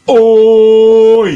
Oh,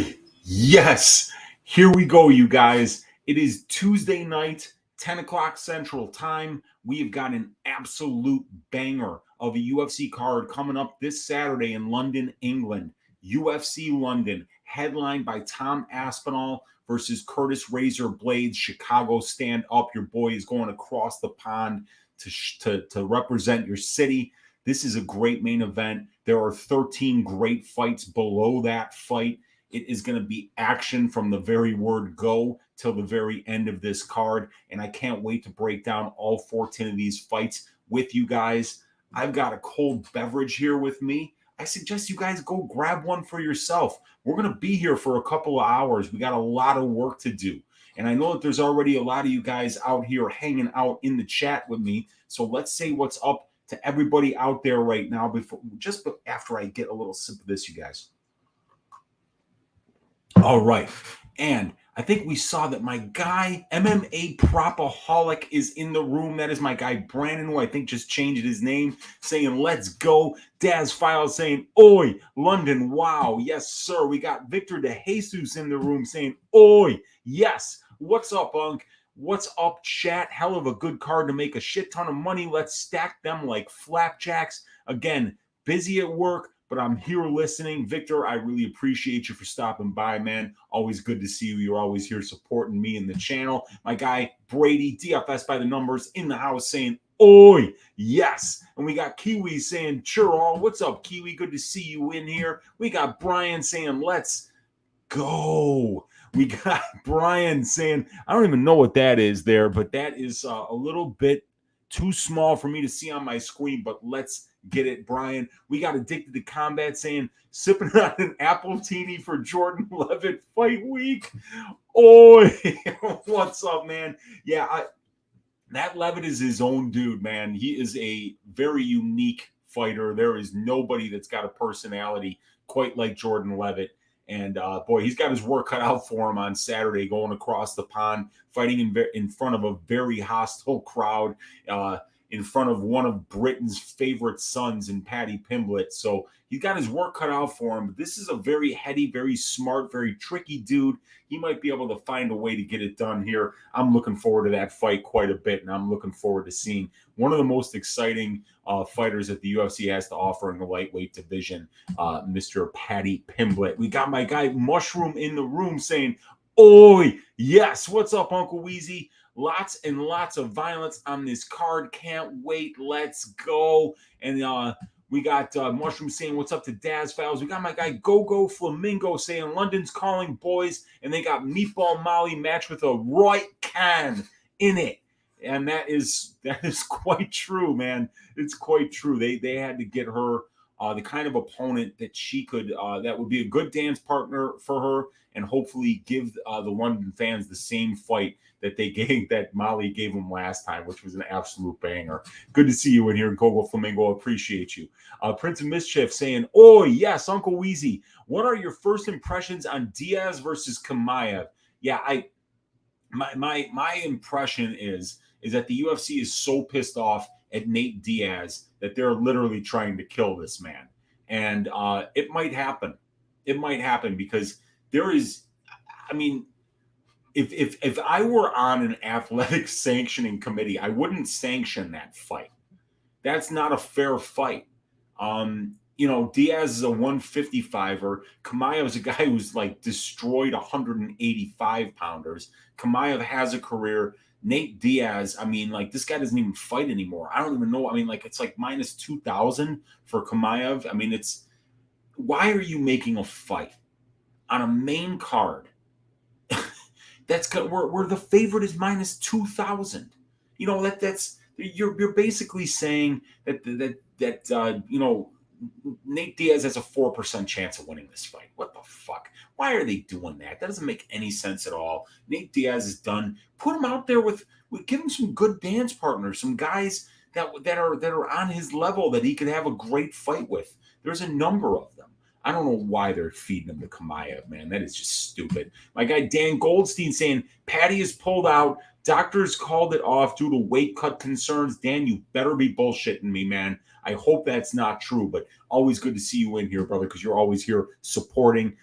yes. Here we go, you guys. It is Tuesday night, 10 o'clock Central Time. We have got an absolute banger of a UFC card coming up this Saturday in London, England. UFC London, headlined by Tom Aspinall versus Curtis Razor Blaydes. Chicago, stand up. Your boy is going across the pond to represent your city. This is a great main event. There are 13 great fights below that fight. It is going to be action from the very word go till the very end of this card. And I can't wait to break down all 14 of these fights with you guys. I've got a cold beverage here with me. I suggest you guys go grab one for yourself. We're going to be here for a couple of hours. We got a lot of work to do. And I know that there's already a lot of you guys out here hanging out in the chat with me. So let's say what's up to everybody out there right now after I get a little sip of this, you guys. All right. And I think we saw that my guy, MMA Propaholic, is in the room. That is my guy, Brandon, who I think just changed his name, saying, let's go. Daz Files saying, oi, London, wow. Yes, sir. We got Victor De Jesus in the room saying, oi, yes. What's up, Unc? What's up, chat? Hell of a good card to make a shit ton of money. Let's stack them like flapjacks. Again, busy at work, but I'm here listening. Victor, I really appreciate you for stopping by, man. Always good to see you. You're always here supporting me in the channel. My guy, Brady, DFS by the numbers, in the house saying, oi, yes. And we got Kiwi saying, sure, all. What's up, Kiwi? Good to see you in here. We got Brian saying, let's go. We got Brian saying, I don't even know what that is there, but that is a little bit too small for me to see on my screen, but let's get it, Brian. We got Addicted to Combat saying, sipping on an Appletini for Jordan Levitt fight week. Oh, what's up, man? Yeah, that Levitt is his own dude, man. He is a very unique fighter. There is nobody that's got a personality quite like Jordan Levitt. And boy, he's got his work cut out for him on Saturday, going across the pond, fighting in front of a very hostile crowd, in front of one of Britain's favorite sons in Paddy Pimblett. So he's got his work cut out for him. But this is a very heady, very smart, very tricky dude. He might be able to find a way to get it done here. I'm looking forward to that fight quite a bit, and I'm looking forward to seeing one of the most exciting fighters that the UFC has to offer in the lightweight division, Mr. Paddy Pimblett. We got my guy Mushroom in the room saying, oi, yes. What's up, Uncle Weezy? Lots and lots of violence on this card. Can't wait. Let's go. And we got Mushroom saying, what's up to Daz Files? We got my guy Go Flamingo saying, London's calling, boys. And they got Meatball Molly matched with a right can in it. And that is quite true, man. It's quite true. They had to get her the kind of opponent that she could, that would be a good dance partner for her, and hopefully give the London fans the same fight that Molly gave them last time, which was an absolute banger. Good to see you in here, Gogo Flamingo. Appreciate you. Prince of Mischief saying, oh, yes, Uncle Weezy. What are your first impressions on Diaz versus Chimaev? Yeah, my impression is that the UFC is so pissed off at Nate Diaz that they're literally trying to kill this man. And it might happen. It might happen because there is, I mean, if I were on an athletic sanctioning committee, I wouldn't sanction that fight. That's not a fair fight. Diaz is a 155er. Chimaev is a guy who's like destroyed 185 pounders. Chimaev has a career. Nate Diaz, I mean, like, this guy doesn't even fight anymore. I don't even know. I mean, like, it's like minus 2,000 for Chimaev. I mean, why are you making a fight on a main card that's good where the favorite is minus 2,000? You know, that's you're basically saying that Nate Diaz has a 4% chance of winning this fight. What the fuck? Why are they doing that? That doesn't make any sense at all. Nate Diaz is done. Put him out there give him some good dance partners, some guys that are on his level that he could have a great fight with. There's a number of them. I don't know why they're feeding him to Chimaev, man. That is just stupid. My guy Dan Goldstein saying Paddy is pulled out Doctors called it off due to weight cut concerns. Dan, you better be bullshitting me, man. I hope that's not true, but always good to see you in here, brother, because you're always here supporting,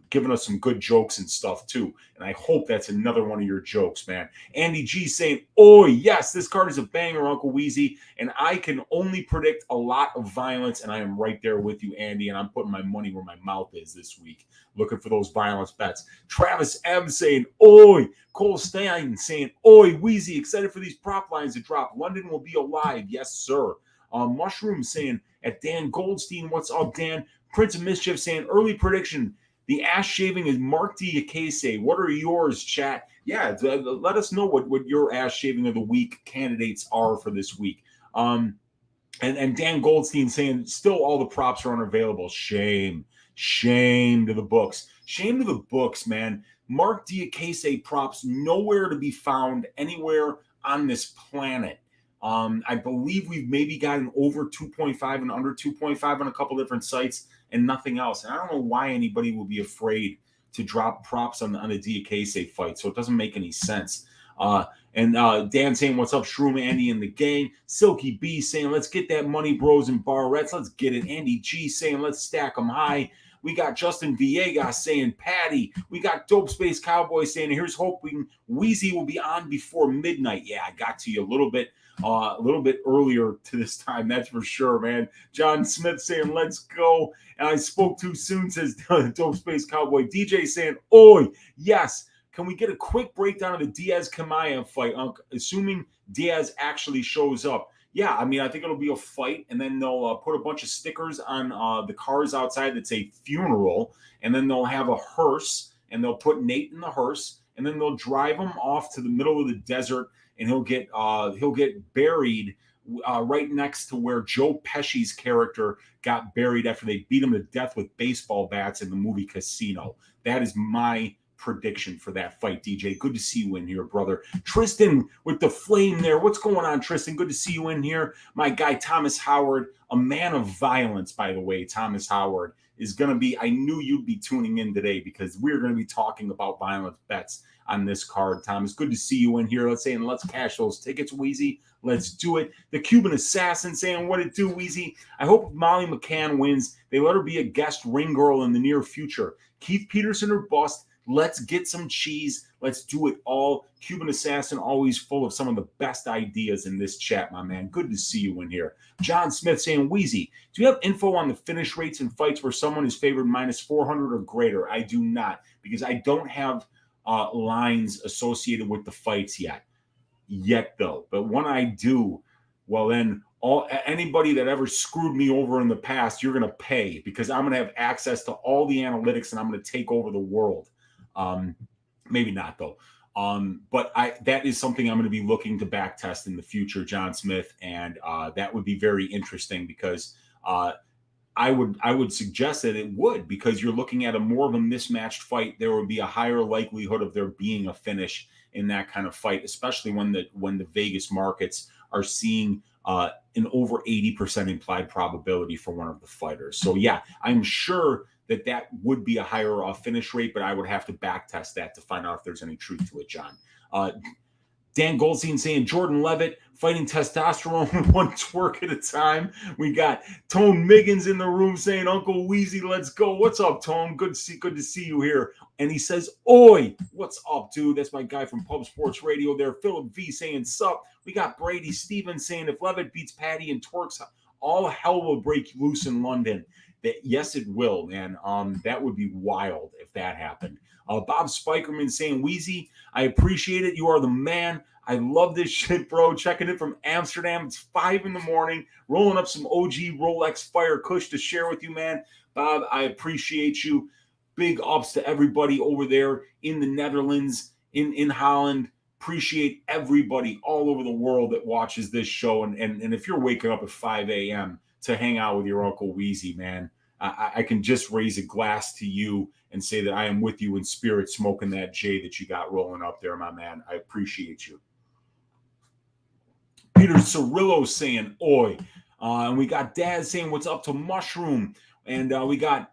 giving us some good jokes and stuff too. And I hope that's another one of your jokes, man. Andy G saying, "Oh yes, this card is a banger, Uncle Weezy, and I can only predict a lot of violence." And I am right there with you, Andy. And I'm putting my money where my mouth is this week, looking for those violence bets. Travis M saying, "Oi." Cole Stein saying, "Oi, Weezy, excited for these prop lines to drop. London will be alive." Yes, sir. Mushroom saying, "At Dan Goldstein, what's up, Dan?" Prince of Mischief saying, "Early prediction. The ass shaving is Marc Diakiese. What are yours, chat?" Yeah, let us know what your ass shaving of the week candidates are for this week. And Dan Goldstein saying, "Still all the props are unavailable. Shame to the books. Shame to the books, man. Marc Diakiese props nowhere to be found anywhere on this planet. I believe we've maybe gotten over 2.5 and under 2.5 on a couple different sites and nothing else. And I don't know why anybody would be afraid to drop props on the Diakiese fight. So it doesn't make any sense. And Dan saying, "What's up, Shroom, Andy, and the gang?" Silky B saying, "Let's get that money, bros and barrettes. Let's get it." Andy G saying, "Let's stack them high." We got Justin Villegas saying, "Paddy." We got Dope Space Cowboy saying, "Here's hoping Weezy will be on before midnight." Yeah, I got to you a little bit earlier to this time, that's for sure, man. John Smith saying, "Let's go." And I spoke too soon, says Dope Space Cowboy. DJ saying, "Oi, yes. Can we get a quick breakdown of the Diaz-Chimaev fight, assuming Diaz actually shows up?" Yeah, I mean, I think it'll be a fight, and then they'll put a bunch of stickers on the cars outside that say funeral, and then they'll have a hearse, and they'll put Nate in the hearse, and then they'll drive him off to the middle of the desert, and he'll get buried right next to where Joe Pesci's character got buried after they beat him to death with baseball bats in the movie Casino. That is my prediction for that fight, DJ. Good to see you in here, brother. Tristan with the flame there. What's going on, Tristan? Good to see you in here. My guy, Thomas Howard, a man of violence, by the way. Thomas Howard is going to be, I knew you'd be tuning in today because we're going to be talking about violent bets on this card, Thomas. Good to see you in here. Let's cash those tickets, Weezy. Let's do it. The Cuban Assassin saying, "What it do, Weezy? I hope Molly McCann wins. They let her be a guest ring girl in the near future. Keith Peterson or bust. Let's get some cheese. Let's do it all." Cuban Assassin, always full of some of the best ideas in this chat, my man. Good to see you in here. John Smith saying, "Weezy, do you have info on the finish rates in fights where someone is favored minus 400 or greater?" I do not, because I don't have lines associated with the fights yet, though. But when I do, well, then anybody that ever screwed me over in the past, you're going to pay, because I'm going to have access to all the analytics and I'm going to take over the world. Maybe not, though. But that is something I'm going to be looking to back test in the future, John Smith, and that would be very interesting, because I would suggest that it would, because you're looking at more of a mismatched fight. There would be a higher likelihood of there being a finish in that kind of fight, especially when the Vegas markets are seeing an over 80% implied probability for one of the fighters. So yeah, I'm sure that would be a higher finish rate, but I would have to back test that to find out if there's any truth to it, John. Dan Goldstein saying, "Jordan Levitt fighting testosterone one twerk at a time." We got Tone Miggins in the room saying, "Uncle Weezy, let's go." What's up, Tone? Good to see you here. And he says, "Oi, what's up, dude?" That's my guy from Pub Sports Radio there. Philip V saying, "Sup." We got Brady Stevens saying, "If Levitt beats Paddy and twerks, all hell will break loose in London." Yes, it will, man. That would be wild if that happened. Bob Spikerman saying, "Weezy, I appreciate it. You are the man. I love this shit, bro. Checking it from Amsterdam. It's 5 a.m, rolling up some OG Rolex Fire Kush to share with you, man." Bob, I appreciate you. Big ups to everybody over there in the Netherlands, in Holland. Appreciate everybody all over the world that watches this show. And if you're waking up at 5 a.m. to hang out with your Uncle Weezy, man, I can just raise a glass to you and say that I am with you in spirit, smoking that J that you got rolling up there, my man. I appreciate you. Peter Cirillo saying, "Oi." And we got Dad saying, "What's up to Mushroom?" And we got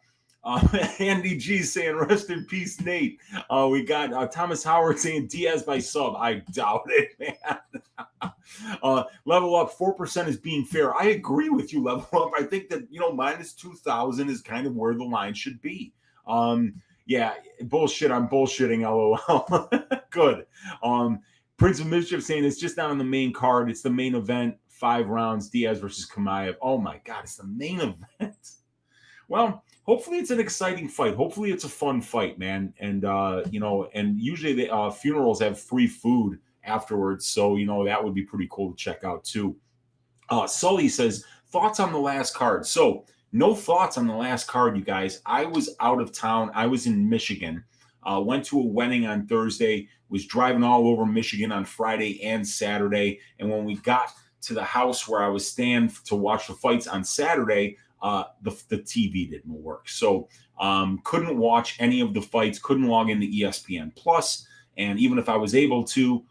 Andy G saying, rest in peace, Nate. We got Thomas Howard saying Diaz by sub. I doubt it, man. Level up, 4% is being fair. I agree with you, Level Up. I think that, minus 2,000 is kind of where the line should be. Yeah, bullshit. I'm bullshitting, LOL. Good. Prince of Mischief saying it's just not on the main card. It's the main event, 5 rounds, Diaz versus Chimaev. Oh my God, it's the main event. Well, hopefully it's an exciting fight. Hopefully it's a fun fight, man. And, and usually the funerals have free food afterwards. So, that would be pretty cool to check out too. Sully says, thoughts on the last card. So no thoughts on the last card, you guys. I was out of town. I was in Michigan. Went to a wedding on Thursday, was driving all over Michigan on Friday and Saturday. And when we got to the house where I was staying to watch the fights on Saturday, the TV didn't work. So couldn't watch any of the fights, couldn't log into ESPN Plus. And even if I was able to,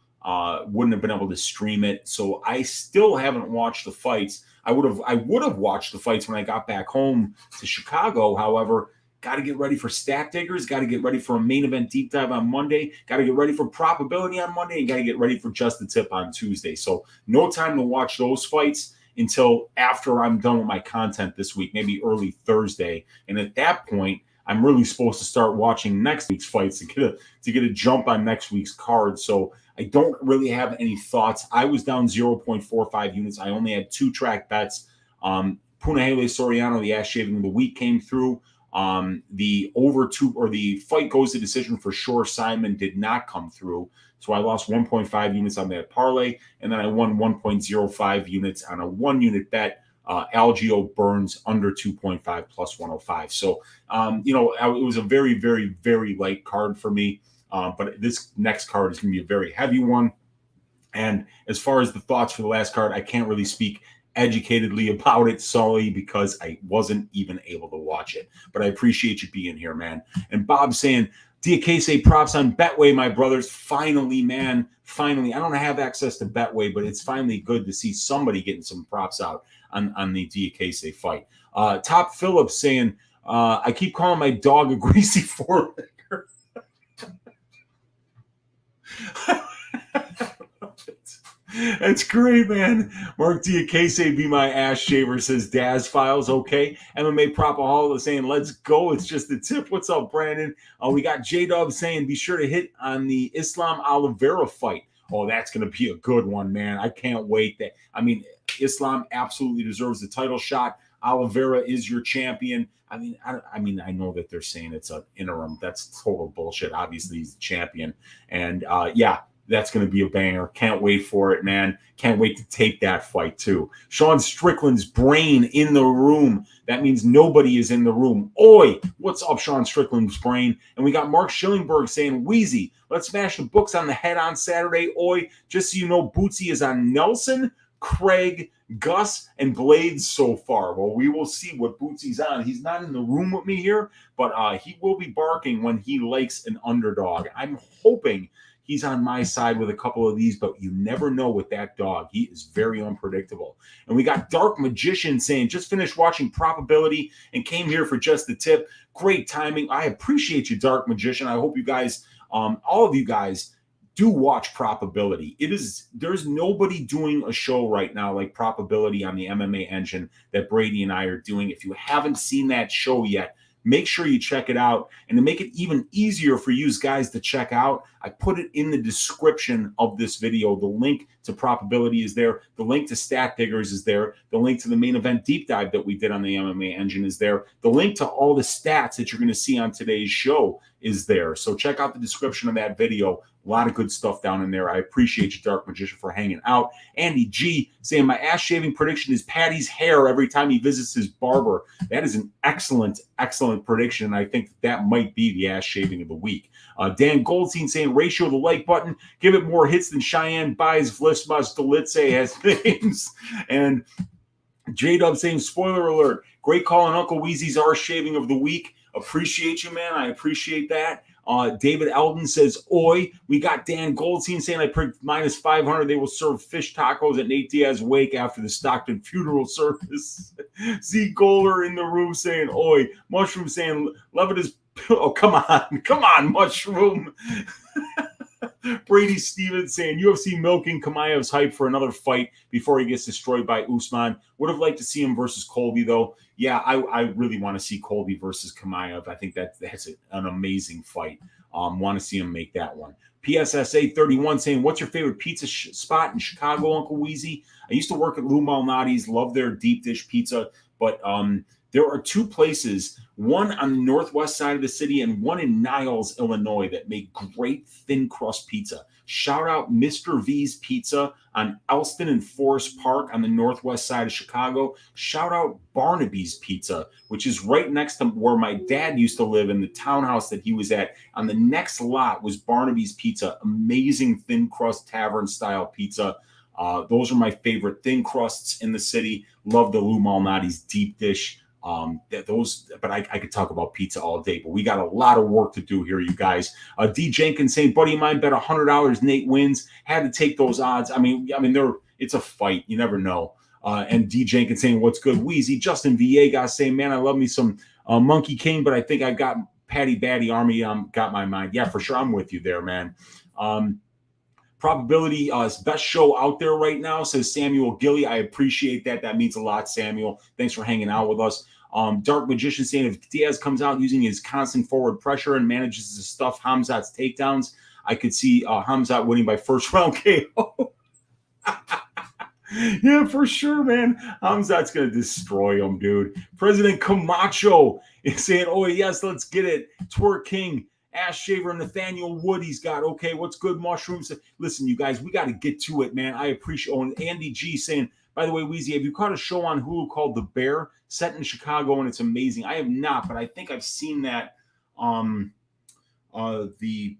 wouldn't have been able to stream it. So I still haven't watched the fights. I would have watched the fights when I got back home to Chicago. However, got to get ready for Stat Diggers, got to get ready for a main event deep dive on Monday, got to get ready for Probability on Monday, and got to get ready for Just the Tip on Tuesday. So no time to watch those fights until after I'm done with my content this week, maybe early Thursday. And at that point, I'm really supposed to start watching next week's fights to get a jump on next week's card. So I don't really have any thoughts. I was down 0.45 units. I only had 2 track bets. Punahele Soriano, the ass shaving of the week, came through. The over 2 or the fight goes to decision for Shore Simon did not come through. So I lost 1.5 units on that parlay, and then I won 1.05 units on a 1-unit bet. Algio Burns under 2.5 plus 105. So, it was a very, very, very light card for me. But this next card is going to be a very heavy one. And as far as the thoughts for the last card, I can't really speak educatedly about it, Sully, because I wasn't even able to watch it. But I appreciate you being here, man. And Bob saying, Diakiese props on Betway, my brothers. Finally, man. Finally. I don't have access to Betway, but it's finally good to see somebody getting some props out on the Diakiese fight. Top Phillips saying, I keep calling my dog a greasy four-legger. That's great, man. Marc Diakiese be my ass shaver, says Daz Files. Okay. MMA Propaholic saying, let's go. It's just the tip. What's up, Brandon? We got J-Dub saying, be sure to hit on the Islam Oliveira fight. Oh, that's going to be a good one, man. I can't wait. Islam absolutely deserves the title shot. Oliveira is your champion. I know that they're saying it's an interim. That's total bullshit. Obviously, he's the champion. And, that's going to be a banger. Can't wait for it, man. Can't wait to take that fight, too. Sean Strickland's brain in the room. That means nobody is in the room. Oi, what's up, Sean Strickland's brain? And we got Mark Schillingberg saying, Weezy, let's smash the books on the head on Saturday. Oi, just so you know, Bootsy is on Nelson, Craig, Gus, and Blaydes so far. Well, we will see what Bootsy's on. He's not in the room with me here, but he will be barking when he likes an underdog. I'm hoping he's on my side with a couple of these, but you never know with that dog. He is very unpredictable. And we got Dark Magician saying, just finished watching Probability and came here for Just the Tip. Great timing. I appreciate you, Dark Magician. I hope you guys, all of you guys, do watch Probability. There's nobody doing a show right now like Probability on the MMA Engine that Brady and I are doing. If you haven't seen that show yet, make sure you check it out. And to make it even easier for you guys to check out, I put it in the description of this video. The link to Probability is there. The link to Stat Diggers is there. The link to the main event deep dive that we did on the MMA Engine is there. The link to all the stats that you're going to see on today's show is there. So check out the description of that video. A lot of good stuff down in there. I appreciate you, Dark Magician, for hanging out. Andy G saying, my ass shaving prediction is Paddy's hair every time he visits his barber. That is an excellent, excellent prediction. And I think that might be the ass shaving of the week. Dan Goldstein saying, ratio the like button. Give it more hits than Cheyenne buys Vlismas Dolitze has names. And J-Dub saying, spoiler alert, great call on Uncle Weezy's arse shaving of the week. Appreciate you, man. I appreciate that. David Eldon says, oi. We got Dan Goldstein saying I picked minus 500. They will serve fish tacos at Nate Diaz's wake after the Stockton funeral service. Z Goler in the room saying, oi. Mushroom saying, Levitt is... Oh, come on, Mushroom. Brady Stevens saying UFC milking Chimaev's hype for another fight before he gets destroyed by Usman. Would have liked to see him versus Colby, though. Yeah, I really want to see Colby versus Chimaev. I think that's an amazing fight. Want to see him make that one. PSSA 31 saying, what's your favorite pizza spot in Chicago, Uncle Weezy? I used to work at Lou Malnati's. Love their deep dish pizza. But there are two places, one on the northwest side of the city and one in Niles, Illinois, that make great thin crust pizza. Shout out Mr. V's Pizza on Elston and Forest Park on the northwest side of Chicago. Shout out Barnaby's Pizza, which is right next to where my dad used to live in the townhouse that he was at. On the next lot was Barnaby's Pizza, amazing thin crust tavern style pizza. Those are my favorite thin crusts in the city. Love the Lou Malnati's deep dish. But I could talk about pizza all day, but we got a lot of work to do here, you guys. D Jenkins saying, buddy of mine bet $100 Nate wins. Had to take those odds. I mean, it's a fight. You never know. And D Jenkins saying, what's good, Weezy? Justin Villegas saying, man, I love me some Monkey King, but I think I got Paddy Baddy Army. Got my mind. Yeah, for sure. I'm with you there, man. Probability best show out there right now, says Samuel Gilly. I appreciate that. That means a lot, Samuel. Thanks for hanging out with us. Dark Magician saying, if Diaz comes out using his constant forward pressure and manages to stuff Hamzat's takedowns, I could see Hamzat winning by first round KO. Yeah, for sure, man. Hamzat's going to destroy him, dude. President Camacho is saying, oh, yes, let's get it. Twerk King. Ash Shaver, Nathaniel Wood, he's got, okay, what's good, Mushrooms? Listen, you guys, we got to get to it, man. I appreciate, and Andy G saying, by the way, Weezy, have you caught a show on Hulu called The Bear, set in Chicago, and it's amazing? I have not, but I think I've seen that, the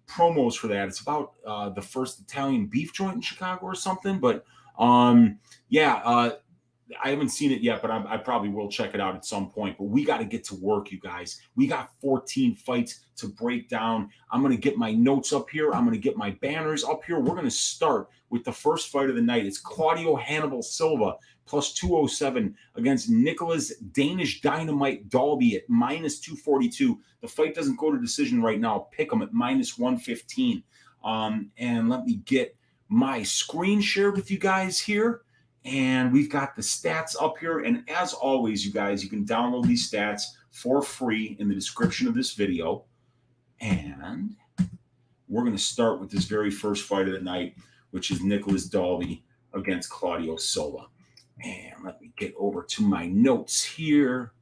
promos for that. It's about the first Italian beef joint in Chicago or something, but I haven't seen it yet, but I probably will check it out at some point. But we got to get to work, you guys. We got 14 fights to break down. I'm going to get my notes up here. I'm going to get my banners up here. We're going to start with the first fight of the night. It's Claudio Hannibal Silva plus 207 against Nicolas Danish Dynamite Dalby at minus 242. The fight doesn't go to decision right now. Pick them at minus 115. And let me get my screen shared with you guys here. And we've got the stats up here. And as always, you guys, you can download these stats for free in the description of this video. And we're going to start with this very first fight of the night, which is Nicolas Dalby against Claudio Silva. And let me get over to my notes here.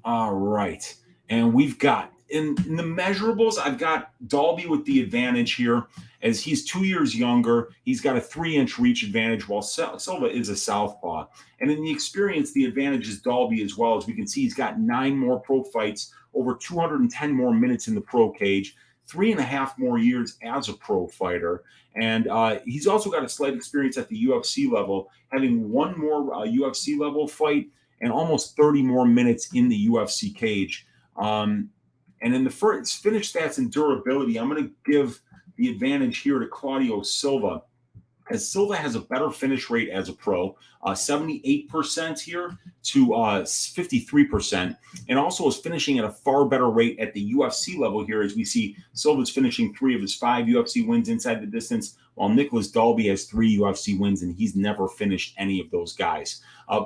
All right. And we've got, in the measurables, I've got Dalby with the advantage here, as he's 2 years younger. He's got a 3-inch reach advantage, while Silva is a southpaw. And in the experience, the advantage is Dalby as well. As we can see, he's got 9 more pro fights, over 210 more minutes in the pro cage, 3.5 more years as a pro fighter. And he's also got a slight experience at the UFC level, having 1 more UFC level fight and almost 30 more minutes in the UFC cage. And in the first finish stats and durability, I'm going to give the advantage here to Claudio Silva, as Silva has a better finish rate as a pro, 78% here to 53%, and also is finishing at a far better rate at the UFC level here, as we see Silva's finishing 3 of his 5 UFC wins inside the distance, while Nicolas Dalby has 3 UFC wins, and he's never finished any of those guys.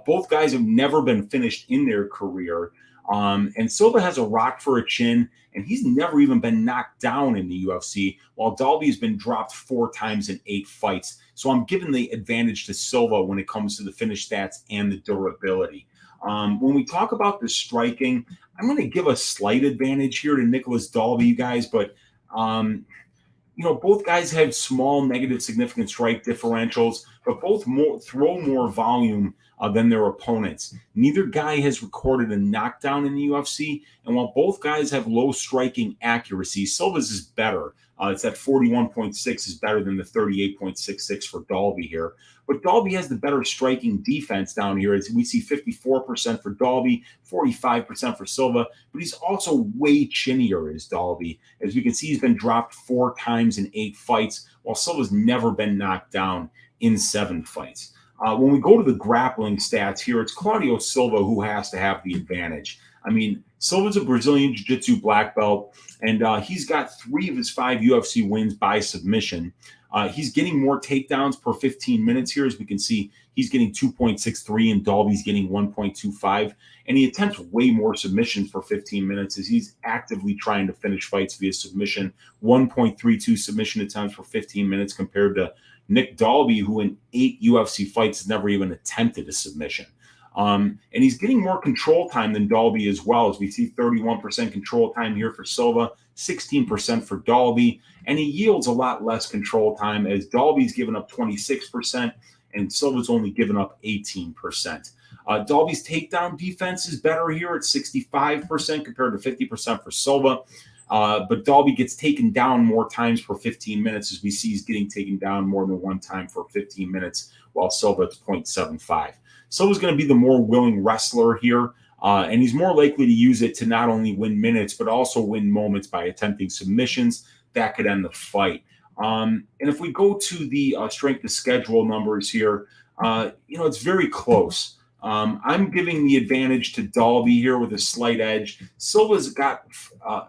Both guys have never been finished in their career. And Silva has a rock for a chin, and he's never even been knocked down in the UFC, while Dalby's been dropped 4 times in 8 fights. So I'm giving the advantage to Silva when it comes to the finish stats and the durability. When we talk about the striking, I'm going to give a slight advantage here to Nicolas Dalby, you guys, but both guys have small negative significant strike differentials, but both throw more volume than their opponents. Neither guy has recorded a knockdown in the UFC, and while both guys have low striking accuracy, Silva's is better. It's at 41.6 is better than the 38.66 for Dalby here. But Dalby has the better striking defense down here. As we see 54% for Dalby, 45% for Silva. But he's also way chinnier as Dalby. As we can see, he's been dropped 4 times in 8 fights, while Silva's never been knocked down in 7 fights. When we go to the grappling stats here, it's Claudio Silva who has to have the advantage. I mean, Silva's a Brazilian Jiu-Jitsu black belt, and he's got 3 of his 5 UFC wins by submission. He's getting more takedowns per 15 minutes here. As we can see, he's getting 2.63 and Dalby's getting 1.25. And he attempts way more submissions per 15 minutes as he's actively trying to finish fights via submission. 1.32 submission attempts per 15 minutes compared to Nick Dalby, who in 8 UFC fights has never even attempted a submission. And he's getting more control time than Dalby as well, as we see 31% control time here for Silva, 16% for Dalby, and he yields a lot less control time as Dalby's given up 26% and Silva's only given up 18%. Dalby's takedown defense is better here at 65% compared to 50% for Silva. But Dalby gets taken down more times per 15 minutes, as we see he's getting taken down more than 1 time for 15 minutes, while Silva it's 0.75. Silva's going to be the more willing wrestler here, and he's more likely to use it to not only win minutes, but also win moments by attempting submissions that could end the fight. And if we go to the strength of schedule numbers here, it's very close. I'm giving the advantage to Dalby here with a slight edge. Silva's got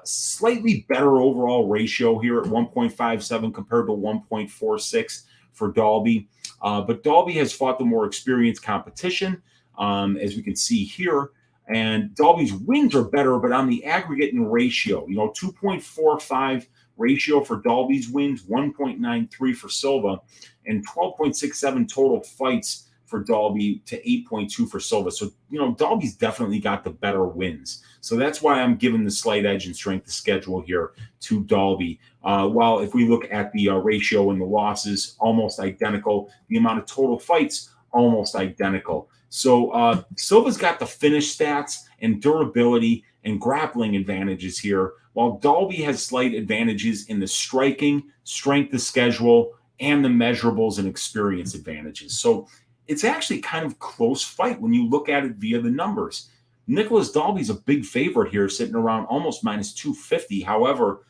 slightly better overall ratio here at 1.57 compared to 1.46 for Dalby. But Dalby has fought the more experienced competition, as we can see here. And Dalby's wins are better, but on the aggregate and ratio, 2.45 ratio for Dalby's wins, 1.93 for Silva, and 12.67 total fights for Dalby to 8.2 for Silva. So, Dalby's definitely got the better wins. So that's why I'm giving the slight edge in strength of schedule here to Dalby. While if we look at the ratio and the losses, almost identical. The amount of total fights, almost identical. So Silva's got the finish stats and durability and grappling advantages here, while Dalby has slight advantages in the striking, strength of schedule, and the measurables and experience advantages. So it's actually kind of close fight when you look at it via the numbers. Nicolas Dalby's a big favorite here, sitting around almost minus 250. However,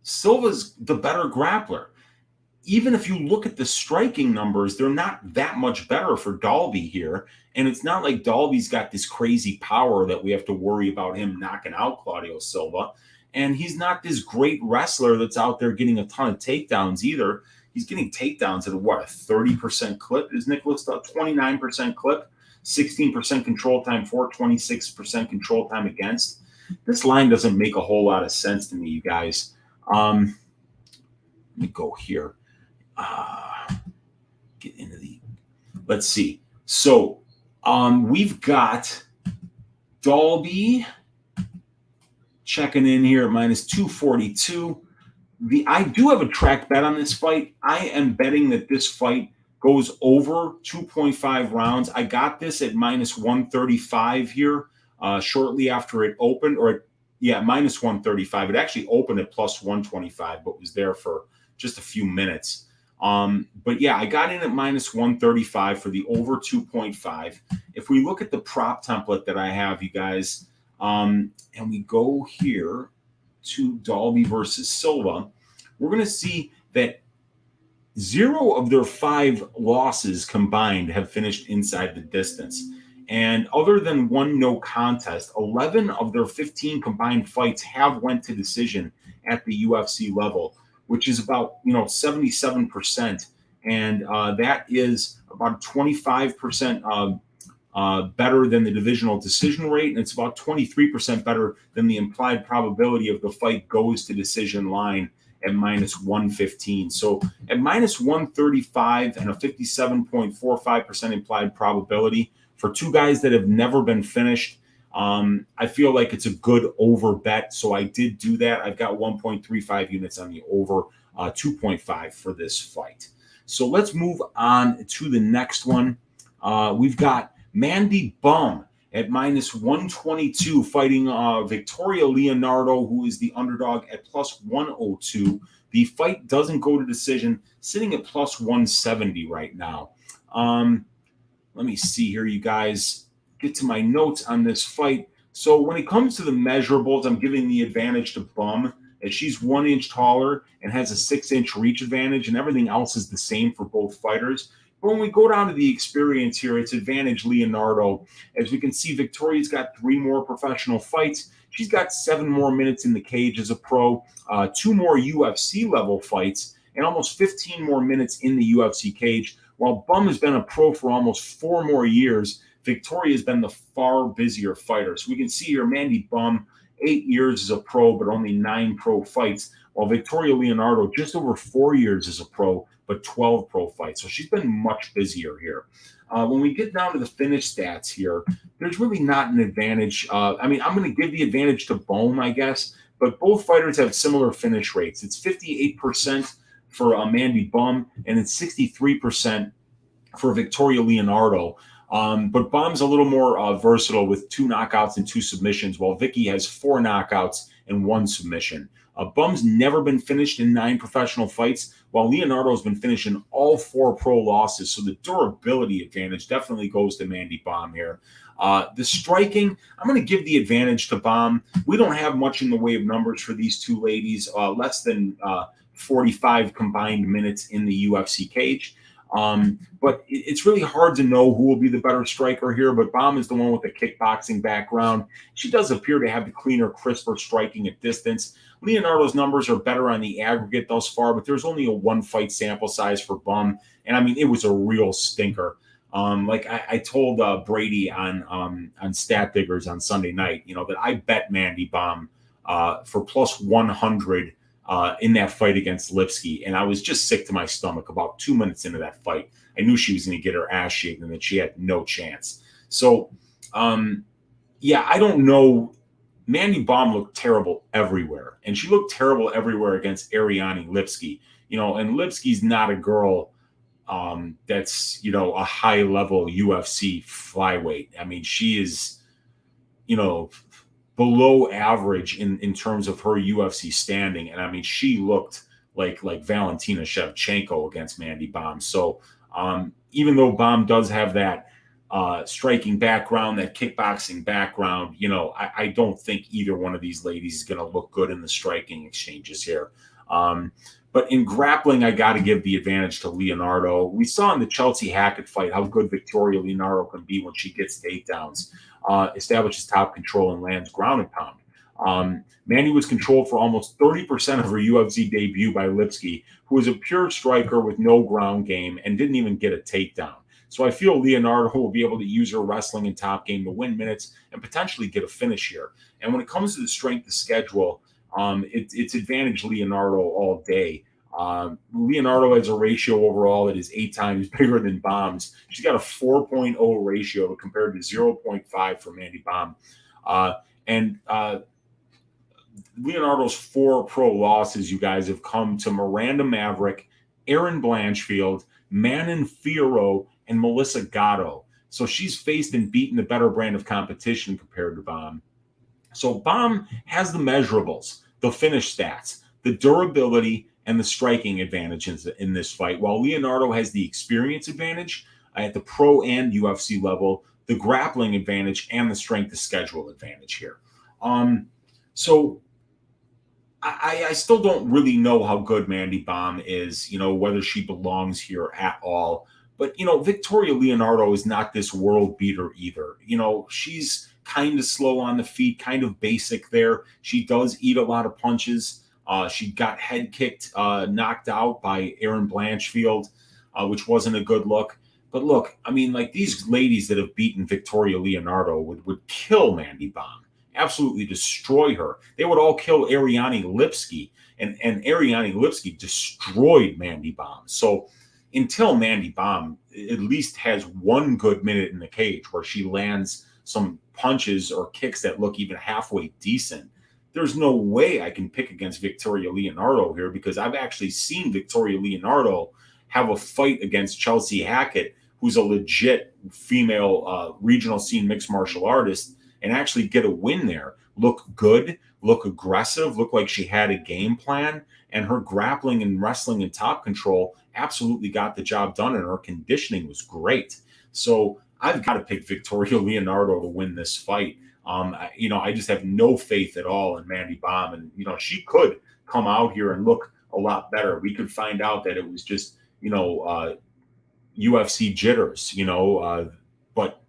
Silva's the better grappler. Even if you look at the striking numbers, they're not that much better for Dalby here. And it's not like Dalby's got this crazy power that we have to worry about him knocking out Claudio Silva. And he's not this great wrestler that's out there getting a ton of takedowns either. He's getting takedowns at a 30% clip is Nicolas, 29% clip, 16% control time for, 26% control time against. This line doesn't make a whole lot of sense to me, you guys. Let me go here. Get into the, let's see. So we've got Dalby checking in here at minus 242. I do have a track bet on this fight. I am betting that this fight goes over 2.5 rounds. I got this at minus 135 here shortly after it opened, minus 135. It actually opened at plus 125, but was there for just a few minutes. But yeah, I got in at minus 135 for the over 2.5. If we look at the prop template that I have, you guys, and we go here to Dalby versus Silva, we're going to see that 0 of their 5 losses combined have finished inside the distance. And other than 1 no contest, 11 of their 15 combined fights have went to decision at the UFC level, which is about 77%. And that is about 25% better than the divisional decision rate, and it's about 23% better than the implied probability of the fight goes to decision line at minus 115. So at minus 135 and a 57.45% implied probability for 2 guys that have never been finished, I feel like it's a good over bet. So I did do that. I've got 1.35 units on the over 2.5 for this fight. So let's move on to the next one. We've got Mandy Bohm at minus 122, fighting Victoria Leonardo, who is the underdog, at plus 102. The fight doesn't go to decision, sitting at plus 170 right now. Let me see here, you guys. Get to my notes on this fight. So when it comes to the measurables, I'm giving the advantage to Bohm, as she's 1 inch taller and has a 6-inch reach advantage, and everything else is the same for both fighters. But when we go down to the experience here, it's advantage Leonardo. As we can see, Victoria's got 3 more professional fights. She's got 7 more minutes in the cage as a pro, 2 more UFC level fights, and almost 15 more minutes in the UFC cage. While Bohm has been a pro for almost 4 more years, Victoria has been the far busier fighter. So we can see here, Mandy Bohm, 8 years as a pro, but only 9 pro fights, while Victoria Leonardo, just over 4 years as a pro, but 12 pro fights. So she's been much busier here. When we get down to the finish stats here, there's really not an advantage. I'm going to give the advantage to Bohm, I guess, but both fighters have similar finish rates. It's 58% for Mandy Bohm, and it's 63% for Victoria Leonardo. But Bohm's a little more versatile with 2 knockouts and 2 submissions, while Vicky has 4 knockouts and 1 submission. Bohm's never been finished in 9 professional fights, while Leonardo's been finished in all 4 pro losses. So the durability advantage definitely goes to Mandy Bohm here. The striking, I'm going to give the advantage to Bohm. We don't have much in the way of numbers for these two ladies, less than 45 combined minutes in the UFC cage. But it's really hard to know who will be the better striker here, but Bohm is the one with the kickboxing background. She does appear to have the cleaner, crisper striking at distance. Leonardo's numbers are better on the aggregate thus far, but there's only a 1-fight sample size for Bohm, and it was a real stinker. Like I told Brady on Stat Diggers on Sunday night, that I bet Mandy Bohm for plus 100 in that fight against Lipsky, and I was just sick to my stomach about 2 minutes into that fight. I knew she was going to get her ass shaken and that she had no chance. So, I don't know. Mandy Bohm looked terrible everywhere, and she looked terrible everywhere against Ariane Lipsky. And Lipsky's not a girl that's, a high-level UFC flyweight. She is, below average in terms of her UFC standing. And she looked like Valentina Shevchenko against Mandy Bohm. So even though Bohm does have that striking background, that kickboxing background, I don't think either one of these ladies is going to look good in the striking exchanges here. But in grappling, I got to give the advantage to Leonardo. We saw in the Chelsea Hackett fight how good Victoria Leonardo can be when she gets takedowns, establishes top control, and lands ground and pound. Mandy was controlled for almost 30% of her UFC debut by Lipsky, who was a pure striker with no ground game and didn't even get a takedown. So I feel Leonardo will be able to use her wrestling and top game to win minutes and potentially get a finish here. And when it comes to the strength of schedule, it's advantage Leonardo all day. Leonardo has a ratio overall that is 8 times bigger than Bohm's. She's got a 4.0 ratio compared to 0.5 for Mandy Bohm. And Leonardo's 4 pro losses, you guys, have come to Miranda Maverick, Erin Blanchfield, Manon Fiorot, and Melissa Gatto. So she's faced and beaten the better brand of competition compared to Bohm. So Bohm has the measurables, the finish stats, the durability, and the striking advantages in this fight, while Leonardo has the experience advantage at the pro and UFC level, the grappling advantage, and the strength of schedule advantage here. So I still don't really know how good Mandy Bohm is, whether she belongs here at all. But, Victoria Leonardo is not this world beater either. She's kind of slow on the feet, kind of basic there. She does eat a lot of punches. She got head kicked, knocked out by Erin Blanchfield, which wasn't a good look. But look, these ladies that have beaten Victoria Leonardo would kill Mandy Bohm, absolutely destroy her. They would all kill Ariane Lipsky, and Ariane Lipsky destroyed Mandy Bohm. So until Mandy Bohm at least has 1 good minute in the cage where she lands some punches or kicks that look even halfway decent, there's no way I can pick against Victoria Leonardo here, because I've actually seen Victoria Leonardo have a fight against Chelsea Hackett who's a legit female regional scene mixed martial artist, and actually get a win there. Look good, look aggressive, look like she had a game plan, and her grappling and wrestling and top control absolutely got the job done, and her conditioning was great. So I've got to pick Victoria Leonardo to win this fight. I just have no faith at all in Mandy Bohm, and she could come out here and look a lot better. We could find out that it was just UFC jitters, but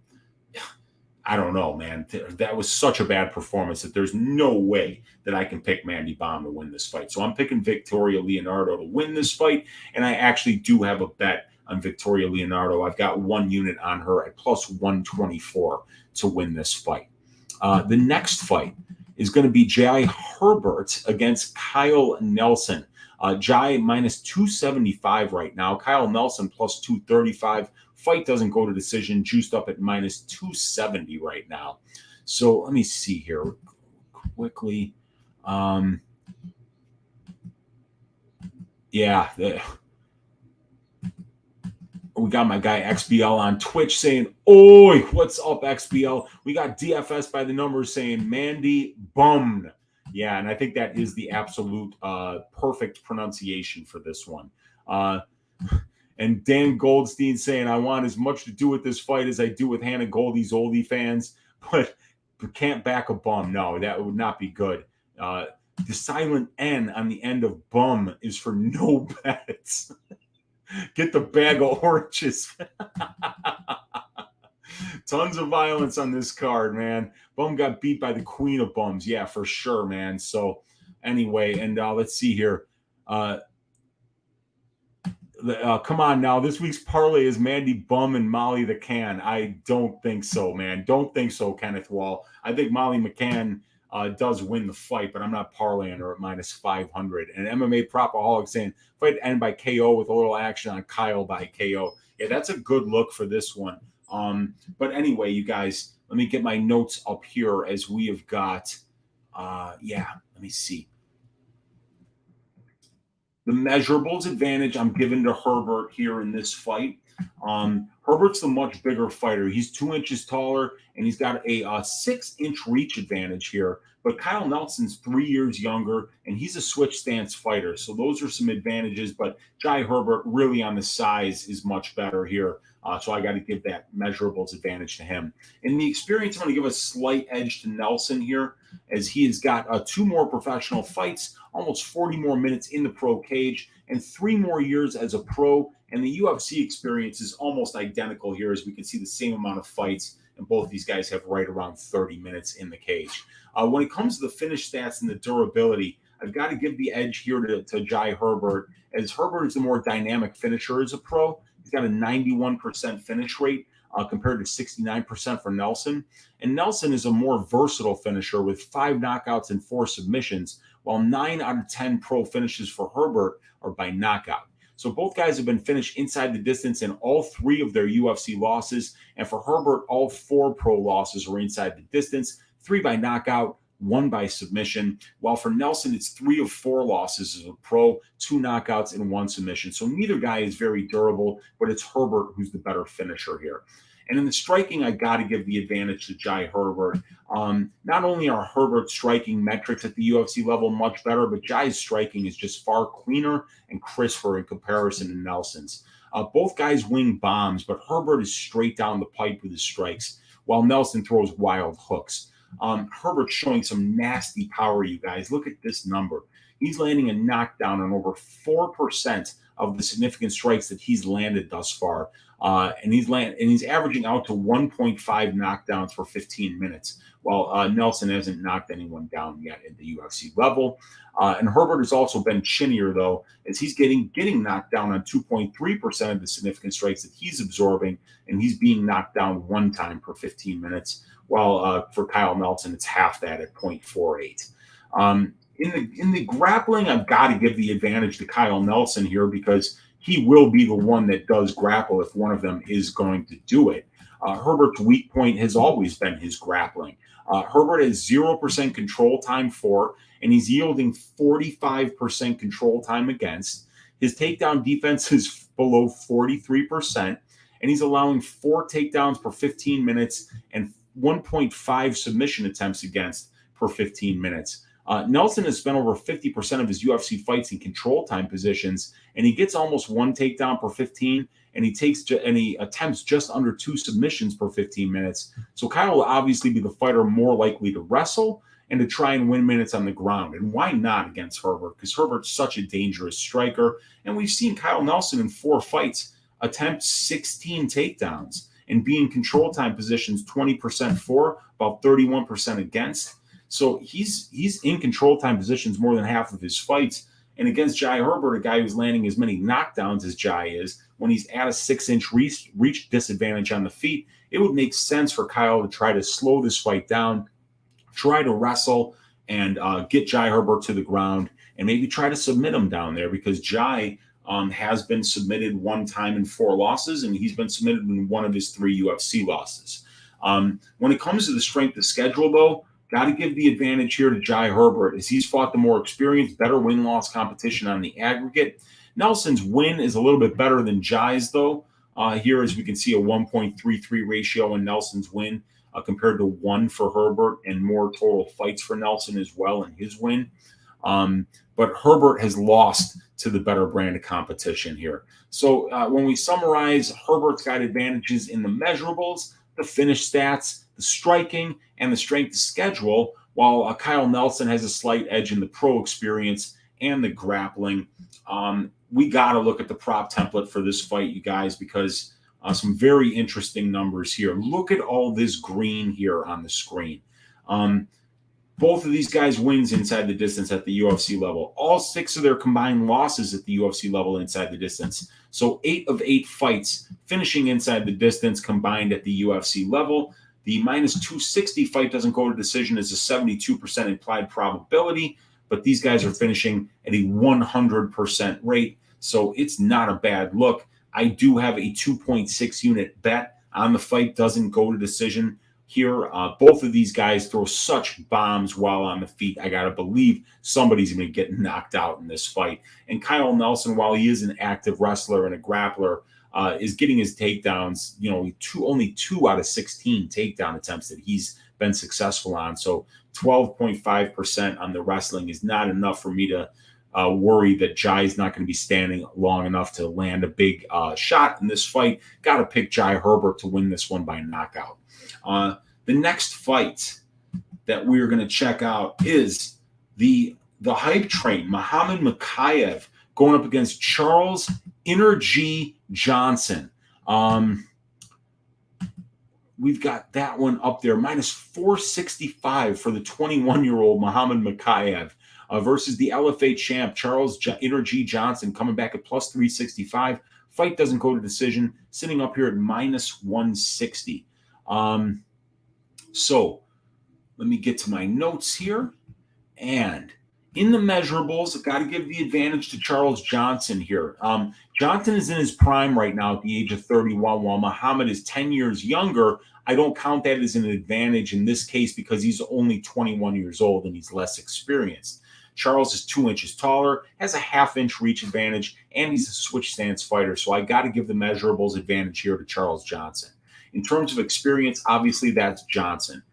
I don't know, man. That was such a bad performance that there's no way that I can pick Mandy Bohm to win this fight. So I'm picking Victoria Leonardo to win this fight, and I actually do have a bet on Victoria Leonardo. I've got 1 unit on her at plus 124 to win this fight. The next fight is going to be Jai Herbert against Kyle Nelson. Jai minus 275 right now. Kyle Nelson plus 235. Fight doesn't go to decision, juiced up at minus 270 right now. So let me see here quickly. We got my guy XBL on Twitch saying, "Oi, what's up, XBL?" We got DFS by the numbers saying Mandy Bohm. Yeah, and I think that is the absolute perfect pronunciation for this one. And Dan Goldstein saying, "I want as much to do with this fight as I do with Hannah Goldie's oldie fans, but can't back a bum." No, that would not be good. The silent N on the end of bum is for no bets. Get the bag of oranges. Tons of violence on this card, man. Bum got beat by the queen of bums. Yeah, for sure, man. So anyway, and let's see here. Come on now. This week's parlay is Mandy Bohm and Molly the Can. I don't think so, man. Don't think so, Kenneth Wall. I think Molly McCann does win the fight, but I'm not parlaying her at minus 500. And MMA Propaholic saying fight end by KO with a little action on Kyle by KO. Yeah, that's a good look for this one. But anyway, you guys, let me get my notes up here as we have got, let me see. The measurables advantage I'm giving to Herbert here in this fight. Herbert's the much bigger fighter. He's 2 inches taller, and he's got a 6-inch reach advantage here. But Kyle Nelson's 3 years younger, and he's a switch stance fighter. So those are some advantages. But Jai Herbert really on the size is much better here. So I got to give that measurables advantage to him. In the experience, I'm going to give a slight edge to Nelson here, as he has got 2 more professional fights, almost 40 more minutes in the pro cage, and 3 more years as a pro. And the UFC experience is almost identical here, as we can see the same amount of fights, and both these guys have right around 30 minutes in the cage. When it comes to the finish stats and the durability, I've got to give the edge here to Jai Herbert, as Herbert is the more dynamic finisher as a pro. He's got a 91% finish rate compared to 69% for Nelson. And Nelson is a more versatile finisher with 5 knockouts and 4 submissions, while 9 out of 10 pro finishes for Herbert are by knockout. So both guys have been finished inside the distance in all 3 of their UFC losses. And for Herbert, all 4 pro losses were inside the distance, 3 by knockout, 1 by submission. While for Nelson, it's 3 of 4 losses as a pro, 2 knockouts and 1 submission. So neither guy is very durable, but it's Herbert who's the better finisher here. And in the striking, I got to give the advantage to Jai Herbert. Not only are Herbert's striking metrics at the UFC level much better, but Jai's striking is just far cleaner and crisper in comparison to Nelson's. Both guys wing bombs, but Herbert is straight down the pipe with his strikes, while Nelson throws wild hooks. Herbert's showing some nasty power, you guys. Look at this number. He's landing a knockdown on over 4% of the significant strikes that he's landed thus far. And he's averaging out to 1.5 knockdowns for 15 minutes, while Nelson hasn't knocked anyone down yet at the UFC level. And Herbert has also been chinnier, though, as he's getting knocked down on 2.3% of the significant strikes that he's absorbing, and he's being knocked down 1 time per 15 minutes, while for Kyle Nelson, it's half that at 0.48. In the grappling, I've got to give the advantage to Kyle Nelson here, because he will be the one that does grapple if one of them is going to do it. Herbert's weak point has always been his grappling. Herbert has 0% control time for, and he's yielding 45% control time against. His takedown defense is below 43%, and he's allowing 4 takedowns per 15 minutes and 1.5 submission attempts against per 15 minutes. Nelson has spent over 50% of his UFC fights in control time positions, and he gets almost 1 takedown per 15, and he attempts just under 2 submissions per 15 minutes. So Kyle will obviously be the fighter more likely to wrestle and to try and win minutes on the ground. And why not against Herbert? Because Herbert's such a dangerous striker, and we've seen Kyle Nelson in 4 fights attempt 16 takedowns and be in control time positions 20% for, about 31% against. So he's in control time positions more than half of his fights. And against Jai Herbert, a guy who's landing as many knockdowns as Jai is, when he's at a 6-inch reach disadvantage on the feet, it would make sense for Kyle to try to slow this fight down, try to wrestle, and get Jai Herbert to the ground, and maybe try to submit him down there, because Jai has been submitted 1 time in 4 losses, and he's been submitted in 1 of his 3 UFC losses. When it comes to the strength of schedule, though, got to give the advantage here to Jai Herbert, as he's fought the more experienced, better win-loss competition on the aggregate. Nelson's win is a little bit better than Jai's, though. Here, as we can see, a 1.33 ratio in Nelson's win compared to 1 for Herbert, and more total fights for Nelson as well in his win. But Herbert has lost to the better brand of competition here. So when we summarize, Herbert's got advantages in the measurables, the finish stats, the striking, and the strength of schedule, while Kyle Nelson has a slight edge in the pro experience and the grappling. We got to look at the prop template for this fight, you guys, because some very interesting numbers here. Look at all this green here on the screen. Both of these guys wins inside the distance at the UFC level. All 6 of their combined losses at the UFC level inside the distance. So 8 of 8 fights finishing inside the distance combined at the UFC level. The minus 260 fight doesn't go to decision as a 72% implied probability, but these guys are finishing at a 100% rate. So it's not a bad look. I do have a 2.6 unit bet on the fight doesn't go to decision here. Both of these guys throw such bombs while on the feet. I got to believe somebody's going to get knocked out in this fight. And Kyle Nelson, while he is an active wrestler and a grappler, is getting his takedowns, only 2 out of 16 takedown attempts that he's been successful on. So 12.5% on the wrestling is not enough for me to worry that Jai is not going to be standing long enough to land a big shot in this fight. Got to pick Jai Herbert to win this one by knockout. The next fight that we're going to check out is the hype train, Muhammad Mokaev, going up against Charles Energy Johnson. We've got that one up there, minus 465 for the 21-year-old Muhammad Mokaev versus the LFA champ, Charles Energy Johnson, coming back at plus 365. Fight doesn't go to decision, sitting up here at minus 160. So let me get to my notes here. And in the measurables, I've got to give the advantage to Charles Johnson here. Johnson is in his prime right now at the age of 31, while Muhammad is 10 years younger. I don't count that as an advantage in this case because he's only 21 years old and he's less experienced. Charles is 2 inches taller, has a half-inch reach advantage, and he's a switch stance fighter. So I got to give the measurables advantage here to Charles Johnson. In terms of experience, obviously that's Johnson.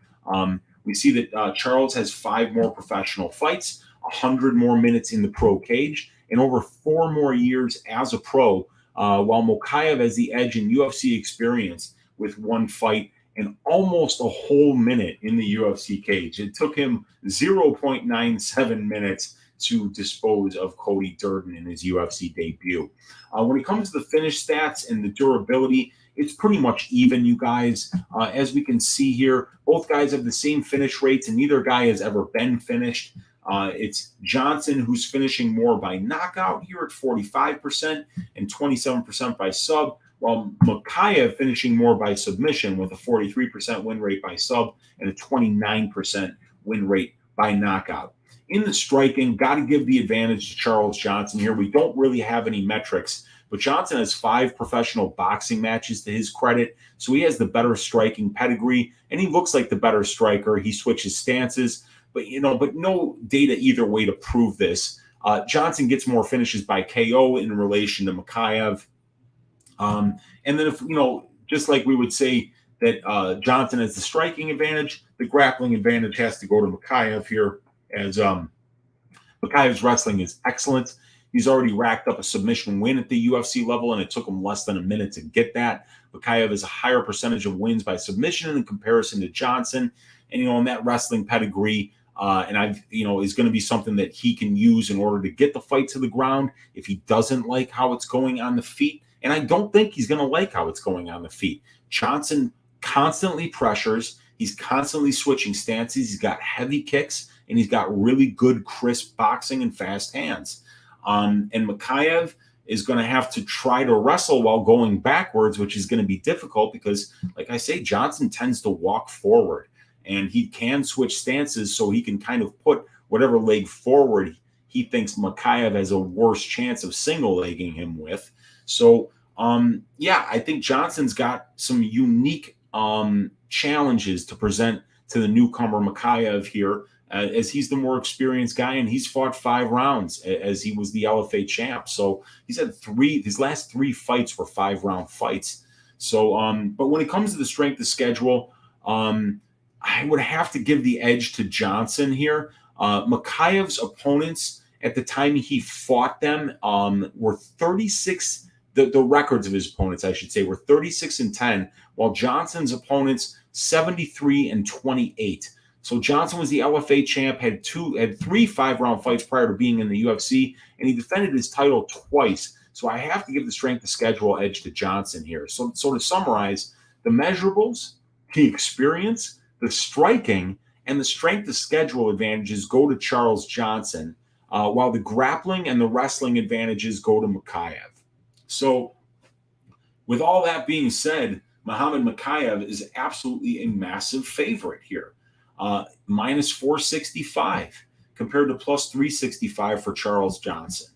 We see that Charles has 5 more professional fights, 100 more minutes in the pro cage, and over 4 more years as a pro, while Mokaev has the edge in UFC experience with 1 fight and almost a whole minute in the UFC cage. It took him 0.97 minutes to dispose of Cody Durden in his UFC debut. When it comes to the finish stats and the durability, it's pretty much even, you guys. As we can see here, both guys have the same finish rates, and neither guy has ever been finished. It's Johnson who's finishing more by knockout here at 45% and 27% by sub, while Mokaev finishing more by submission with a 43% win rate by sub and a 29% win rate by knockout. In the striking, got to give the advantage to Charles Johnson here. We don't really have any metrics, but Johnson has 5 professional boxing matches to his credit, so he has the better striking pedigree, and he looks like the better striker. He switches stances, but no data either way to prove this. Johnson gets more finishes by KO in relation to Mokaev. And then if, just like we would say that Johnson has the striking advantage, the grappling advantage has to go to Mokaev here, as Mokaev's wrestling is excellent. He's already racked up a submission win at the UFC level, and it took him less than a minute to get that. Mokaev has a higher percentage of wins by submission in comparison to Johnson. And, in that wrestling pedigree, is going to be something that he can use in order to get the fight to the ground if he doesn't like how it's going on the feet. And I don't think he's going to like how it's going on the feet. Johnson constantly pressures. He's constantly switching stances. He's got heavy kicks, and he's got really good, crisp boxing and fast hands. And Mokaev is going to have to try to wrestle while going backwards, which is going to be difficult because, like I say, Johnson tends to walk forward, and he can switch stances so he can kind of put whatever leg forward he thinks Mokaev has a worse chance of single-legging him with. So, I think Johnson's got some unique challenges to present to the newcomer Mokaev here, as he's the more experienced guy, and he's fought 5 rounds as he was the LFA champ. So he's had his last 3 fights were 5-round fights. So, but when it comes to the strength of schedule, I would have to give the edge to Johnson here. Mokaev's opponents at the time he fought them were 36. The records of his opponents, I should say, were 36-10, while Johnson's opponents 73-28. So Johnson was the LFA champ, had 3 5-round fights prior to being in the UFC, and he defended his title twice. So I have to give the strength of schedule edge to Johnson here. So to summarize, the measurables, the experience, the striking, and the strength of schedule advantages go to Charles Johnson, while the grappling and the wrestling advantages go to Mokaev. So with all that being said, Muhammad Mokaev is absolutely a massive favorite here. Minus 465 compared to plus 365 for Charles Johnson.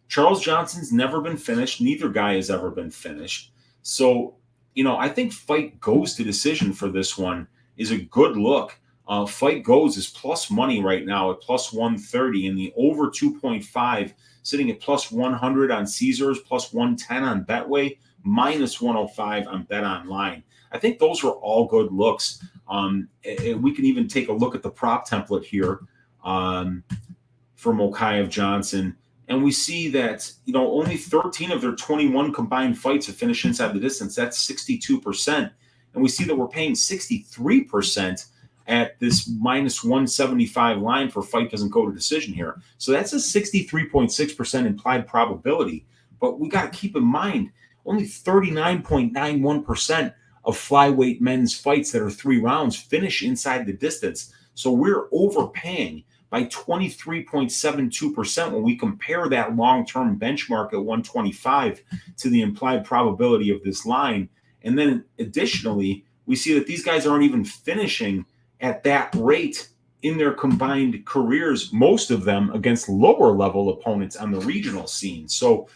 Charles Johnson's never been finished. Neither guy has ever been finished. So, I think fight goes to decision for this one is a good look. Fight goes is plus money right now at plus 130, and the over 2.5 sitting at plus 100 on Caesars, plus 110 on Betway, minus 105 on Bet Online. I think those are all good looks. We can even take a look at the prop template here for Mokaev Johnson. And we see that, only 13 of their 21 combined fights have finished inside the distance. That's 62%. And we see that we're paying 63% at this minus 175 line for fight doesn't go to decision here. So that's a 63.6% implied probability. But we got to keep in mind, only 39.91% of flyweight men's fights that are 3 rounds finish inside the distance. So we're overpaying by 23.72% when we compare that long-term benchmark at 125 to the implied probability of this line. And then additionally, we see that these guys aren't even finishing at that rate in their combined careers, most of them against lower-level opponents on the regional scene. So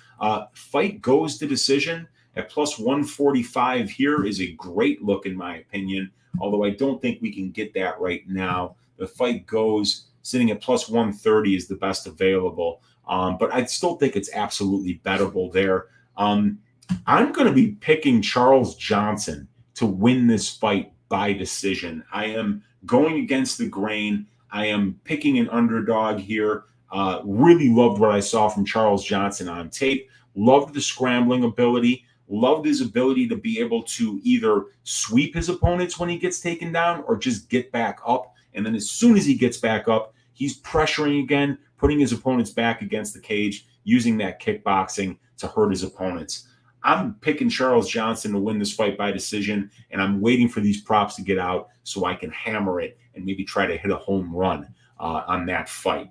fight goes to decision at plus 145 here is a great look, in my opinion, although I don't think we can get that right now. The fight goes sitting at plus 130 is the best available, but I still think it's absolutely bettable there. I'm going to be picking Charles Johnson to win this fight by decision. I am going against the grain. I am picking an underdog here. Really loved what I saw from Charles Johnson on tape. Loved the scrambling ability. Loved his ability to be able to either sweep his opponents when he gets taken down or just get back up. And then as soon as he gets back up, he's pressuring again, putting his opponents back against the cage, using that kickboxing to hurt his opponents. I'm picking Charles Johnson to win this fight by decision, and I'm waiting for these props to get out so I can hammer it and maybe try to hit a home run on that fight.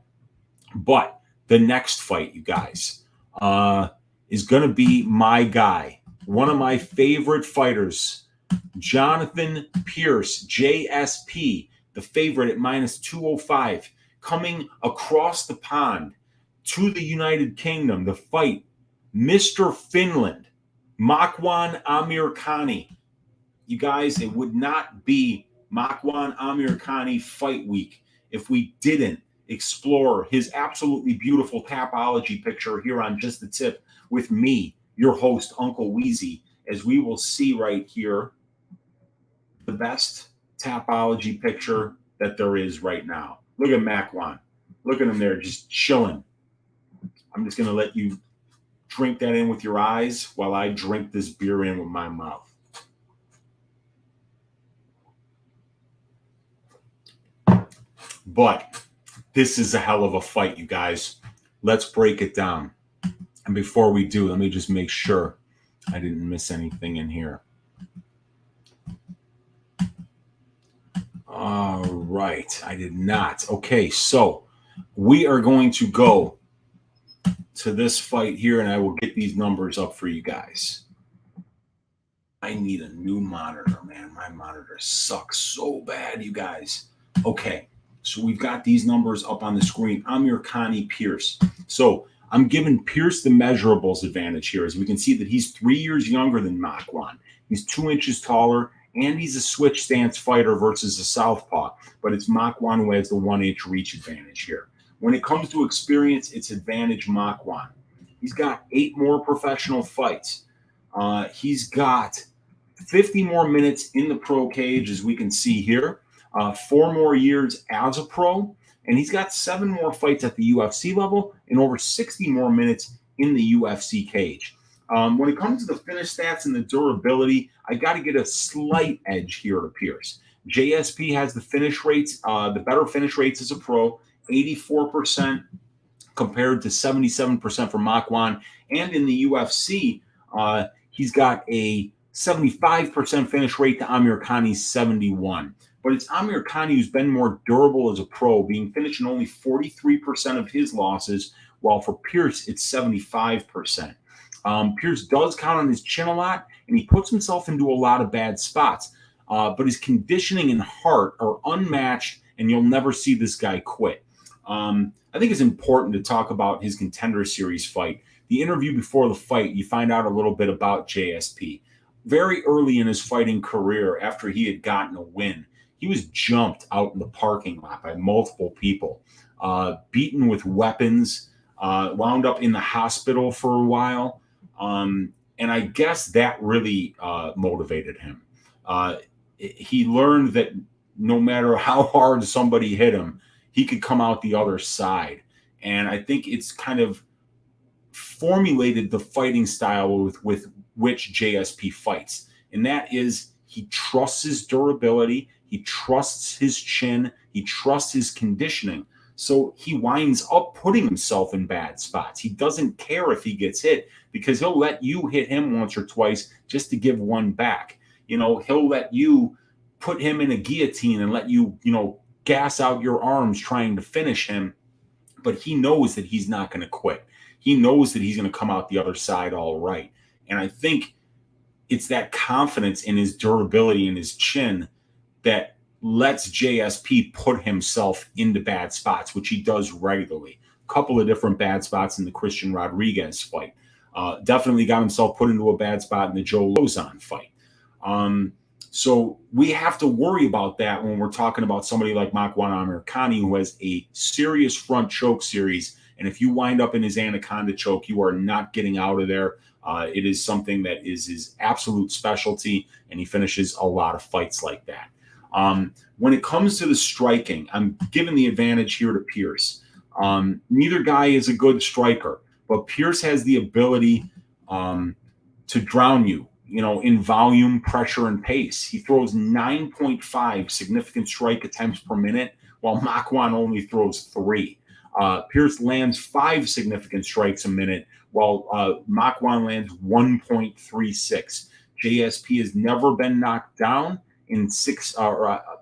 But the next fight, you guys, is going to be my guy, one of my favorite fighters, Jonathan Pearce, JSP, the favorite at minus 205, coming across the pond to the United Kingdom to fight Mr. Finland, Makwan Amirkhani. You guys, it would not be Makwan Amirkhani fight week if we didn't explore his absolutely beautiful Tapology picture here on Just the Tip with me, your host, Uncle Weezy, as we will see right here the best Tapology picture that there is right now. Look at Makwan. Look at him there, just chilling. I'm just going to let you drink that in with your eyes while I drink this beer in with my mouth. But this is a hell of a fight, you guys. Let's break it down. And before we do, let me just make sure I didn't miss anything in here. All right, I did not. Okay, so we are going to go to this fight here, and I will get these numbers up for you guys. I need a new monitor, man. My monitor sucks so bad, you guys. Okay, so we've got these numbers up on the screen. Amirkhani, Pearce. So I'm giving Pearce the measurables advantage here, as we can see that he's 3 years younger than Makwan. He's 2 inches taller, and he's a switch stance fighter versus a southpaw. But it's Makwan who has the 1 inch reach advantage here. When it comes to experience, it's advantage Makwan. He's got 8 more professional fights. He's got 50 more minutes in the pro cage, as we can see here. 4 more years as a pro. And he's got 7 more fights at the UFC level and over 60 more minutes in the UFC cage. When it comes to the finish stats and the durability, I got to get a slight edge here to Pearce. JSP has the finish rates, the better finish rates as a pro, 84% compared to 77% for Makwan. And in the UFC, he's got a 75% finish rate to Amirkhani's 71%. But it's Amirkhani who's been more durable as a pro, being finished in only 43% of his losses, while for Pearce, it's 75%. Pearce does count on his chin a lot, and he puts himself into a lot of bad spots. But his conditioning and heart are unmatched, and you'll never see this guy quit. I think it's important to talk about his Contender Series fight. The interview before the fight, you find out a little bit about JSP. Very early in his fighting career, after he had gotten a win, he was jumped out in the parking lot by multiple people, beaten with weapons, wound up in the hospital for a while. And I guess that really motivated him. He learned that no matter how hard somebody hit him, he could come out the other side. And I think it's kind of formulated the fighting style with which JSP fights. And that is, he trusts his durability, he trusts his chin, he trusts his conditioning. So he winds up putting himself in bad spots. He doesn't care if he gets hit, because he'll let you hit him once or twice just to give one back. He'll let you put him in a guillotine and let you, gas out your arms trying to finish him. But he knows that he's not going to quit. He knows that he's going to come out the other side all right. And I think it's that confidence in his durability and his chin that lets JSP put himself into bad spots, which he does regularly. A couple of different bad spots in the Christian Rodriguez fight. Definitely got himself put into a bad spot in the Joe Lozon fight. So we have to worry about that when we're talking about somebody like Makwan Amirkhani, who has a serious front choke series. And if you wind up in his anaconda choke, you are not getting out of there. It is something that is his absolute specialty, and he finishes a lot of fights like that. When it comes to the striking, I'm giving the advantage here to Pearce. Neither guy is a good striker, but Pearce has the ability to drown you, in volume, pressure, and pace. He throws 9.5 significant strike attempts per minute, while Makwan only throws 3. Pearce lands 5 significant strikes a minute, while Makwan lands 1.36. JSP has never been knocked down in 6,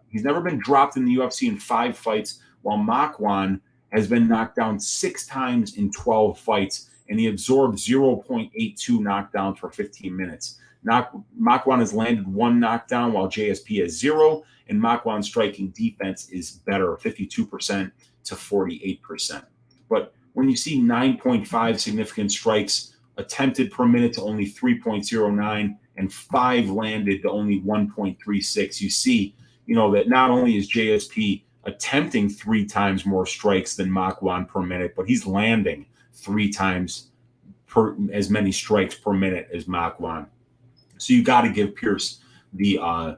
he's never been dropped in the UFC in 5 fights, while Makwan has been knocked down 6 times in 12 fights, and he absorbed 0.82 knockdowns for 15 minutes. Makwan has landed 1 knockdown, while JSP has 0, and Makwan's striking defense is better, 52% to 48%. But when you see 9.5 significant strikes attempted per minute to only 3.09 and 5 landed to only 1.36, you see, that not only is JSP attempting 3 times more strikes than Makwan per minute, but he's landing 3 times as many strikes per minute as Makwan. So you got to give Pearce the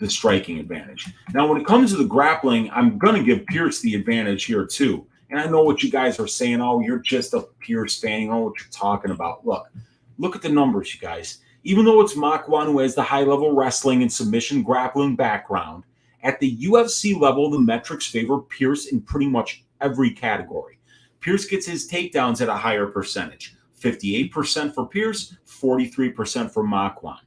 striking advantage. Now, when it comes to the grappling, I'm going to give Pearce the advantage here too. And I know what you guys are saying. Oh, you're just a Pearce fan. You know what you're talking about. Look at the numbers, you guys. Even though it's Makwan who has the high-level wrestling and submission grappling background, at the UFC level, the metrics favor Pearce in pretty much every category. Pearce gets his takedowns at a higher percentage. 58% for Pearce, 43% for Makwan.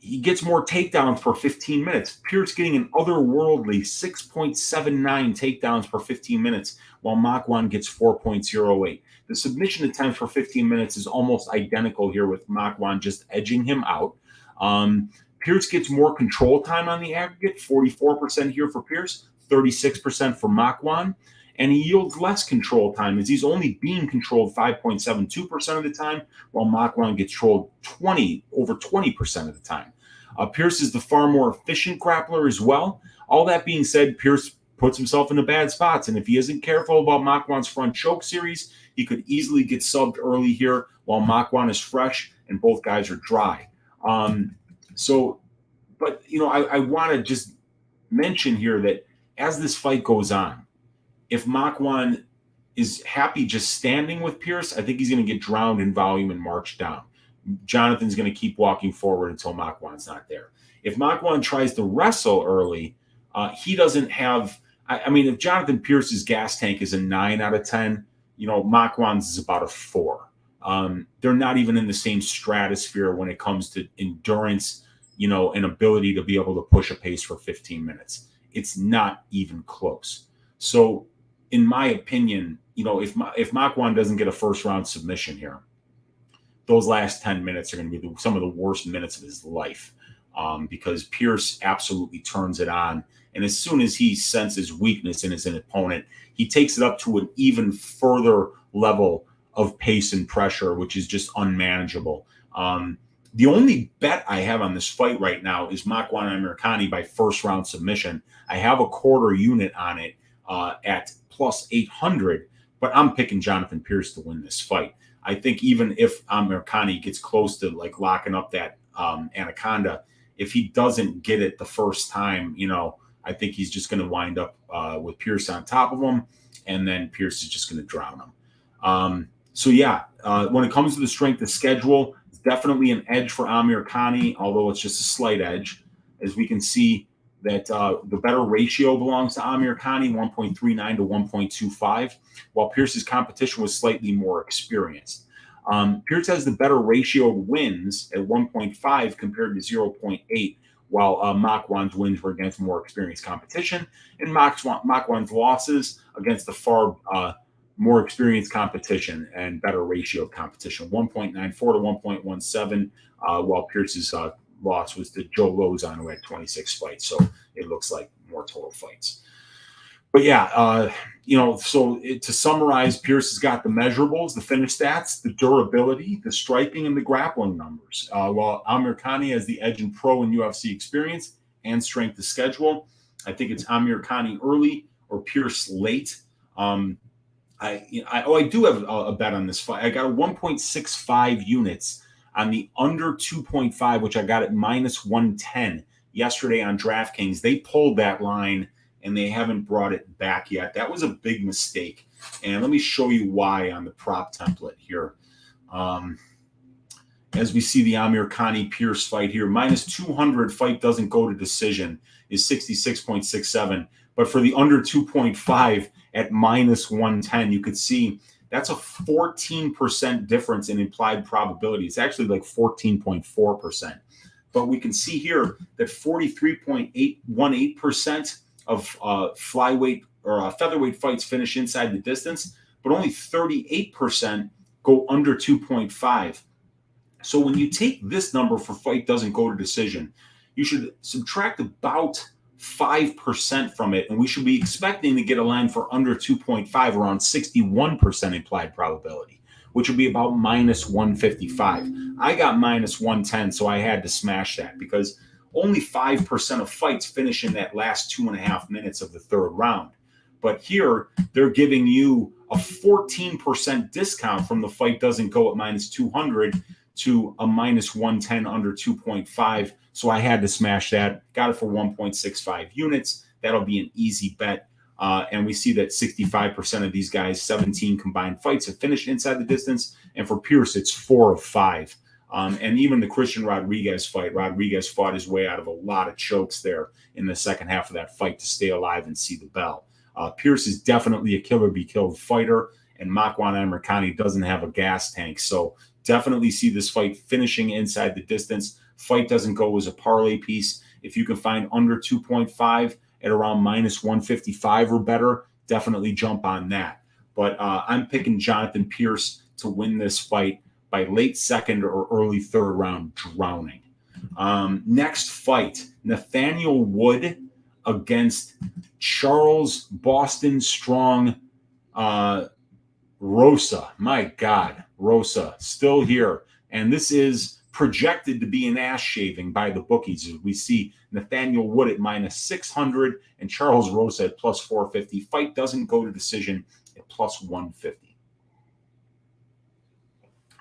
He gets more takedowns per 15 minutes. Pearce getting an otherworldly 6.79 takedowns per 15 minutes, while Makwan gets 4.08. The submission attempts per 15 minutes is almost identical here, with Makwan just edging him out. Pearce gets more control time on the aggregate, 44% here for Pearce, 36% for Makwan. And he yields less control time, as he's only being controlled 5.72% of the time, while Makwan gets controlled over 20% of the time. Pearce is the far more efficient grappler as well. All that being said, Pearce puts himself into bad spots, and if he isn't careful about Makwan's front choke series, he could easily get subbed early here while Makwan is fresh and both guys are dry. But I want to just mention here that as this fight goes on, if Makwan is happy just standing with Pearce, I think he's going to get drowned in volume and march down. Jonathan's going to keep walking forward until Makwan's not there. If Makwan tries to wrestle early, he doesn't have – I mean, if Jonathan Pearce's gas tank is a 9 out of 10, Makwan's is about a 4. They're not even in the same stratosphere when it comes to endurance, and ability to be able to push a pace for 15 minutes. It's not even close. So – in my opinion, if Makwan doesn't get a first-round submission here, those last 10 minutes are going to be some of the worst minutes of his life, because Pearce absolutely turns it on. And as soon as he senses weakness in his opponent, he takes it up to an even further level of pace and pressure, which is just unmanageable. The only bet I have on this fight right now is Makwan and Amirkhani by first-round submission. I have a quarter unit on it at plus 800, but I'm picking Jonathan Pearce to win this fight. I think even if Amirkhani gets close to locking up that anaconda, if he doesn't get it the first time, I think he's just going to wind up with Pearce on top of him, and then Pearce is just going to drown him. When it comes to the strength of schedule, it's definitely an edge for Amirkhani, although it's just a slight edge. As we can see, that the better ratio belongs to Amirkhani, 1.39 to 1.25, while Pearce's competition was slightly more experienced. Pearce has the better ratio of wins at 1.5 compared to 0.8, while Makwan's wins were against more experienced competition, and Makwan's losses against the far more experienced competition and better ratio of competition, 1.94 to 1.17, while Pearce's loss was to Joe Lozon, who had 26 fights. So it looks like more total fights. But to summarize, Pearce has got the measurables, the finish stats, the durability, the striking, and the grappling numbers. While Amirkhani has the edge in pro and UFC experience and strength of schedule, I think it's Amirkhani early or Pearce late. I do have a bet on this fight. I got a 1.65 units on the under 2.5, which I got at minus 110 yesterday on DraftKings. They pulled that line, and they haven't brought it back yet. That was a big mistake. And let me show you why on the prop template here. As we see the Amirkhani Pearce fight here, minus 200 fight doesn't go to decision is 66.67. But for the under 2.5 at minus 110, you could see that's a 14% difference in implied probability. It's actually like 14.4%. But we can see here that 43.818% of flyweight or featherweight fights finish inside the distance, but only 38% go under 2.5. So when you take this number for fight doesn't go to decision, you should subtract about 5% from it, and we should be expecting to get a line for under 2.5, around 61% implied probability, which would be about minus 155. I got minus 110, so I had to smash that because only 5% of fights finish in that last 2.5 minutes of the third round. But here, they're giving you a 14% discount from the fight doesn't go at -200 to a -110 under 2.5. So I had to smash that. Got it for 1.65 units. That'll be an easy bet. And we see that 65% of these guys, 17 combined fights, have finished inside the distance. And for Pearce, it's 4 of 5. And even the Christian Rodriguez fight, Rodriguez fought his way out of a lot of chokes there in the second half of that fight to stay alive and see the bell. Pearce is definitely a killer-be-killed fighter, and Makwan Amirkhani doesn't have a gas tank. So definitely see this fight finishing inside the distance. Fight doesn't go as a parlay piece. If you can find under 2.5 at around -155 or better, definitely jump on that. But I'm picking Jonathan Pearce to win this fight by late second or early third round drowning. Next fight, Nathaniel Wood against Charles Boston Strong Rosa. My God, Rosa still here. And this is projected to be an ass shaving by the bookies. We see Nathaniel Wood at -600 and Charles Rosa at +450. Fight doesn't go to decision at +150.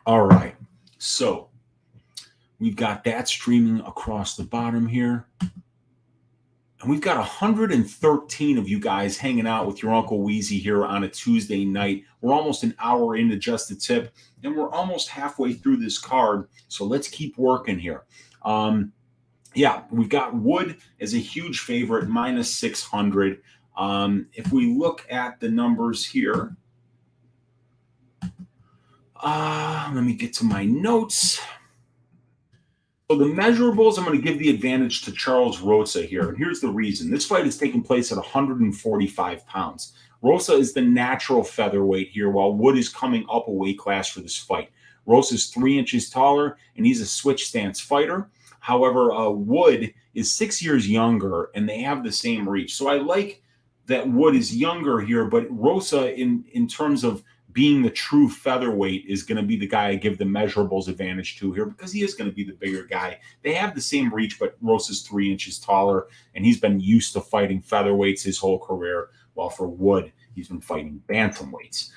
All right, so we've got that streaming across the bottom here. And we've got 113 of you guys hanging out with your Uncle Weezy here on a Tuesday night. We're almost an hour into Just the Tip, and we're almost halfway through this card. So let's keep working here. Yeah, we've got Wood as a huge favorite, -600. If we look at the numbers here, let me get to my notes. So the measurables, I'm going to give the advantage to Charles Rosa here. And here's the reason. This fight is taking place at 145 pounds. Rosa is the natural featherweight here, while Wood is coming up a weight class for this fight. Rosa's 3 inches taller, and he's a switch stance fighter. However, Wood is 6 years younger, and they have the same reach. So I like that Wood is younger here, but Rosa, in terms of being the true featherweight, is going to be the guy I give the measurables advantage to here because he is going to be the bigger guy. They have the same reach, but Rosa's 3 inches taller, and he's been used to fighting featherweights his whole career, while for Wood, he's been fighting bantamweights.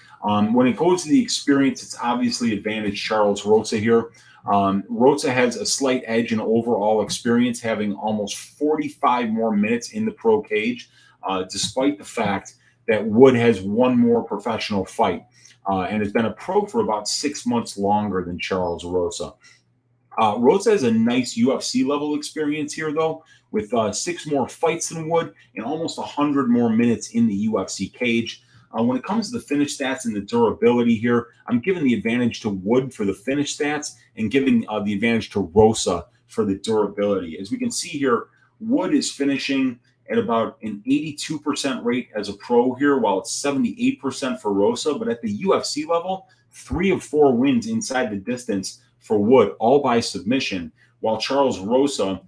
When it goes to the experience, it's obviously advantage Charles Rosa here. Rosa has a slight edge in overall experience, having almost 45 more minutes in the pro cage, despite the fact that Wood has one more professional fight. And has been a pro for about 6 months longer than Charles Rosa. Rosa has a nice UFC level experience here, though, with 6 more fights than Wood and almost 100 more minutes in the UFC cage. When it comes to the finish stats and the durability here, I'm giving the advantage to Wood for the finish stats and giving the advantage to Rosa for the durability. As we can see here, Wood is finishing at about an 82% rate as a pro here, while it's 78% for Rosa. But at the UFC level, 3 of 4 wins inside the distance for Wood, all by submission, while Charles Rosa,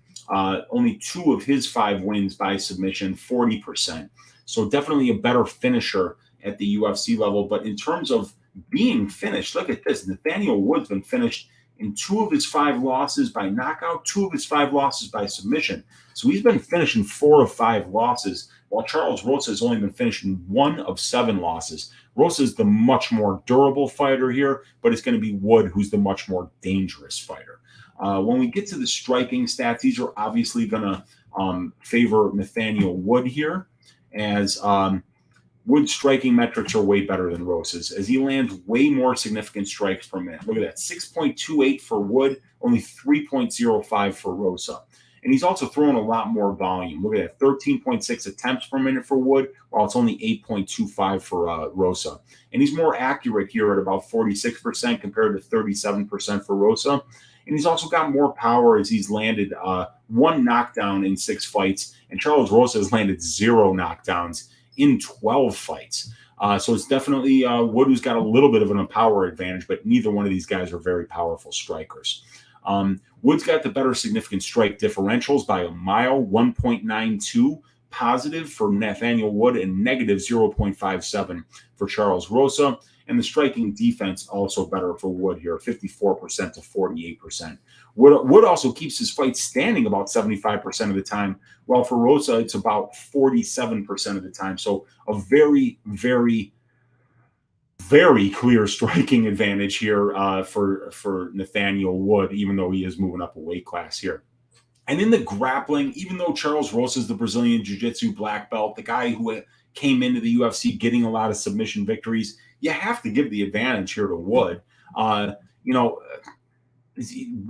only 2 of his 5 wins by submission, 40%. So definitely a better finisher at the UFC level. But in terms of being finished, look at this. Nathaniel Wood's been finished in 2 of his 5 losses by knockout, 2 of his 5 losses by submission. So he's been finishing 4 of 5 losses, while Charles Rosa has only been finishing 1 of 7 losses. Rosa is the much more durable fighter here, but it's going to be Wood who's the much more dangerous fighter. When we get to the striking stats, these are obviously going to favor Nathaniel Wood here, as Wood's striking metrics are way better than Rosa's, as he lands way more significant strikes per minute. Look at that, 6.28 for Wood, only 3.05 for Rosa. And he's also throwing a lot more volume. Look at that, 13.6 attempts per minute for Wood, while it's only 8.25 for Rosa. And he's more accurate here at about 46% compared to 37% for Rosa. And he's also got more power, as he's landed 1 knockdown in 6 fights, and Charles Rosa has landed 0 knockdowns in 12 fights. So it's definitely Wood who's got a little bit of an power advantage, but neither one of these guys are very powerful strikers. Wood's got the better significant strike differentials by a mile, 1.92 positive for Nathaniel Wood and negative 0.57 for Charles Rosa. And the striking defense also better for Wood here, 54% to 48%. Wood also keeps his fight standing about 75% of the time, while for Rosa, it's about 47% of the time. So a very, very very clear striking advantage here for Nathaniel Wood, even though he is moving up a weight class here. And in the grappling, even though Charles Rosa is the Brazilian Jiu-Jitsu black belt, the guy who came into the UFC getting a lot of submission victories, you have to give the advantage here to Wood.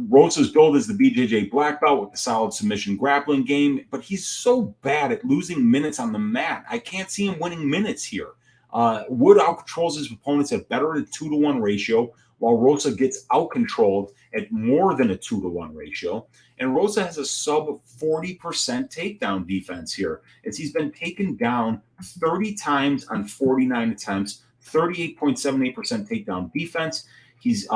Rosa's build is the BJJ black belt with a solid submission grappling game, but he's so bad at losing minutes on the mat. I can't see him winning minutes here. Wood outcontrols his opponents at better than 2-to-1 ratio, while Rosa gets outcontrolled at more than a 2-to-1 ratio. And Rosa has a sub 40% takedown defense here, as he's been taken down 30 times on 49 attempts, 38.78% takedown defense. He's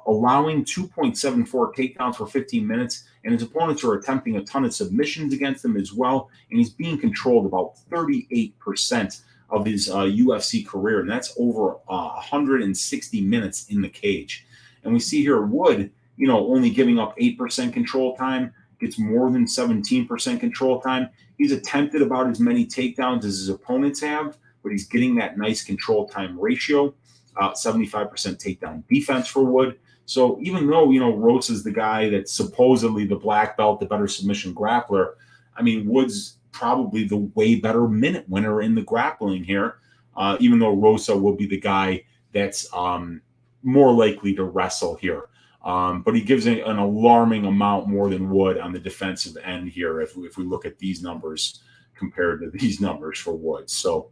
allowing 2.74 takedowns for 15 minutes, and his opponents are attempting a ton of submissions against him as well, and he's being controlled about 38% of his UFC career, and that's over 160 minutes in the cage. And we see here Wood, only giving up 8% control time, gets more than 17% control time. He's attempted about as many takedowns as his opponents have, but he's getting that nice control time ratio, 75% takedown defense for Wood. So even though, Rosa's the guy that's supposedly the black belt, the better submission grappler, I mean, Wood's probably the way better minute winner in the grappling here, even though Rosa will be the guy that's more likely to wrestle here. But he gives an alarming amount more than Wood on the defensive end here if we look at these numbers compared to these numbers for Wood. So,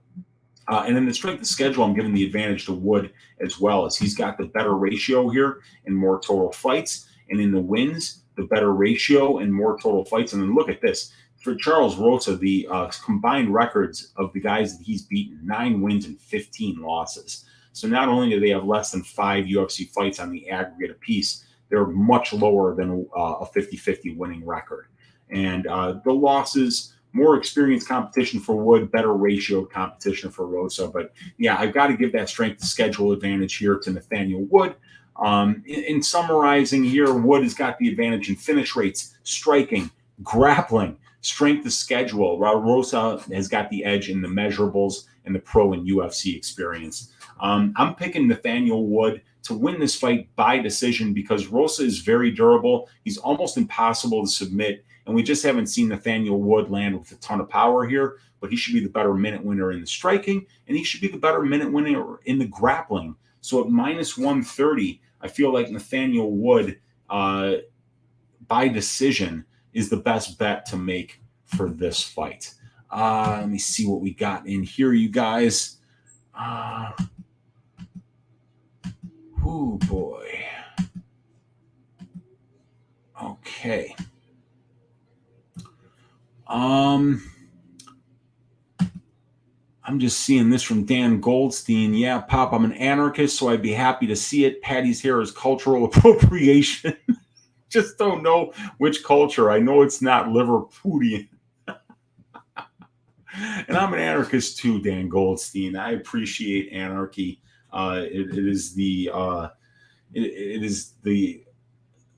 and in the strength of schedule, I'm giving the advantage to Wood as well, as he's got the better ratio here and more total fights. And in the wins, the better ratio and more total fights. And then look at this. For Charles Rosa, the combined records of the guys that he's beaten, 9 wins and 15 losses. So not only do they have less than 5 UFC fights on the aggregate apiece, they're much lower than a 50-50 winning record. And the losses, more experienced competition for Wood, better ratio competition for Rosa. But yeah, I've got to give that strength of schedule advantage here to Nathaniel Wood. In summarizing here, Wood has got the advantage in finish rates, striking, grappling, strength of schedule, while Rosa has got the edge in the measurables and the pro and UFC experience. I'm picking Nathaniel Wood to win this fight by decision because Rosa is very durable. He's almost impossible to submit, and we just haven't seen Nathaniel Wood land with a ton of power here, but he should be the better minute winner in the striking, and he should be the better minute winner in the grappling. So at minus 130, I feel like Nathaniel Wood by decision is the best bet to make for this fight. Let me see what we got in here, you guys. Oh, boy. Okay. I'm just seeing this from Dan Goldstein. Yeah, Pop, I'm an anarchist, so I'd be happy to see it. Paddy's hair is cultural appropriation. Just don't know which culture. I know it's not Liverpudlian. And I'm an anarchist too, Dan Goldstein. I appreciate anarchy. It is the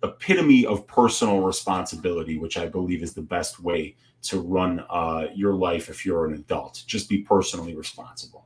epitome of personal responsibility, which I believe is the best way to run your life if you're an adult. Just be personally responsible.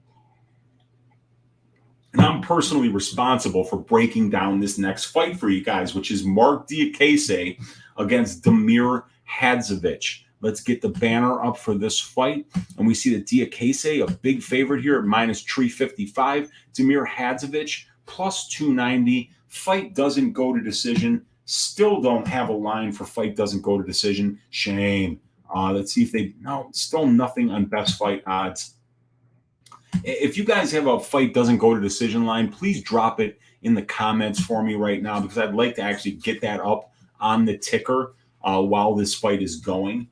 And I'm personally responsible for breaking down this next fight for you guys, which is Marc Diakiese against Damir Hadzovic. Let's get the banner up for this fight. And we see that Diakiese, a big favorite here at minus 355. Damir Hadzovic, plus 290. Fight doesn't go to decision. Still don't have a line for fight doesn't go to decision. Shame. Let's see if they... No, still nothing on best fight odds. If you guys have a fight doesn't go to decision line, please drop it in the comments for me right now, because I'd like to actually get that up on the ticker while this fight is going.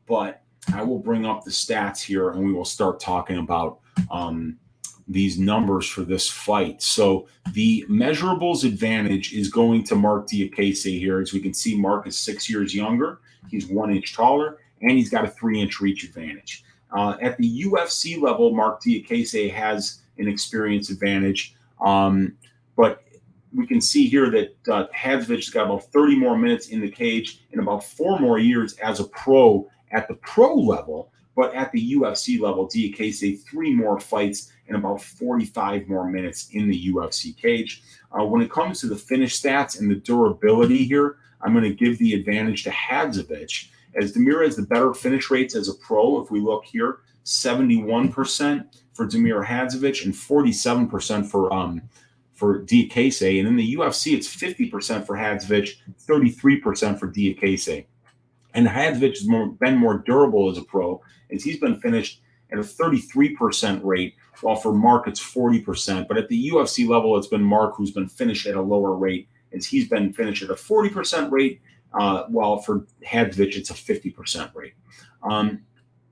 But I will bring up the stats here and we will start talking about these numbers for this fight. So the measurables advantage is going to Marc Diakiese here. As we can see, Marc is 6 years younger. He's 1 inch taller, and he's got a 3-inch reach advantage. At the UFC level, Marc Diakiese has an experience advantage. But we can see here that Hadzovic has got about 30 more minutes in the cage and about 4 more years as a pro at the pro level. But at the UFC level, Diakiese 3 more fights and about 45 more minutes in the UFC cage. When it comes to the finish stats and the durability here, I'm going to give the advantage to Hadzovic, as Damir has the better finish rates as a pro. If we look here, 71% for Damir Hadzovic and 47% for Diakiese. And in the UFC, it's 50% for Hadzovic, 33% for Diakiese. And Hadzovic has been more durable as a pro, as he's been finished at a 33% rate, while for Marc it's 40%. But at the UFC level, it's been Marc who's been finished at a lower rate, as he's been finished at a 40% rate, while for Hadzovic it's a 50% rate.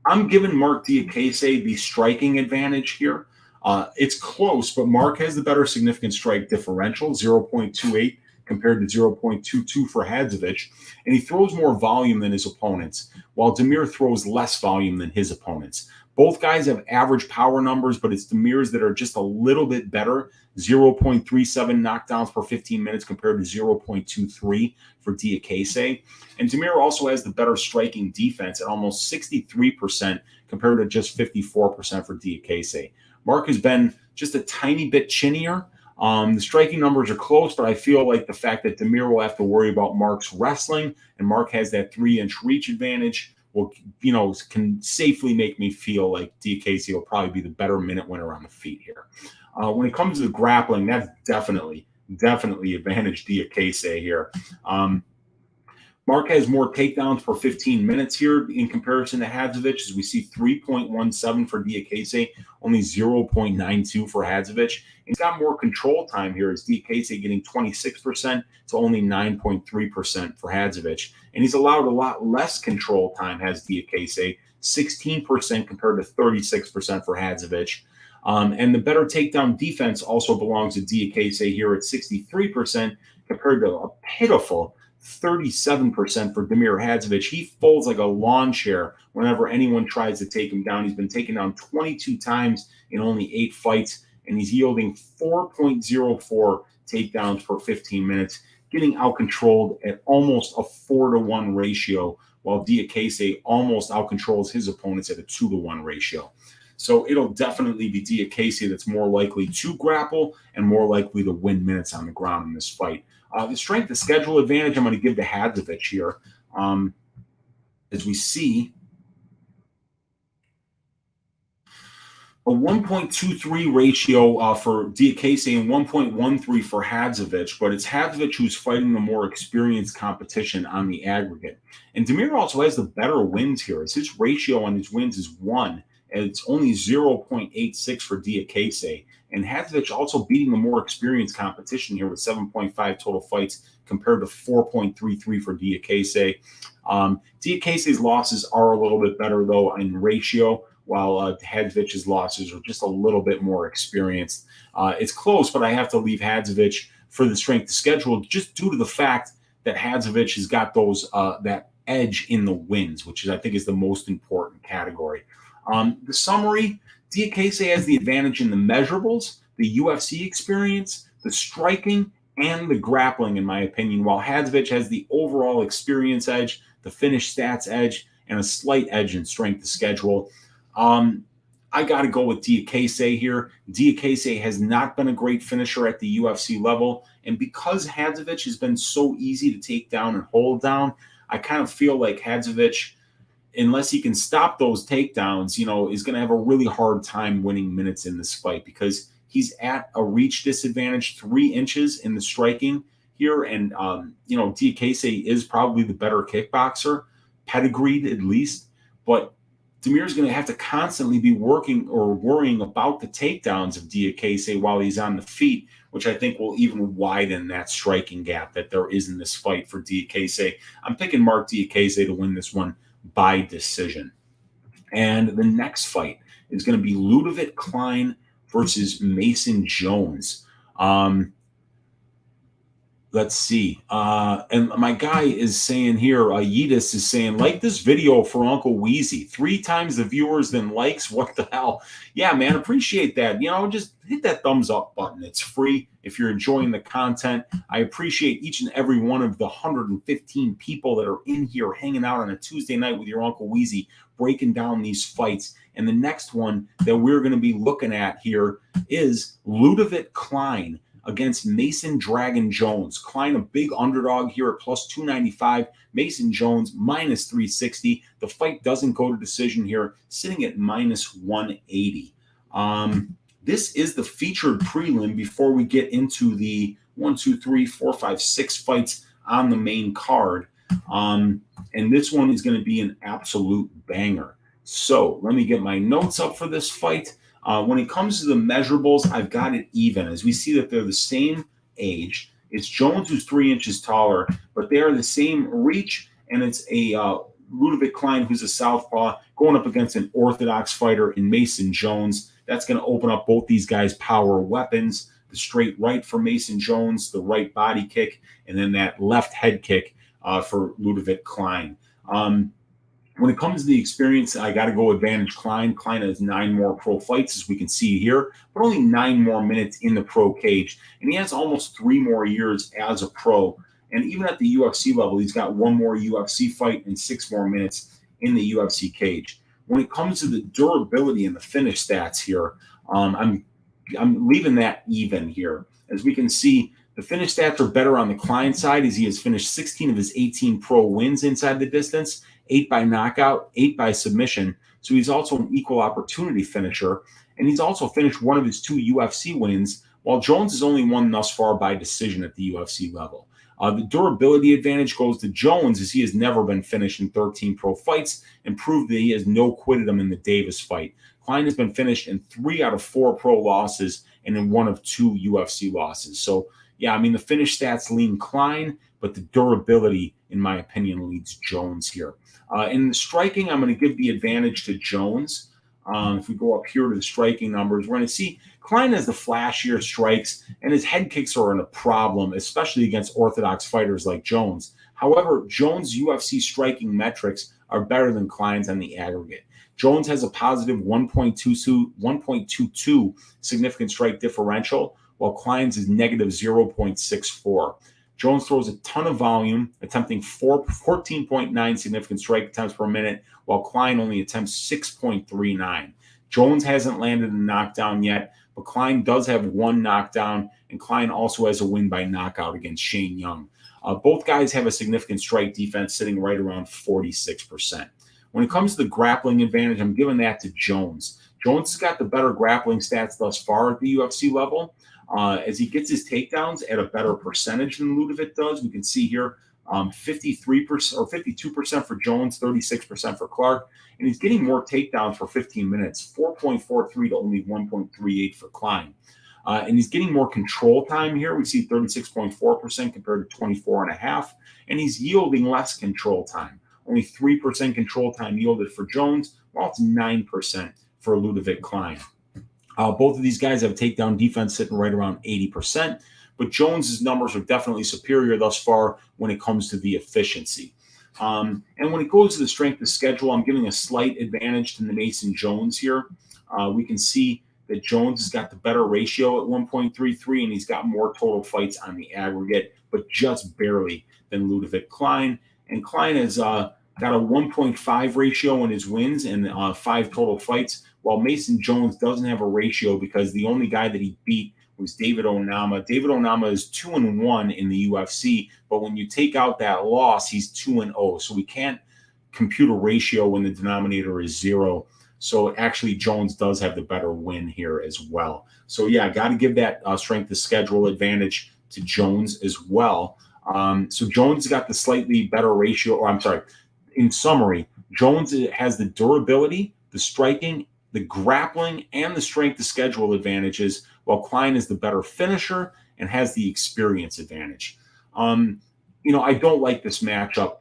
I'm giving Marc Diakiese the striking advantage here. It's close, but Marc has the better significant strike differential, 0.28 compared to 0.22 for Hadzovic, and he throws more volume than his opponents, while Damir throws less volume than his opponents. Both guys have average power numbers, but it's Damir's that are just a little bit better, 0.37 knockdowns per 15 minutes compared to 0.23 for Diakiese. And Damir also has the better striking defense at almost 63% compared to just 54% for Diakiese. Marc has been just a tiny bit chinnier. The striking numbers are close, but I feel like the fact that Damir will have to worry about Marc's wrestling and Marc has that 3-inch reach advantage will, can safely make me feel like Diakiese will probably be the better minute winner on the feet here. When it comes to the grappling, that's definitely advantage Diakiese here. Marc has more takedowns per 15 minutes here in comparison to Hadzovic, as we see 3.17 for Diakiese, only 0.92 for Hadzovic. He's got more control time here, as Diakiese getting 26% to only 9.3% for Hadzovic. And he's allowed a lot less control time, has Diakiese, 16% compared to 36% for Hadzovic. And the better takedown defense also belongs to Diakiese here at 63% compared to a pitiful 37% for Damir Hadzovic. He folds like a lawn chair whenever anyone tries to take him down. He's been taken down 22 times in only 8 fights, and he's yielding 4.04 takedowns per 15 minutes, getting out-controlled at almost a 4-to-1 ratio, while Diakiese almost out-controls his opponents at a 2-to-1 ratio. So it'll definitely be Diakiese that's more likely to grapple and more likely to win minutes on the ground in this fight. The strength of schedule advantage I'm going to give to Hadzovic here. As we see, a 1.23 ratio for Diakiese and 1.13 for Hadzovic, but it's Hadzovic who's fighting the more experienced competition on the aggregate. And Damir also has the better wins here, as his ratio on his wins is 1, and it's only 0.86 for Diakiese. And Hadzovic also beating the more experienced competition here with 7.5 total fights compared to 4.33 for Diakiese. Diakiese's losses are a little bit better, though, in ratio, while Hadzovic's losses are just a little bit more experienced. It's close, but I have to leave Hadzovic for the strength of schedule just due to the fact that Hadzovic has got those that edge in the wins, which I think is the most important category. The summary, Diakiese has the advantage in the measurables, the UFC experience, the striking, and the grappling, in my opinion, while Hadzovic has the overall experience edge, the finish stats edge, and a slight edge in strength of schedule. I got to go with Diakiese here. Diakiese has not been a great finisher at the UFC level, and because Hadzovic has been so easy to take down and hold down, I kind of feel like Hadzovic, unless he can stop those takedowns, is going to have a really hard time winning minutes in this fight, because he's at a reach disadvantage, 3 inches in the striking here. And, Diakiese is probably the better kickboxer, pedigreed at least. But Damir's going to have to constantly be working or worrying about the takedowns of Diakiese while he's on the feet, which I think will even widen that striking gap that there is in this fight for Diakiese. I'm picking Marc Diakiese to win this one by decision. And the next fight is going to be Ludovic Klein versus Mason Jones. Let's see. And my guy is saying here, Yeetus is saying, like this video for Uncle Weezy. 3 times the viewers than likes. What the hell? Yeah, man, appreciate that. Just hit that thumbs up button. It's free if you're enjoying the content. I appreciate each and every one of the 115 people that are in here hanging out on a Tuesday night with your Uncle Weezy, breaking down these fights. And the next one that we're going to be looking at here is Ludovic Klein against Mason Dragon Jones. Klein, a big underdog here at plus 295. Mason Jones, minus 360. The fight doesn't go to decision here, sitting at minus 180. This is the featured prelim before we get into the 1, 2, 3, 4, 5, 6 fights on the main card. And this one is going to be an absolute banger. So let me get my notes up for this fight. When it comes to the measurables, I've got it even, as we see that they're the same age. It's Jones who's 3 inches taller, but they are the same reach, and it's a Ludovic Klein who's a southpaw going up against an orthodox fighter in Mason Jones. That's going to open up both these guys' power weapons. The straight right for Mason Jones, the right body kick, and then that left head kick for Ludovic Klein. When it comes to the experience, I got to go advantage Klein. Klein has 9 more pro fights, as we can see here, but only 9 more minutes in the pro cage. And he has almost 3 more years as a pro. And even at the UFC level, he's got 1 more UFC fight and 6 more minutes in the UFC cage. When it comes to the durability and the finish stats here, I'm leaving that even here. As we can see, the finish stats are better on the Klein side, as he has finished 16 of his 18 pro wins inside the distance, 8 by knockout, 8 by submission. So he's also an equal opportunity finisher. And he's also finished 1 of his 2 UFC wins, while Jones has only won thus far by decision at the UFC level. The durability advantage goes to Jones, as he has never been finished in 13 pro fights and proved that he has no quitted him in the Davis fight. Klein has been finished in 3 out of 4 pro losses and in 1 of 2 UFC losses. So, yeah, I mean, the finish stats lean Klein, but the durability, in my opinion, leads Jones here. In the striking, I'm going to give the advantage to Jones. If we go up here to the striking numbers, we're going to see Klein has the flashier strikes, and his head kicks are a problem, especially against orthodox fighters like Jones. However, Jones' UFC striking metrics are better than Klein's on the aggregate. Jones has a positive 1.22 significant strike differential, while Klein's is negative 0.64. Jones throws a ton of volume, attempting 14.9 significant strike attempts per minute, while Klein only attempts 6.39. Jones hasn't landed a knockdown yet, but Klein does have 1 knockdown, and Klein also has a win by knockout against Shane Young. Both guys have a significant strike defense sitting right around 46%. When it comes to the grappling advantage, I'm giving that to Jones. Jones has got the better grappling stats thus far at the UFC level. As he gets his takedowns at a better percentage than Ludovic does, we can see here 53% or 52% for Jones, 36% for Clark, and he's getting more takedowns for 15 minutes, 4.43 to only 1.38 for Klein. And he's getting more control time here. We see 36.4% compared to 24.5%, and he's yielding less control time. Only 3% control time yielded for Jones, while it's 9% for Ludovic Klein. Both of these guys have takedown defense sitting right around 80%, but Jones's numbers are definitely superior thus far when it comes to the efficiency. And when it goes to the strength of schedule, I'm giving a slight advantage to the Mason Jones here. We can see that Jones has got the better ratio at 1.33, and he's got more total fights on the aggregate, but just barely than Ludovic Klein. And Klein has got a 1.5 ratio in his wins and 5 total fights, while Mason Jones doesn't have a ratio because the only guy that he beat was David Onama. David Onama is 2-1 in the UFC, but when you take out that loss, he's 2-0. So we can't compute a ratio when the denominator is 0. So actually, Jones does have the better win here as well. So yeah, got to give that strength of schedule advantage to Jones as well. So Jones got the slightly better ratio, or I'm sorry, in summary, Jones has the durability, the striking, the grappling, and the strength of schedule advantages, while Klein is the better finisher and has the experience advantage. I don't like this matchup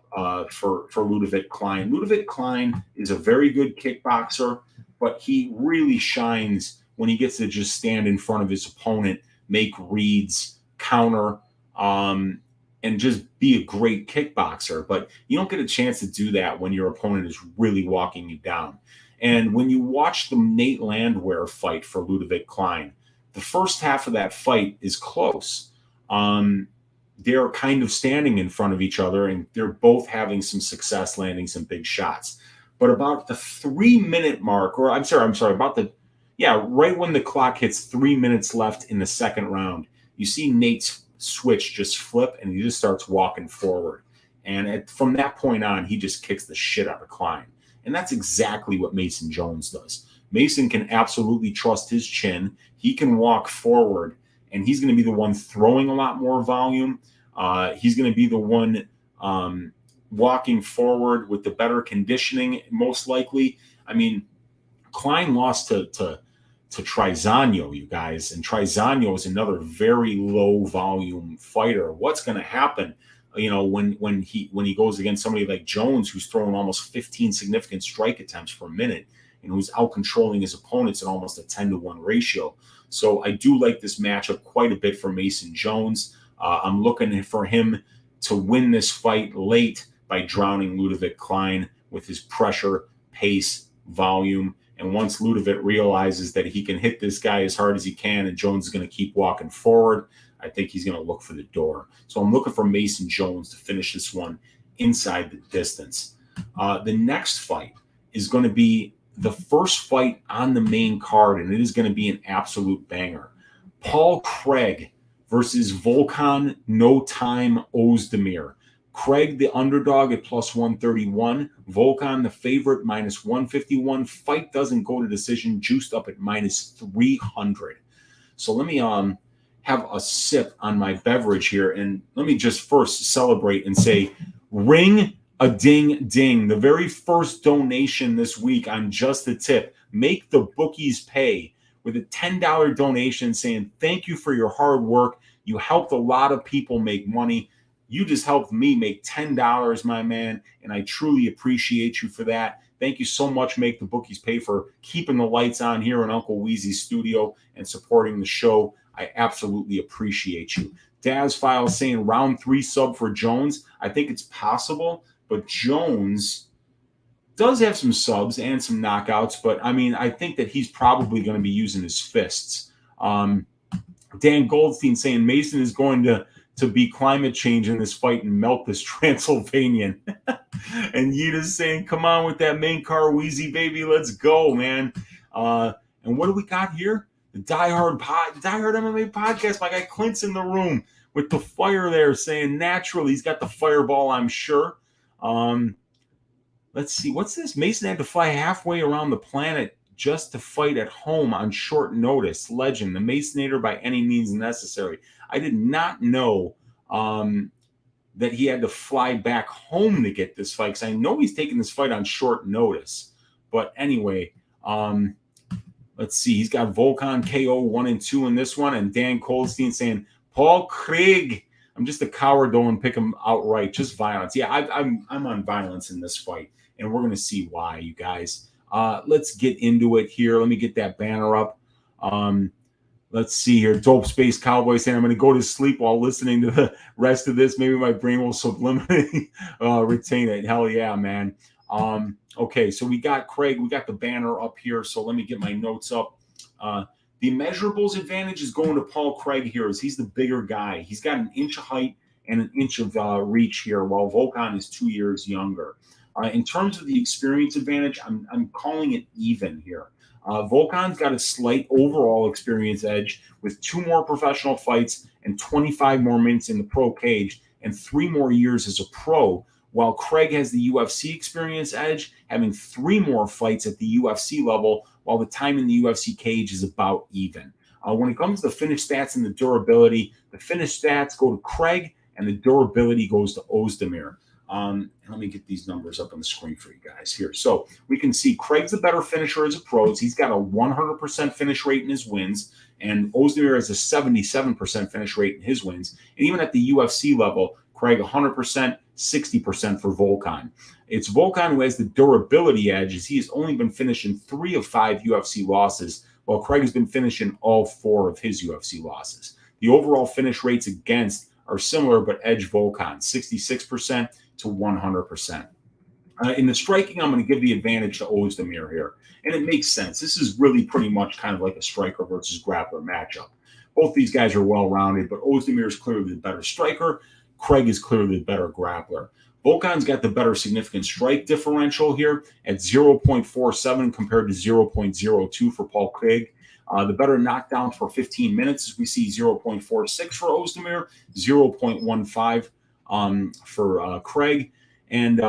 for Ludovic Klein. Ludovic Klein is a very good kickboxer, but he really shines when he gets to just stand in front of his opponent, make reads, counter, and just be a great kickboxer. But you don't get a chance to do that when your opponent is really walking you down. And when you watch the Nate Landwehr fight for Ludovic Klein, the first half of that fight is close. They're kind of standing in front of each other, and they're both having some success landing some big shots. But about the 3-minute mark, or I'm sorry, right when the clock hits 3 minutes left in the second round, you see Nate's switch just flip, and he just starts walking forward. And from that point on, he just kicks the shit out of Klein. And that's exactly what Mason Jones does. Mason can absolutely trust his chin. He can walk forward, and he's going to be the one throwing a lot more volume. He's going to be the one walking forward with the better conditioning, most likely. I mean, Klein lost to Trizano, you guys, and Trizano is another very low volume fighter. What's going to happen, when he goes against somebody like Jones, who's throwing almost 15 significant strike attempts per minute and who's out controlling his opponents in almost a 10-to-1 ratio? So I do like this matchup quite a bit for Mason Jones. I'm looking for him to win this fight late by drowning Ludovic Klein with his pressure, pace, volume. And once Ludovic realizes that he can hit this guy as hard as he can and Jones is going to keep walking forward, I think he's going to look for the door. So I'm looking for Mason Jones to finish this one inside the distance. The next fight is going to be the first fight on the main card, and it is going to be an absolute banger. Paul Craig versus Volkan No Time Oezdemir. Craig, the underdog at plus 131. Volkan, the favorite, minus 151. Fight doesn't go to decision, juiced up at minus 300. So let me have a sip on my beverage here, and let me just first celebrate and say, ring a ding ding. The very first donation this week on Just the Tip. Make the bookies pay with a $10 donation saying, thank you for your hard work. You helped a lot of people make money. You just helped me make $10, my man, and I truly appreciate you for that. Thank you so much, Make the Bookies Pay, for keeping the lights on here in Uncle Weezy's studio and supporting the show. I absolutely appreciate you. Daz File saying round 3 sub for Jones. I think it's possible, but Jones does have some subs and some knockouts, but I mean, I think that he's probably going to be using his fists. Dan Goldstein saying Mason is going to beat climate change in this fight and melt this Transylvanian. And Yita's saying, come on with that main car, Weezy, baby. Let's go, man. And what do we got here? The Die Hard MMA podcast. My guy Clint's in the room with the fire there saying naturally. He's got the fireball, I'm sure. Let's see. What's this? Mason had to fly halfway around the planet just to fight at home on short notice. Legend. The Masonator by any means necessary. I did not know that he had to fly back home to get this fight, because I know he's taking this fight on short notice. But anyway, let's see. He's got Volkan KO 1 and 2 in this one, and Dan Goldstein saying, Paul Craig, I'm just a coward, though, and pick him outright. Just violence. Yeah, I'm on violence in this fight, and we're going to see why, you guys. Let's get into it here. Let me get that banner up. Let's see here. Dope Space Cowboy saying, I'm going to go to sleep while listening to the rest of this. Maybe my brain will subliminally retain it. Hell yeah, man. Okay, so we got Craig. We got the banner up here. So let me get my notes up. The measurables advantage is going to Paul Craig here, as he's the bigger guy. He's got an inch of height and an inch of reach here, while Volkan is 2 years younger. In terms of the experience advantage, I'm calling it even here. Volkan's got a slight overall experience edge with 2 more professional fights and 25 more minutes in the pro cage and 3 more years as a pro, while Craig has the UFC experience edge, having 3 more fights at the UFC level, while the time in the UFC cage is about even. When it comes to the finish stats and the durability, the finish stats go to Craig and the durability goes to Oezdemir. Let me get these numbers up on the screen for you guys here. So we can see Craig's the better finisher as a pro. He's got a 100% finish rate in his wins, and Oezdemir has a 77% finish rate in his wins. And even at the UFC level, Craig 100%, 60% for Volkan. It's Volkan who has the durability edge, as he has only been finishing 3 of 5 UFC losses, while Craig has been finishing all 4 of his UFC losses. The overall finish rates against are similar, but edge Volkan, 66% to 100%. In the striking, I'm going to give the advantage to Oezdemir here. And it makes sense. This is really pretty much kind of like a striker versus grappler matchup. Both these guys are well-rounded, but Oezdemir is clearly the better striker. Craig is clearly the better grappler. Volkan's got the better significant strike differential here at 0.47 compared to 0.02 for Paul Craig. The better knockdown for 15 minutes, as we see 0.46 for Oezdemir, 0.15 for Craig. And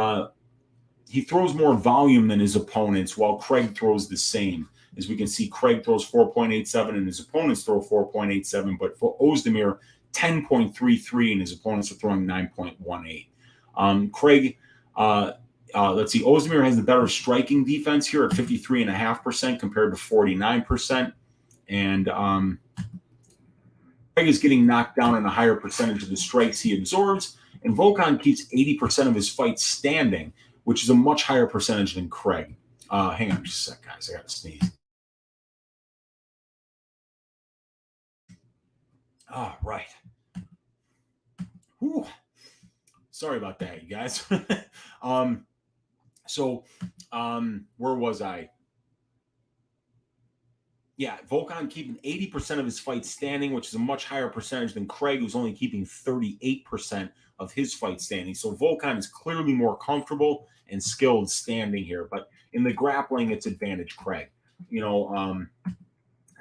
he throws more volume than his opponents, while Craig throws the same. As we can see, Craig throws 4.87 and his opponents throw 4.87. But for Oezdemir, 10.33 and his opponents are throwing 9.18. Craig, let's see, Oezdemir has the better striking defense here at 53.5% compared to 49%. And Craig is getting knocked down on a higher percentage of the strikes he absorbs. And Volkan keeps 80% of his fights standing, which is a much higher percentage than Craig. Hang on just a sec, guys. I got to sneeze. All right. Whew. Sorry about that, you guys. Where was I? Yeah, Volkan keeping 80% of his fights standing, which is a much higher percentage than Craig, who's only keeping 38% of his fights standing. So Volkan is clearly more comfortable and skilled standing here. But in the grappling, it's advantage Craig.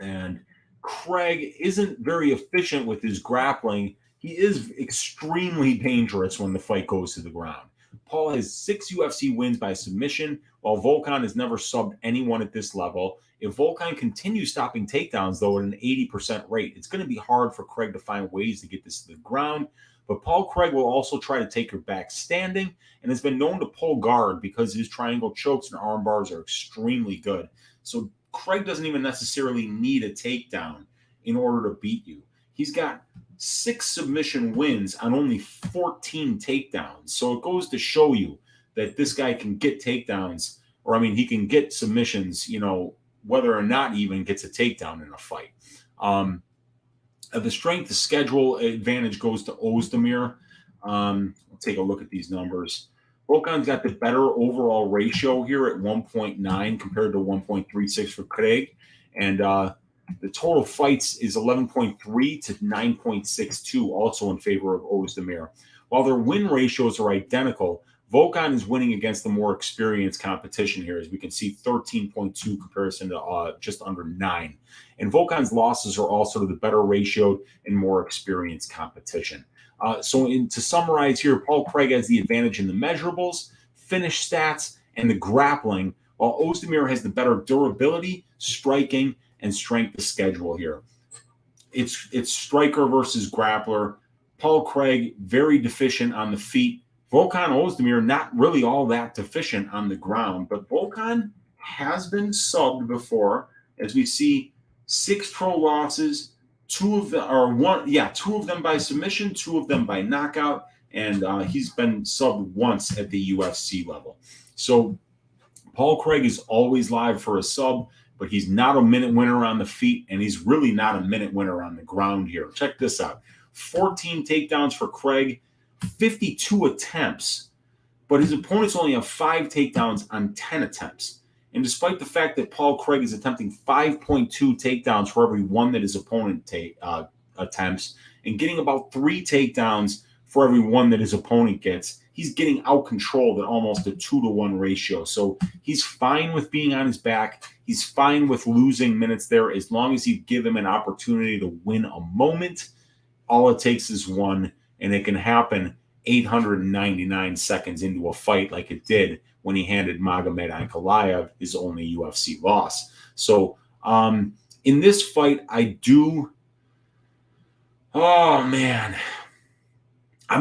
And Craig isn't very efficient with his grappling. He is extremely dangerous when the fight goes to the ground. Paul has 6 UFC wins by submission, while Volkan has never subbed anyone at this level. If Volkan continues stopping takedowns, though, at an 80% rate, it's going to be hard for Craig to find ways to get this to the ground. But Paul Craig will also try to take your back standing and has been known to pull guard because his triangle chokes and arm bars are extremely good. So Craig doesn't even necessarily need a takedown in order to beat you. He's got 6 submission wins on only 14 takedowns. So it goes to show you that this guy can get takedowns, he can get submissions, whether or not even gets a takedown in a fight. The strength of schedule advantage goes to Oezdemir. We'll take a look at these numbers. Volkan's got the better overall ratio here at 1.9 compared to 1.36 for Craig. And the total fights is 11.3 to 9.62, also in favor of Oezdemir. While their win ratios are identical, Volkan is winning against the more experienced competition here, as we can see 13.2 comparison to just under 9. And Volkan's losses are also to the better ratioed and more experienced competition. To summarize here, Paul Craig has the advantage in the measurables, finish stats, and the grappling, while Oezdemir has the better durability, striking, and strength of schedule here. It's striker versus grappler. Paul Craig, very deficient on the feet. Volkan Oezdemir, not really all that deficient on the ground, but Volkan has been subbed before, as we see 6 pro losses, 2 of them by submission, 2 of them by knockout, and he's been subbed once at the UFC level. So Paul Craig is always live for a sub, but he's not a minute winner on the feet, and he's really not a minute winner on the ground here. Check this out. 14 takedowns for Craig, 52 attempts, but his opponents only have 5 takedowns on 10 attempts. And despite the fact that Paul Craig is attempting 5.2 takedowns for every one that his opponent attempts, and getting about 3 takedowns for every one that his opponent gets, he's getting out-controlled at almost a 2-to-1 ratio. So he's fine with being on his back. He's fine with losing minutes there as long as you give him an opportunity to win a moment. All it takes is one, and it can happen 899 seconds into a fight like it did when he handed Magomed Ankalaev his only UFC loss. So in this fight, I'm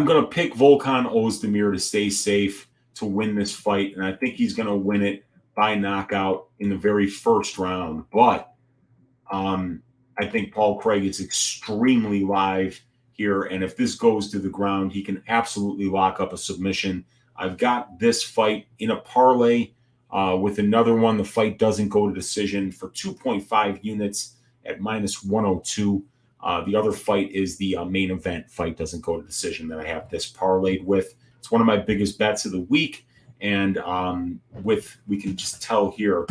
going to pick Volkan Oezdemir to stay safe to win this fight, and I think he's going to win it by knockout in the very first round. But I think Paul Craig is extremely live here, and if this goes to the ground, he can absolutely lock up a submission. I've got this fight in a parlay with another one. The fight doesn't go to decision for 2.5 units at minus 102. The other fight is the main event fight doesn't go to decision that I have this parlayed with. It's one of my biggest bets of the week. And we can just tell here,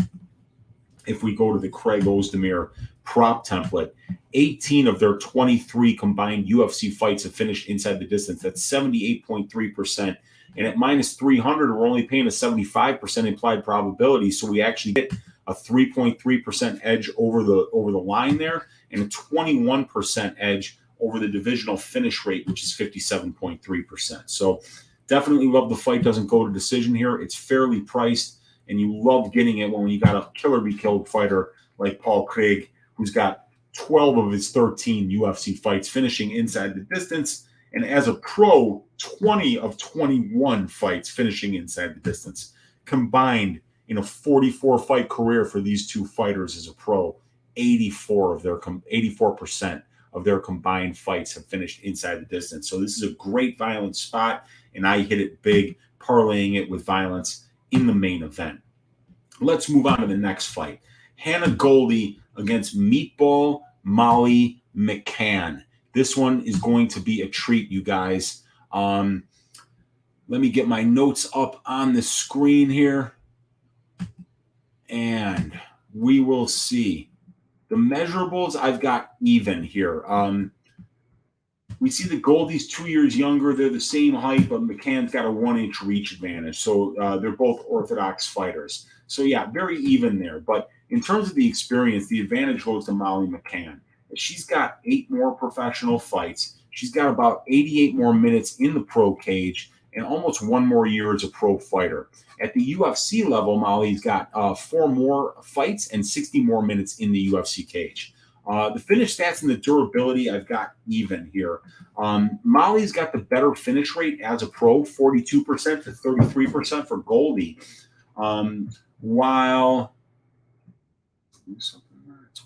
if we go to the Craig Oezdemir prop template, 18 of their 23 combined UFC fights have finished inside the distance. That's 78.3%. And at minus 300, we're only paying a 75% implied probability. So we actually get a 3.3% edge over the line there, and a 21% edge over the divisional finish rate, which is 57.3%. So definitely love the fight doesn't go to decision here. It's fairly priced, and you love getting it when you got a killer be killed fighter like Paul Craig, who's got 12 of his 13 UFC fights finishing inside the distance, and as a pro, 20 of 21 fights finishing inside the distance. Combined in a 44-fight career for these two fighters as a pro, 84% of their combined fights have finished inside the distance. So this is a great violence spot, and I hit it big, parlaying it with violence in the main event. Let's move on to the next fight. Hannah Goldy against Meatball Molly McCann. This one is going to be a treat, you guys. Let me get my notes up on the screen here, and we will see. The measurables, I've got even here. We see that Goldie's 2 years younger. They're the same height, but McCann's got a 1-inch reach advantage. So they're both orthodox fighters. So, yeah, very even there. But in terms of the experience, the advantage goes to Molly McCann. She's got 8 more professional fights. She's got about 88 more minutes in the pro cage and almost 1 more year as a pro fighter. At the UFC level, Molly's got 4 more fights and 60 more minutes in the UFC cage. The finish stats and the durability, I've got even here. Molly's got the better finish rate as a pro, 42% to 33% for Goldy. While that's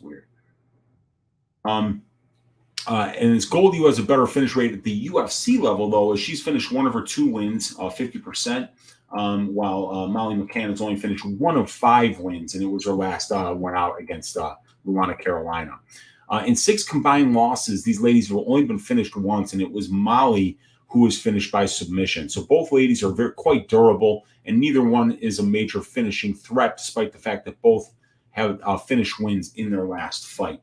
weird. And it's Goldy who has a better finish rate at the UFC level, though, as she's finished 1 of her 2 wins, 50%, while Molly McCann has only finished 1 of 5 wins, and it was her last one out against Luana, Carolina. In 6 combined losses, these ladies have only been finished once, and it was Molly who was finished by submission. So both ladies are quite durable, and neither one is a major finishing threat, despite the fact that both have finished wins in their last fight.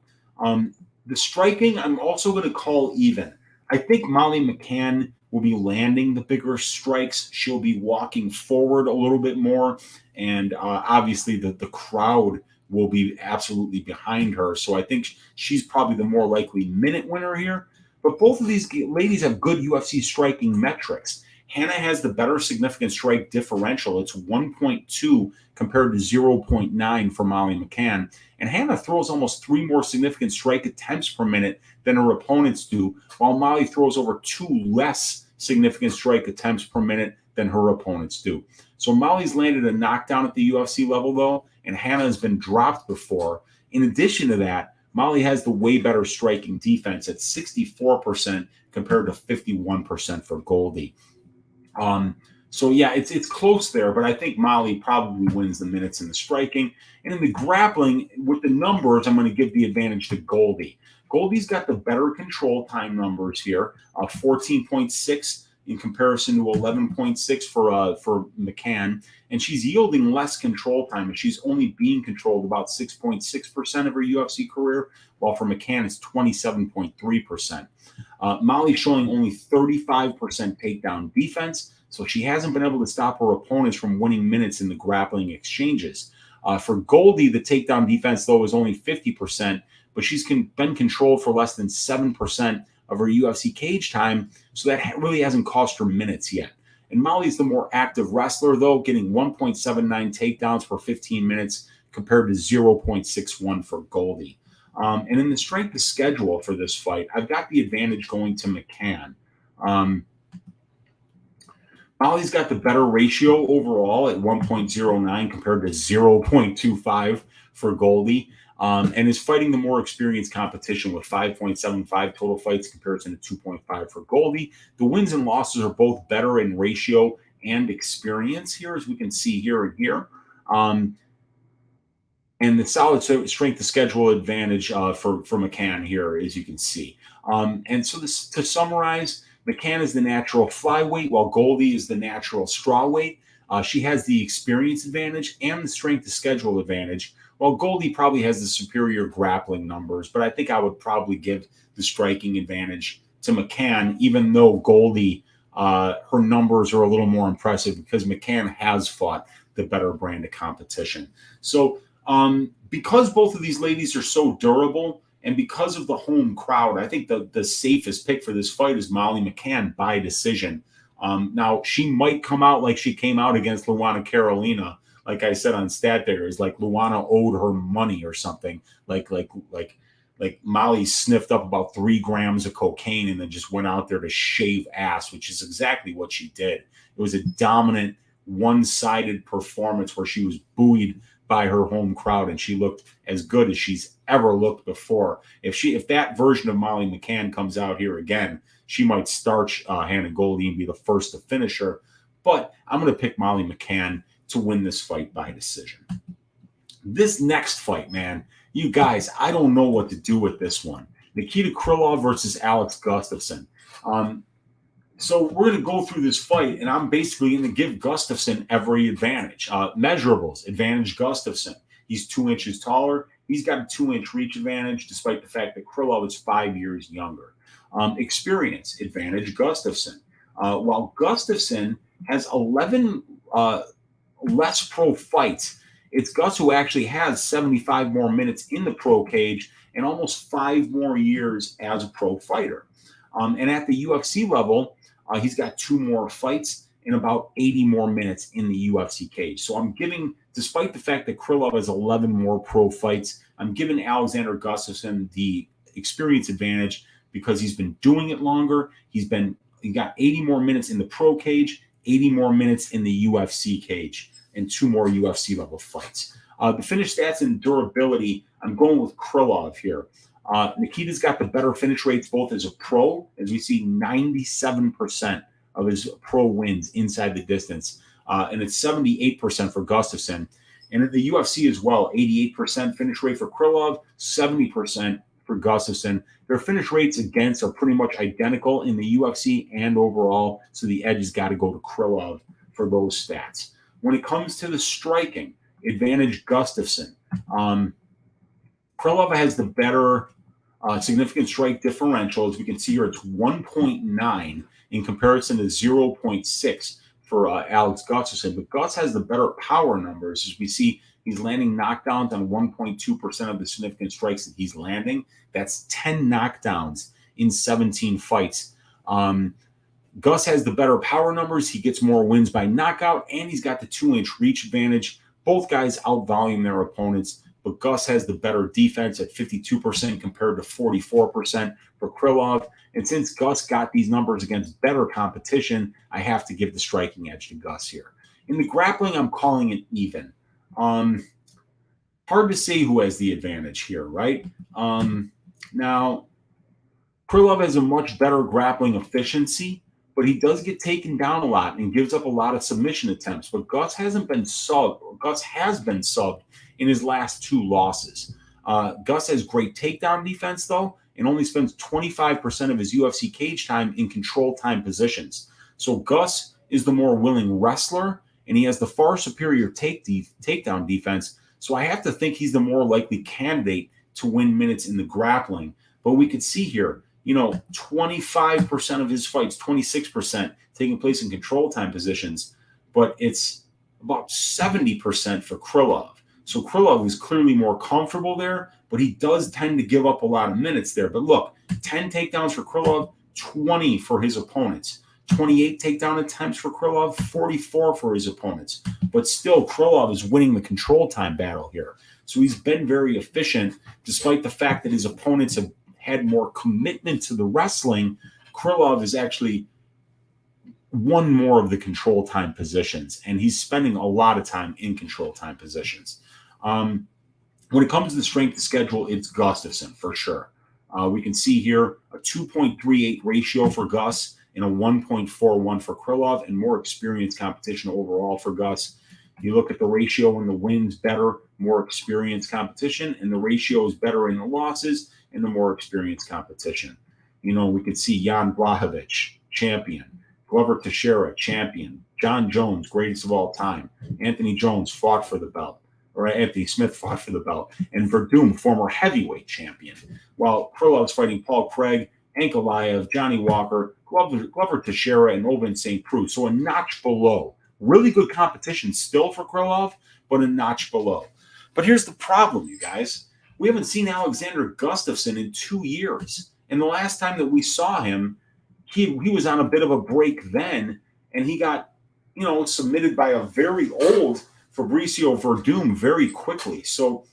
The striking, I'm also going to call even. I think Molly McCann will be landing the bigger strikes. She'll be walking forward a little bit more, and obviously the crowd will be absolutely behind her. So I think she's probably the more likely minute winner here. But both of these ladies have good UFC striking metrics. Hannah has the better significant strike differential. It's 1.2 compared to 0.9 for Molly McCann. And Hannah throws almost 3 more significant strike attempts per minute than her opponents do, while Molly throws over 2 less significant strike attempts per minute than her opponents do. So Molly's landed a knockdown at the UFC level, though, and Hannah has been dropped before. In addition to that, Molly has the way better striking defense at 64% compared to 51% for Goldy. So, yeah, it's close there, but I think Molly probably wins the minutes in the striking. And in the grappling, with the numbers, I'm going to give the advantage to Goldy. Goldy's got the better control time numbers here, 14.6 in comparison to 11.6 for McCann. And she's yielding less control time, and she's only being controlled about 6.6% of her UFC career, while for McCann it's 27.3%. Molly's showing only 35% takedown defense, so she hasn't been able to stop her opponents from winning minutes in the grappling exchanges. For Goldy, the takedown defense, though, is only 50%, but she's been controlled for less than 7% of her UFC cage time, so that really hasn't cost her minutes yet. And Molly's the more active wrestler, though, getting 1.79 takedowns per 15 minutes compared to 0.61 for Goldy. And in the strength of schedule for this fight, I've got the advantage going to McCann. Molly's got the better ratio overall at 1.09 compared to 0.25 for Goldy, and is fighting the more experienced competition with 5.75 total fights in comparison to 2.5 for Goldy. The wins and losses are both better in ratio and experience here, as we can see here and here. And and the solid strength to schedule advantage for McCann here, as you can see. And so this, to summarize, McCann is the natural flyweight, while Goldy is the natural strawweight. She has the experience advantage and the strength to schedule advantage, while Goldy probably has the superior grappling numbers. But I think I would probably give the striking advantage to McCann, even though Goldy, her numbers are a little more impressive because McCann has fought the better brand of competition. So because both of these ladies are so durable, and because of the home crowd, I think the safest pick for this fight is Molly McCann by decision. Now, she might come out like she came out against Luana Carolina. Like I said on Stat there, is like Luana owed her money or something. Like Molly sniffed up about 3 grams of cocaine and then just went out there to shave ass, which is exactly what she did. It was a dominant, one-sided performance where she was buoyed by her home crowd, and she looked as good as she's ever looked before. If that version of Molly McCann comes out here again, she might starch Hannah Goldy and be the first to finish her. But I'm going to pick Molly McCann to win this fight by decision. This next fight, man, you guys, I don't know what to do with this one. Nikita Krylov versus Alex Gustafsson. So we're going to go through this fight, and I'm basically going to give Gustafsson every advantage. Measurables, advantage Gustafsson. He's 2 inches taller. He's got a 2-inch reach advantage, despite the fact that Krylov is 5 years younger. Experience, advantage Gustafsson. While Gustafsson has 11 less pro fights, it's Gus who actually has 75 more minutes in the pro cage and almost 5 more years as a pro fighter. And at the UFC level, he's got 2 more fights and about 80 more minutes in the UFC cage. So I'm giving, despite the fact that Krylov has 11 more pro fights, I'm giving Alexander Gustafsson the experience advantage because he's been doing it longer. He got 80 more minutes in the pro cage, 80 more minutes in the UFC cage, and 2 more UFC level fights. The finish stats and durability, I'm going with Krylov here. Nikita's got the better finish rates both as a pro, as we see 97% of his pro wins inside the distance, and it's 78% for Gustafsson. And at the UFC as well, 88% finish rate for Krylov, 70% for Gustafsson. Their finish rates against are pretty much identical in the UFC and overall, so the edge has got to go to Krylov for those stats. When it comes to the striking, advantage Gustafsson. Krylov has the better significant strike differential. As we can see here, it's 1.9 in comparison to 0.6 for Alex Gustafsson. But Gus has the better power numbers. As we see, he's landing knockdowns on 1.2% of the significant strikes that he's landing. That's 10 knockdowns in 17 fights. Gus has the better power numbers. He gets more wins by knockout, and he's got the 2-inch reach advantage. Both guys outvolume their opponents, but Gus has the better defense at 52% compared to 44% for Krylov. And since Gus got these numbers against better competition, I have to give the striking edge to Gus here. In the grappling, I'm calling it even. Hard to say who has the advantage here, right? Now, Krylov has a much better grappling efficiency, but he does get taken down a lot and gives up a lot of submission attempts. But Gus hasn't been subbed. Gus has been subbed in his last 2 losses. Gus has great takedown defense, though, and only spends 25% of his UFC cage time in control time positions. So Gus is the more willing wrestler, and he has the far superior takedown defense. So I have to think he's the more likely candidate to win minutes in the grappling. But we could see here, 25% of his fights, 26% taking place in control time positions, but it's about 70% for Krylov. So Krylov is clearly more comfortable there, but he does tend to give up a lot of minutes there. But look, 10 takedowns for Krylov, 20 for his opponents. 28 takedown attempts for Krylov, 44 for his opponents. But still, Krylov is winning the control time battle here. So he's been very efficient, despite the fact that his opponents have had more commitment to the wrestling. Krylov has actually won more of the control time positions, and he's spending a lot of time in control time positions. When it comes to the strength of schedule, it's Gustafsson for sure. We can see here a 2.38 ratio for Gus and a 1.41 for Krylov, and more experienced competition overall for Gus. You look at the ratio in the wins, better, more experienced competition, and the ratio is better in the losses in the more experienced competition. You know, we could see Jan Blachowicz, champion. Glover Teixeira, champion. John Jones, greatest of all time. Anthony Jones fought for the belt. Or Anthony Smith fought for the belt. And Verdum, former heavyweight champion. While Krylov's fighting Paul Craig, Ankalaev, Johnny Walker, Glover Teixeira, and Ovin St. Preux. So a notch below. Really good competition still for Krylov, but a notch below. But here's the problem, you guys. We haven't seen Alexander Gustafsson in 2 years. And the last time that we saw him, he was on a bit of a break then, and he got, submitted by a very old Fabricio Verdum very quickly. So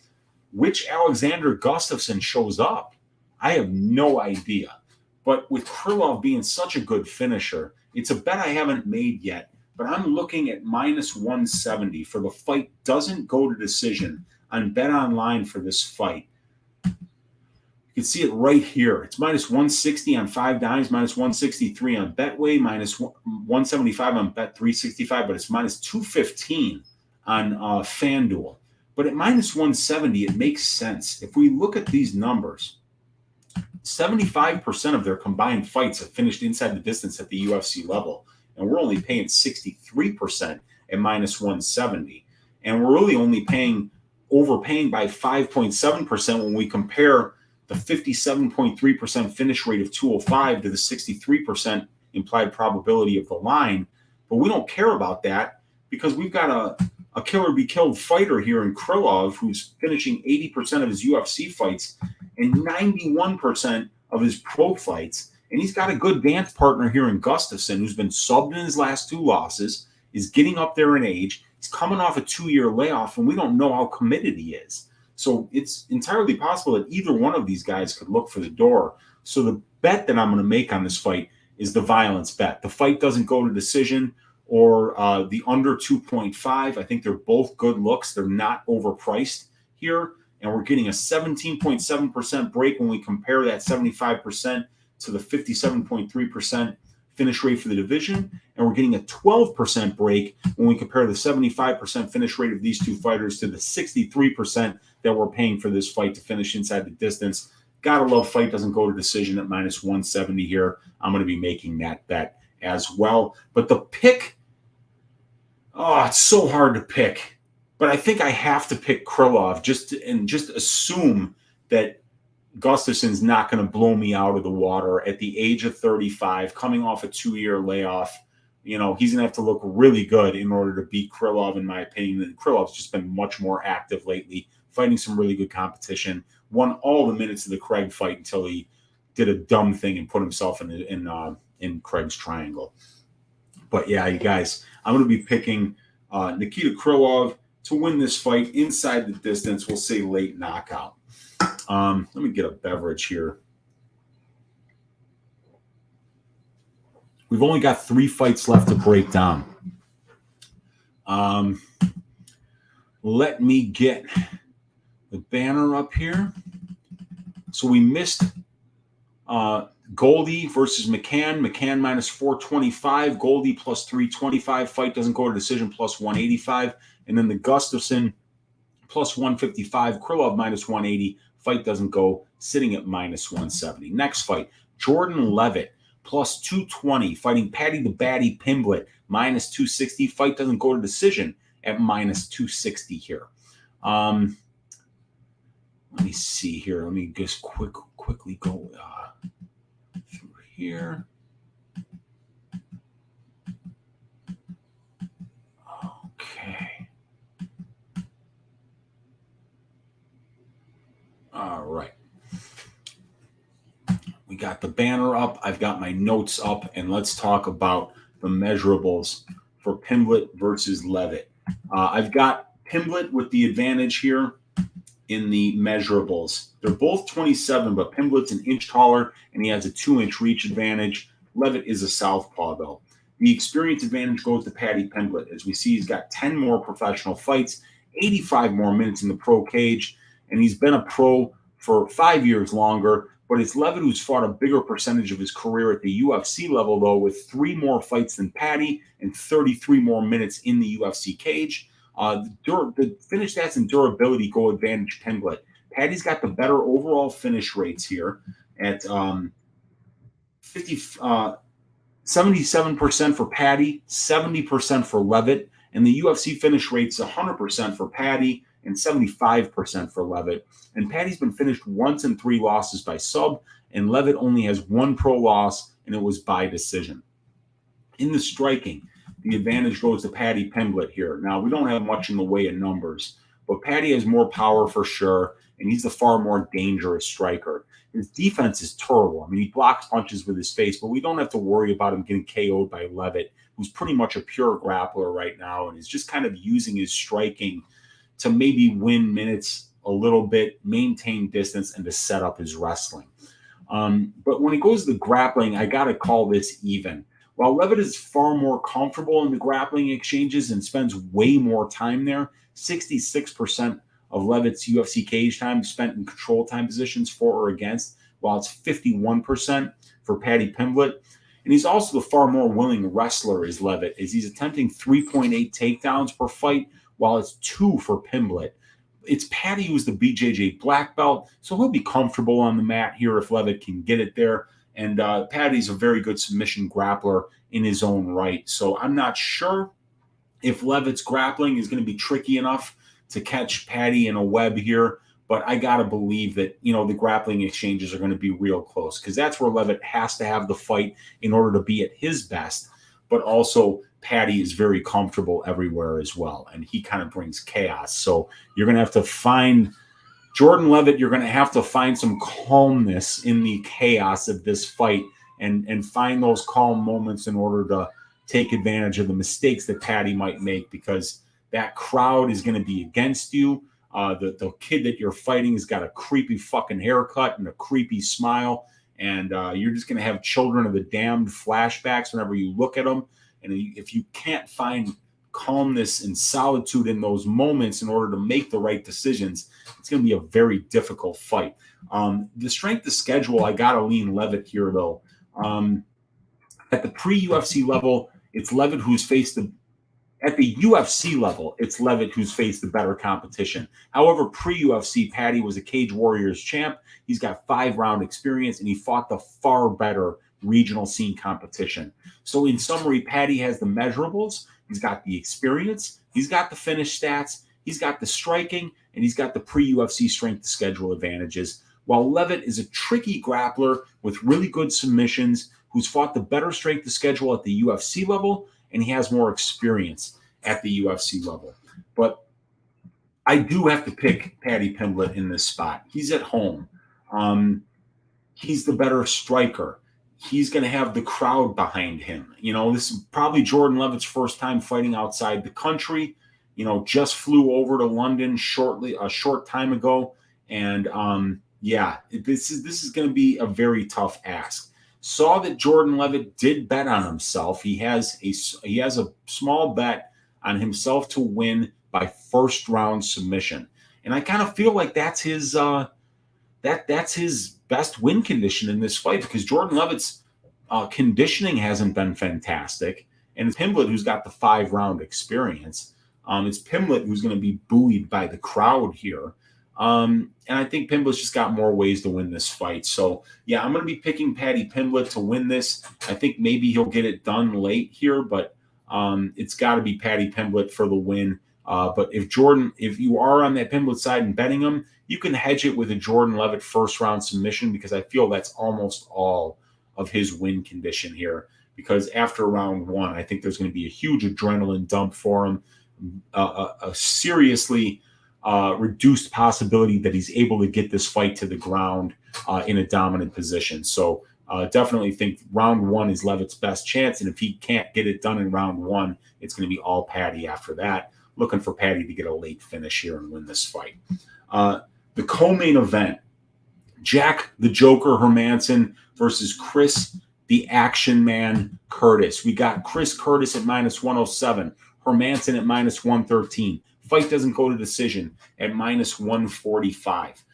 which Alexander Gustafsson shows up? I have no idea. But with Krylov being such a good finisher, it's a bet I haven't made yet. But I'm looking at minus 170 for the fight doesn't go to decision on Bet Online for this fight. You can see it right here. It's minus 160 on 5 dimes, minus 163 on Betway, minus 175 on Bet365, but it's minus 215 on FanDuel. But at minus 170, it makes sense. If we look at these numbers, 75% of their combined fights have finished inside the distance at the UFC level. And we're only paying 63% at minus 170. And we're really only overpaying by 5.7% when we compare the 57.3% finish rate of 205 to the 63% implied probability of the line. But we don't care about that because we've got a killer be killed fighter here in Krylov who's finishing 80% of his UFC fights and 91% of his pro fights. And he's got a good dance partner here in Gustafsson, who's been subbed in his last 2 losses, is getting up there in age. He's coming off a 2-year layoff, and we don't know how committed he is. So it's entirely possible that either one of these guys could look for the door. So the bet that I'm going to make on this fight is the violence bet. The fight doesn't go to decision or the under 2.5. I think they're both good looks. They're not overpriced here. And we're getting a 17.7% break when we compare that 75% to the 57.3% finish rate for the division. And we're getting a 12% break when we compare the 75% finish rate of these two fighters to the 63% that we're paying for this fight to finish inside the distance. Gotta love fight doesn't go to decision at minus 170 here. I'm going to be making that bet as well. But the pick, it's so hard to pick. But I think I have to pick Krylov just assume that Gustafsson's not going to blow me out of the water at the age of 35, coming off a 2-year layoff. He's going to have to look really good in order to beat Krylov, in my opinion. And Krylov's just been much more active lately, fighting some really good competition. Won all the minutes of the Craig fight until he did a dumb thing and put himself in Craig's triangle. But yeah, you guys, I'm going to be picking Nikita Krylov to win this fight inside the distance. We'll say late knockout. Let me get a beverage here. We've only got 3 fights left to break down. Let me get the banner up here. So we missed Goldy versus McCann. McCann minus 425. Goldy plus 325. Fight doesn't go to decision plus 185. And then the Gustafsson plus 155. Krylov minus 180. Fight doesn't go, sitting at minus 170. Next fight, Jordan Levitt plus 220, fighting Paddy the Baddy Pimblett minus 260. Fight doesn't go to decision at minus 260 here. Let me see here. Let me just quickly go through here. Okay. All right. We got the banner up. I've got my notes up, and let's talk about the measurables for Pimblett versus Levitt. I've got Pimblett with the advantage here in the measurables. They're both 27, but Pimblett's an inch taller, and he has a 2-inch reach advantage. Levitt is a southpaw, though. The experience advantage goes to Paddy Pimblett. As we see, he's got 10 more professional fights, 85 more minutes in the pro cage, and he's been a pro for 5 years longer. But it's Levitt who's fought a bigger percentage of his career at the UFC level, though, with 3 more fights than Paddy and 33 more minutes in the UFC cage. The finish stats and durability go advantage Pimblett. Paddy's got the better overall finish rates here at 77% for Paddy, 70% for Levitt, and the UFC finish rate's 100% for Paddy and 75% for Levitt. And Paddy's been finished once in 3 losses by sub, and Levitt only has 1 pro loss, and it was by decision. In the striking, the advantage goes to Paddy Pimblett here. Now, we don't have much in the way of numbers, but Paddy has more power for sure, and he's the far more dangerous striker. His defense is terrible. I mean, he blocks punches with his face, but we don't have to worry about him getting KO'd by Levitt, who's pretty much a pure grappler right now and is just kind of using his striking to maybe win minutes a little bit, maintain distance, and to set up his wrestling. But when it goes to the grappling, I got to call this even. While Levitt is far more comfortable in the grappling exchanges and spends way more time there, 66% of Levitt's UFC cage time spent in control time positions for or against, while it's 51% for Paddy Pimblett. And he's also the far more willing wrestler is Levitt, as he's attempting 3.8 takedowns per fight, while it's 2 for Pimblett. It's Paddy who's the BJJ black belt, so he'll be comfortable on the mat here if Levitt can get it there. And Paddy's a very good submission grappler in his own right. So I'm not sure if Levitt's grappling is going to be tricky enough to catch Paddy in a web here, but I got to believe that, the grappling exchanges are going to be real close, because that's where Levitt has to have the fight in order to be at his best. But also Paddy is very comfortable everywhere as well, and he kind of brings chaos. So you're going to have to find Jordan Levitt, you're going to have to find some calmness in the chaos of this fight and find those calm moments in order to take advantage of the mistakes that Paddy might make, because that crowd is going to be against you. The kid that you're fighting has got a creepy fucking haircut and a creepy smile, and you're just going to have children of the damned flashbacks whenever you look at them. And if you can't find calmness and solitude in those moments in order to make the right decisions, it's going to be a very difficult fight. The strength of schedule, I got to lean Levitt here, though. At the pre-UFC level, it's Levitt who's faced at the UFC level, it's Levitt who's faced the better competition. However, pre-UFC, Paddy was a Cage Warriors champ. He's got 5-round experience, and he fought the far better regional scene competition. So in summary, Paddy has the measurables. He's got the experience. He's got the finish stats. He's got the striking, and he's got the pre-UFC strength schedule advantages. While Levitt is a tricky grappler with really good submissions, who's fought the better strength of schedule at the UFC level, and he has more experience at the UFC level. But I do have to pick Paddy Pimblett in this spot. He's at home. He's the better striker. He's going to have the crowd behind him. This is probably Jordan Levitt's first time fighting outside the country. Just flew over to London a short time ago. And this is going to be a very tough ask. Saw that Jordan Levitt did bet on himself. He has a small bet on himself to win by first round submission, and I kind of feel like that's his best win condition in this fight, because Jordan Levitt's conditioning hasn't been fantastic, and it's Pimblett who's got the 5-round experience. It's Pimblett who's going to be buoyed by the crowd here. And I think Pimblett's just got more ways to win this fight. So, yeah, I'm going to be picking Paddy Pimblett to win this. I think maybe he'll get it done late here, but it's got to be Paddy Pimblett for the win. But if you are on that Pimblett side and betting him, you can hedge it with a Jordan Levitt first-round submission, because I feel that's almost all of his win condition here. Because after round 1, I think there's going to be a huge adrenaline dump for him, a seriously reduced possibility that he's able to get this fight to the ground in a dominant position. So definitely think round 1 is Levitt's best chance. And if he can't get it done in round 1, it's going to be all Paddy after that. Looking for Paddy to get a late finish here and win this fight. The co-main event, Jack the Joker Hermansson versus Chris the Action Man Curtis. We got Chris Curtis at -107, Hermansson at -113. Fight doesn't go to decision at -145.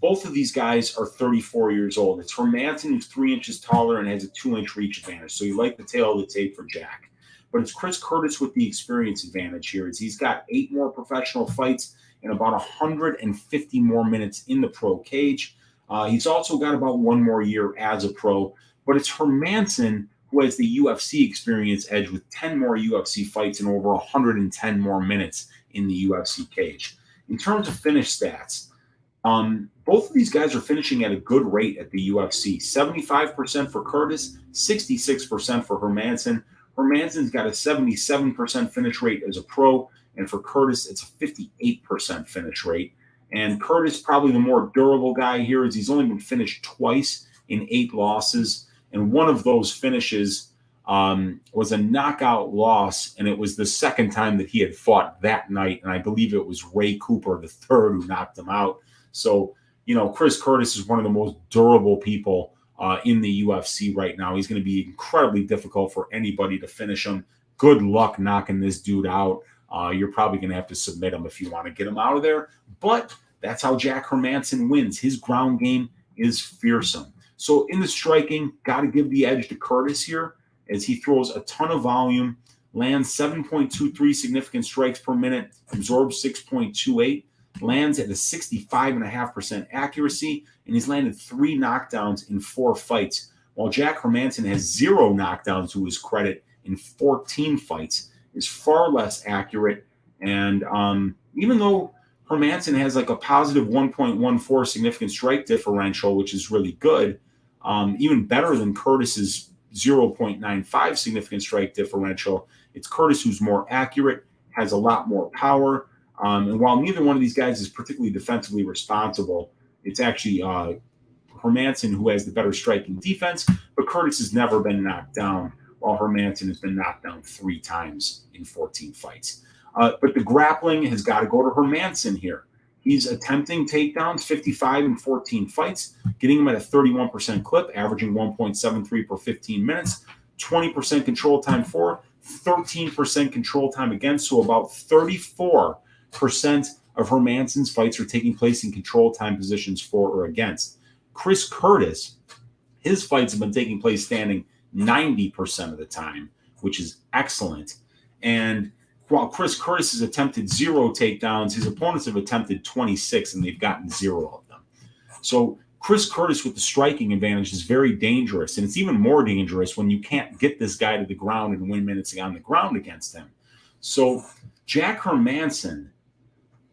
Both of these guys are 34 years old. It's Hermansson, who's 3 inches taller and has a 2-inch reach advantage. So you like the tail of the tape for Jack. but it's Chris Curtis with the experience advantage here. He's got 8 more professional fights and about 150 more minutes in the pro cage. He's also got about 1 more year as a pro, but it's Hermansson who has the UFC experience edge with 10 more UFC fights and over 110 more minutes in the UFC cage. In terms of finish stats, both of these guys are finishing at a good rate at the UFC. 75% for Curtis, 66% for Hermansson. Hermansson's got a 77% finish rate as a pro, and for Curtis, it's a 58% finish rate. And Curtis, probably the more durable guy here, is he's only been finished twice in 8 losses, and one of those finishes was a knockout loss, and it was the second time that he had fought that night, and I believe it was Ray Cooper III who knocked him out. So, Chris Curtis is one of the most durable people in the UFC right now. He's going to be incredibly difficult for anybody to finish him. Good luck knocking this dude out. You're probably going to have to submit him if you want to get him out of there. But that's how Jack Hermansson wins. His ground game is fearsome. So in the striking, got to give the edge to Curtis here as he throws a ton of volume, lands 7.23 significant strikes per minute, absorbs 6.28, lands at a 65.5% accuracy, and he's landed 3 knockdowns in 4 fights, while Jack Hermansson has 0 knockdowns to his credit in 14 fights, is far less accurate. And even though Hermansson has like a positive 1.14 significant strike differential, which is really good, even better than Curtis's 0.95 significant strike differential, it's Curtis who's more accurate, has a lot more power. And while neither one of these guys is particularly defensively responsible, it's actually Hermansson who has the better striking defense, but Curtis has never been knocked down, while Hermansson has been knocked down 3 times in 14 fights. But the grappling has got to go to Hermansson here. He's attempting takedowns, 55 in 14 fights, getting him at a 31% clip, averaging 1.73 per 15 minutes, 20% control time for, 13% control time against, so about 34% of Hermansson's fights are taking place in control time positions for or against. Chris Curtis, his fights have been taking place standing 90% of the time, which is excellent. And while Chris Curtis has attempted 0 takedowns, his opponents have attempted 26, and they've gotten 0 of them. So Chris Curtis with the striking advantage is very dangerous, and it's even more dangerous when you can't get this guy to the ground and win minutes on the ground against him. So Jack Hermansson,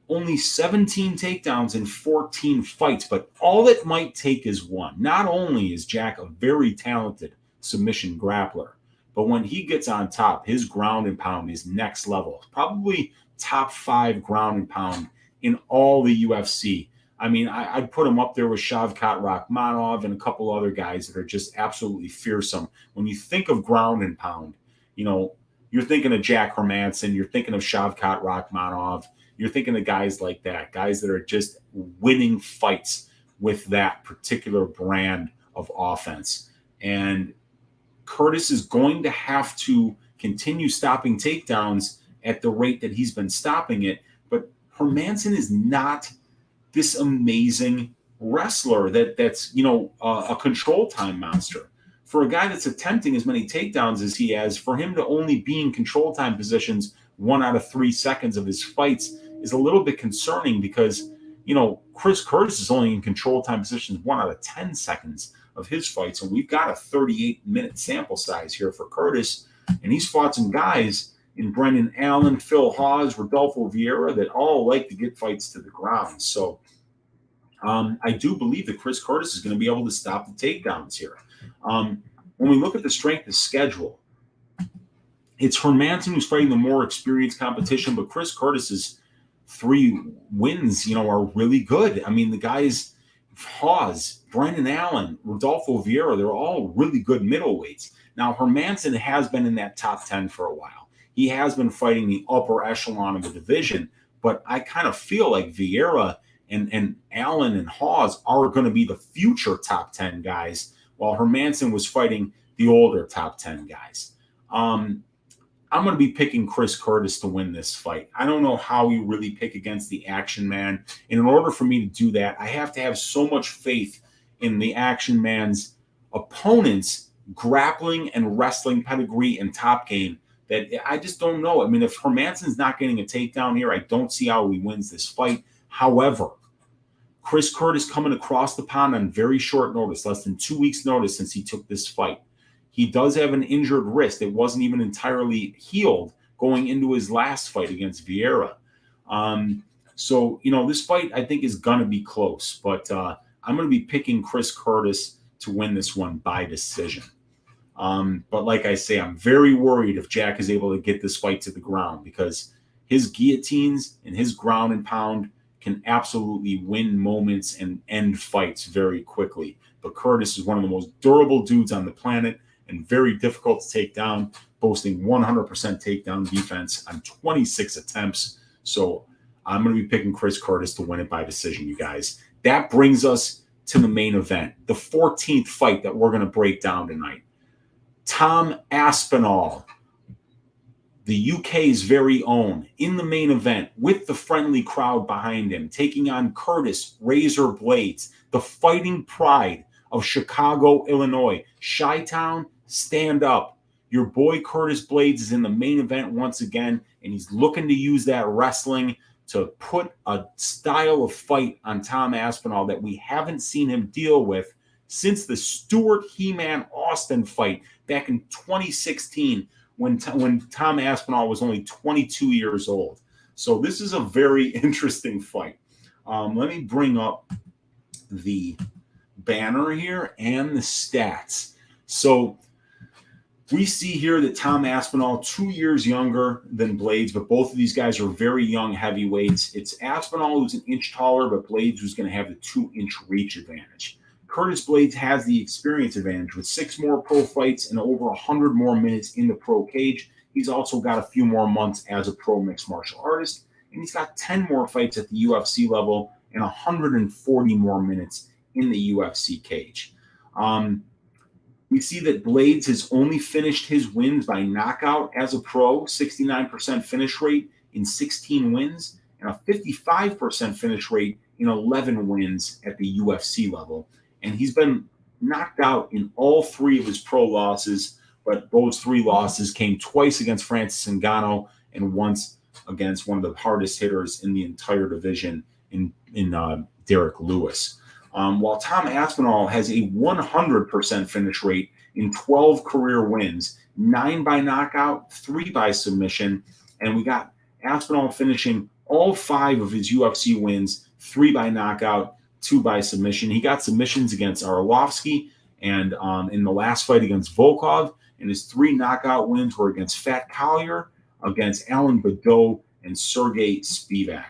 only 17 takedowns in 14 fights, but all it might take is 1. Not only is Jack a very talented submission grappler, but when he gets on top, his ground and pound is next level. Probably top 5 ground and pound in all the UFC. I mean, I'd put him up there with Shavkat Rakhmonov and a couple other guys that are just absolutely fearsome. When you think of ground and pound, you're thinking of Jack Hermansson, you're thinking of Shavkat Rakhmonov, you're thinking of guys like that, guys that are just winning fights with that particular brand of offense. And Curtis is going to have to continue stopping takedowns at the rate that he's been stopping it. But Hermansson is not this amazing wrestler that's a control time monster. For a guy that's attempting as many takedowns as he has, for him to only be in control time positions 1 out of 3 seconds of his fights is a little bit concerning because, Chris Curtis is only in control time positions 1 out of 10 seconds of his fights. And we've got a 38-minute sample size here for Curtis. And he's fought some guys in Brendan Allen, Phil Hawes, Rodolfo Vieira that all like to get fights to the ground. So I do believe that Chris Curtis is going to be able to stop the takedowns here. When we look at the strength of schedule, it's Hermansson who's fighting the more experienced competition, but Chris Curtis's 3 wins, are really good. I mean, the guys, Hawes, Brendan Allen, Rodolfo Vieira, they're all really good middleweights. Now, Hermansson has been in that top 10 for a while. He has been fighting the upper echelon of the division, but I kind of feel like Vieira and Allen and Hawes are going to be the future top 10 guys, while Hermansson was fighting the older top 10 guys. I'm going to be picking Chris Curtis to win this fight. I don't know how you really pick against the Action Man. And in order for me to do that, I have to have so much faith in the Action Man's opponents' grappling and wrestling pedigree and top game that I just don't know. I mean, if Hermansson's not getting a takedown here, I don't see how he wins this fight. However, Chris Curtis coming across the pond on very short notice, less than 2 weeks' notice since he took this fight. He does have an injured wrist. It wasn't even entirely healed going into his last fight against Vieira. So, this fight I think is going to be close, but I'm going to be picking Chris Curtis to win this one by decision. But like I say, I'm very worried if Jack is able to get this fight to the ground, because his guillotines and his ground and pound can absolutely win moments and end fights very quickly. But Curtis is one of the most durable dudes on the planet and very difficult to take down, boasting 100% takedown defense on 26 attempts. So I'm going to be picking Chris Curtis to win it by decision, you guys. That brings us to the main event, the 14th fight that we're going to break down tonight. Tom Aspinall, the UK's very own, in the main event with the friendly crowd behind him, taking on Curtis Razor Blaydes, the fighting pride of Chicago, Illinois. Chi-Town, stand up. Your boy Curtis Blaydes is in the main event once again, and he's looking to use that wrestling to put a style of fight on Tom Aspinall that we haven't seen him deal with since the Stuart He-Man Austin fight back in 2016 when Tom Aspinall was only 22 years old. So this is a very interesting fight. Let me bring up the banner here and the stats. So we see here that Tom Aspinall, 2 years younger than Blaydes, but both of these guys are very young heavyweights. It's Aspinall who's an inch taller, but Blaydes who's going to have the 2-inch reach advantage. Curtis Blaydes has the experience advantage with 6 more pro fights and over 100 more minutes in the pro cage. He's also got a few more months as a pro mixed martial artist, and he's got 10 more fights at the UFC level and 140 more minutes in the UFC cage. We see that Blaydes has only finished his wins by knockout as a pro, 69% finish rate in 16 wins, and a 55% finish rate in 11 wins at the UFC level. And he's been knocked out in all 3 of his pro losses, but those 3 losses came twice against Francis Ngannou and once against one of the hardest hitters in the entire division in Derek Lewis. While Tom Aspinall has a 100% finish rate in 12 career wins, 9 by knockout, 3 by submission, and we got Aspinall finishing all 5 of his UFC wins, 3 by knockout, 2 by submission. He got submissions against Arlovsky and in the last fight against Volkov, and his 3 knockout wins were against Fat Collier, against Alan Badeau, and Sergey Spivak.